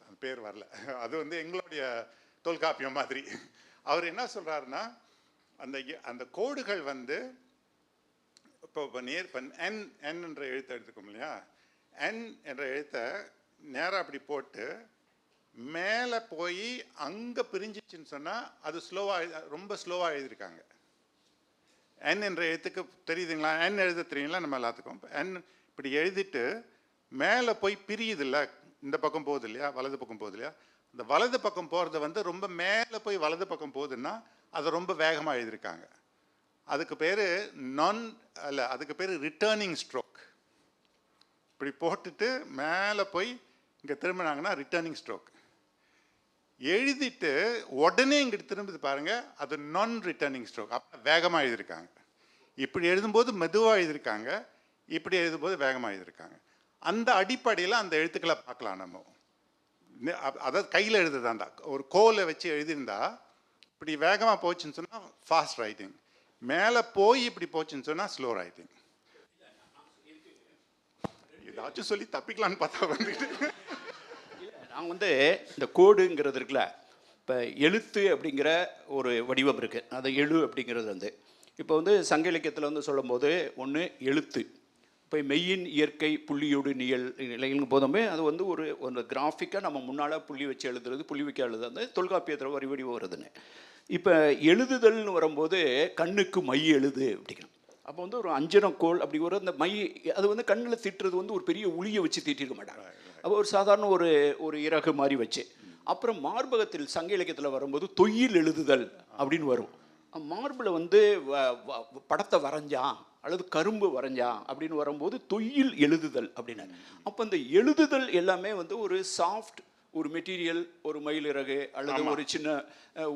அந்த பேர் வரல, அது வந்து எங்களுடைய தொல்காப்பியம் மாதிரி. அவர் என்ன சொல்கிறாருன்னா, அந்த கோடுகள் வந்து இப்போ என் என்ற எழுத்தை எடுத்துக்கோம் இல்லையா, என் என்ற எழுத்தை நேராக அப்படி போட்டு மேலே போய் அங்கே பிரிஞ்சிச்சுன்னு சொன்னால் அது ரொம்ப ஸ்லோவாக எழுதியிருக்காங்க. என் என்ற எழுத்துக்கு தெரியுதுங்களா, என் எழுத தெரியுங்களா நம்ம எல்லாத்துக்கும். என் இப்படி எழுதிட்டு மேலே போய் பிரியுது இல்லை, இந்த பக்கம் போகுது இல்லையா, வலது பக்கம் போகுது இல்லையா, இந்த வலது பக்கம் போகிறது வந்து ரொம்ப மேலே போய் வலது பக்கம் போகுதுன்னா அதை ரொம்ப வேகமாக எழுதியிருக்காங்க. அதுக்கு பேர் அதுக்கு பேர் ரிட்டர்னிங் ஸ்ட்ரோக். இப்படி போட்டுட்டு மேலே போய் இங்கே திரும்பினாங்கன்னா ரிட்டர்னிங் ஸ்ட்ரோக். எழுதிட்டு உடனே இங்கிட்டு திரும்பி பாருங்க, அது நான் ரிட்டர்னிங் ஸ்ட்ரோக். அப்போ வேகமாக எழுதியிருக்காங்க. இப்படி எழுதும்போது மெதுவாக எழுதியிருக்காங்க, இப்படி எழுதும்போது வேகமாக எழுதியிருக்காங்க. அந்த அடிப்படையில் அந்த எழுத்துக்களை பார்க்கலாம் நம்ம. அதாவது கையில் எழுதுதாண்டா, ஒரு கோலை வச்சு எழுதியிருந்தா இப்படி வேகமாக போச்சுன்னு சொன்னால் ஃபாஸ்ட் ரைட்டிங், மேலே போய் இப்படி போச்சுன்னு சொன்னால் ஸ்லோ ரைட்டிங். ஏதாச்சும் சொல்லி தப்பிக்கலான்னு பார்த்தா வந்துட்டு நான் வந்து இந்த கோடுங்கிறது இருக்குல்ல, இப்போ எழுத்து அப்படிங்கிற ஒரு வடிவம் இருக்குது, அது எழு அப்படிங்கிறது வந்து இப்போ வந்து சங்க இலக்கியத்தில் வந்து சொல்லும்போது ஒன்று எழுத்து. இப்போ மெய்யின் இயற்கை புள்ளியோடு நிலைங்கும் போதுமே அது வந்து ஒரு கிராஃபிக்காக நம்ம முன்னால் புள்ளி வச்சு எழுதுறது, புள்ளி வைக்க எழுதுறது வந்து தொல்காப்பியத்தில் வரி வடிவம் வருதுன்னு. இப்போ எழுதுதல்னு வரும்போது கண்ணுக்கு மை எழுது அப்படிங்கிறோம். அப்போ வந்து ஒரு அஞ்சனம் கோல் அப்படி ஒரு அந்த மை, அது வந்து கண்ணில் தீட்டுறது வந்து ஒரு பெரிய உளியை வச்சு தீட்டிருக்க மாட்டாங்க. அப்போ ஒரு சாதாரண ஒரு இறகு மாதிரி வச்சு. அப்புறம் மார்பகத்தில் சங்க இலக்கியத்தில் வரும்போது தொய்யில் எழுதுதல் அப்படின்னு வரும். மார்பில் வந்து படத்தை வரைஞ்சான் அல்லது கரும்பு வரைஞ்சான் அப்படின்னு வரும்போது தொய்யில் எழுதுதல் அப்படின்னு. அப்போ அந்த எழுதுதல் எல்லாமே வந்து ஒரு சாஃப்ட் ஒரு மெட்டீரியல், ஒரு மயிலிறகு அல்லது ஒரு சின்ன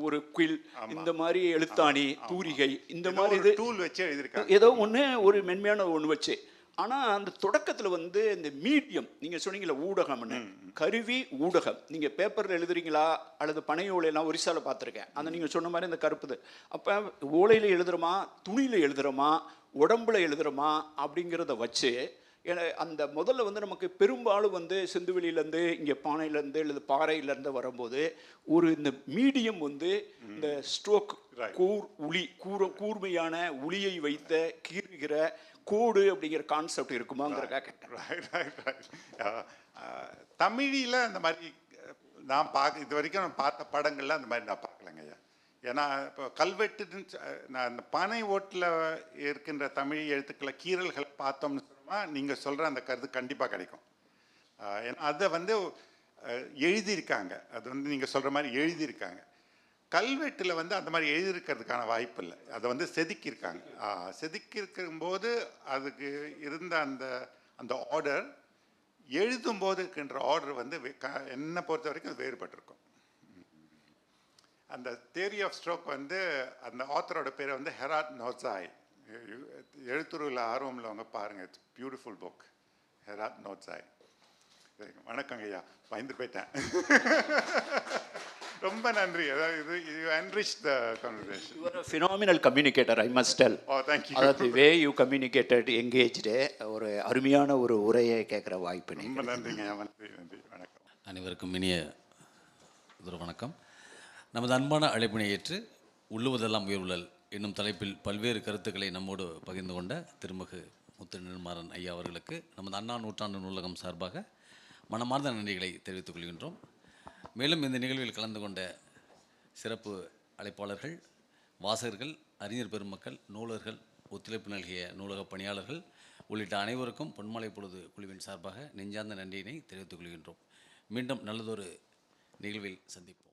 ஒரு குயில், இந்த மாதிரி எழுத்தாணி, தூரிகை, இந்த மாதிரி இது டூல் வச்சு எழுதியிருக்காங்க. ஏதோ ஒன்று ஒரு மென்மையான ஒன்று வச்சு. ஆனால் அந்த தொடக்கத்தில் வந்து இந்த மீடியம் நீங்கள் சொன்னீங்களா ஊடகம்னு, கருவி ஊடகம். நீங்கள் பேப்பரில் எழுதுறீங்களா அல்லது பனை ஓலையெல்லாம் ஒரிசாவில் பார்த்துருக்கேன். அந்த நீங்கள் சொன்ன மாதிரி இந்த கருப்புது. அப்போ ஓலையில் எழுதுகிறோமா, துணியில் எழுதுகிறோமா, உடம்புல எழுதுகிறோமா அப்படிங்கிறத வச்சு அந்த முதல்ல வந்து நமக்கு பெரும்பாலும் வந்து சிந்துவெளியிலேருந்து இங்கே பானையிலேருந்து அல்லது பாறையிலேருந்து வரும்போது ஒரு இந்த மீடியம் வந்து இந்த ஸ்ட்ரோக் கூர்மையான உளியை வைத்த கீறுகிற கோடு அப்படிங்கிற கான்செப்ட் இருக்குமாங்கிறக்காக தமிழில் அந்த மாதிரி நான் இது வரைக்கும் நான் பார்த்த படங்கள்ல அந்த மாதிரி நான் பார்க்கலங்க ஐயா. ஏன்னா இப்போ கல்வெட்டுன்னு நான் அந்த பானை ஓட்டில் இருக்கின்ற தமிழ் எழுத்துக்களை கீறல்களை பார்த்தோம்னு சொன்னால் நீங்கள் சொல்கிற அந்த கருத்து கண்டிப்பாக கிடைக்கும். ஏன்னா அதை வந்து எழுதியிருக்காங்க, அது வந்து நீங்கள் சொல்கிற மாதிரி எழுதியிருக்காங்க. கல்வெட்டில் வந்து அந்த மாதிரி எழுதியிருக்கிறதுக்கான வாய்ப்பு இல்லை, அதை வந்து செதுக்கியிருக்காங்க. செதுக்கியிருக்கும்போது அதுக்கு இருந்த அந்த ஆர்டர் எழுதும்போது இருக்கின்ற ஆர்டர் வந்து என்னை பொறுத்த வரைக்கும் அது வேறுபட்டிருக்கும். அந்த தியரி ஆஃப் ஸ்ட்ரோக் வந்து அந்த ஆத்தரோட பேரை வந்து ஹெராட் நோட்ஸாய். எழுத்துருவில் ஆர்வம் உள்ளவங்க பாருங்கள், இட்ஸ் பியூட்டிஃபுல் புக், ஹெராட் நோட்ஸாய். வணக்கங்க ஐயா, பயந்து போயிட்டேன். ரொம்ப நன்றி. அதாவது you enriched the conversation. You are a phenomenal communicator, I must tell. Oh, thank you. அதாவது way you communicated, engaged, ஒரு அருமையான ஒரு உரையை கேட்குற வாய்ப்பு. ரொம்ப நன்றிங்க ஐயா, நன்றி. வணக்கம். அனைவருக்கும் இனிய வணக்கம். நமது அன்பான அழைப்பினை ஏற்று உள்ளுவதெல்லாம் உயர்வுள்ளல் என்னும் தலைப்பில் பல்வேறு கருத்துக்களை நம்மோடு பகிர்ந்து கொண்ட திருமிகு முத்து நெடுமாறன் ஐயா அவர்களுக்கு நமது அண்ணா நூற்றாண்டு நூலகம் சார்பாக மனமார்ந்த நன்றிகளை தெரிவித்துக் கொள்கின்றோம். மேலும் இந்த நிகழ்வில் கலந்து கொண்ட சிறப்பு அழைப்பாளர்கள், வாசகர்கள், அறிஞர் பெருமக்கள், நூலர்கள், ஒத்துழைப்பு நல்கிய நூலக பணியாளர்கள் உள்ளிட்ட அனைவருக்கும் பொன்மாலை பொழுது குழுவின் சார்பாக நெஞ்சார்ந்த நன்றியினை தெரிவித்துக் கொள்கின்றோம். மீண்டும் நல்லதொரு நிகழ்வில் சந்திப்போம்.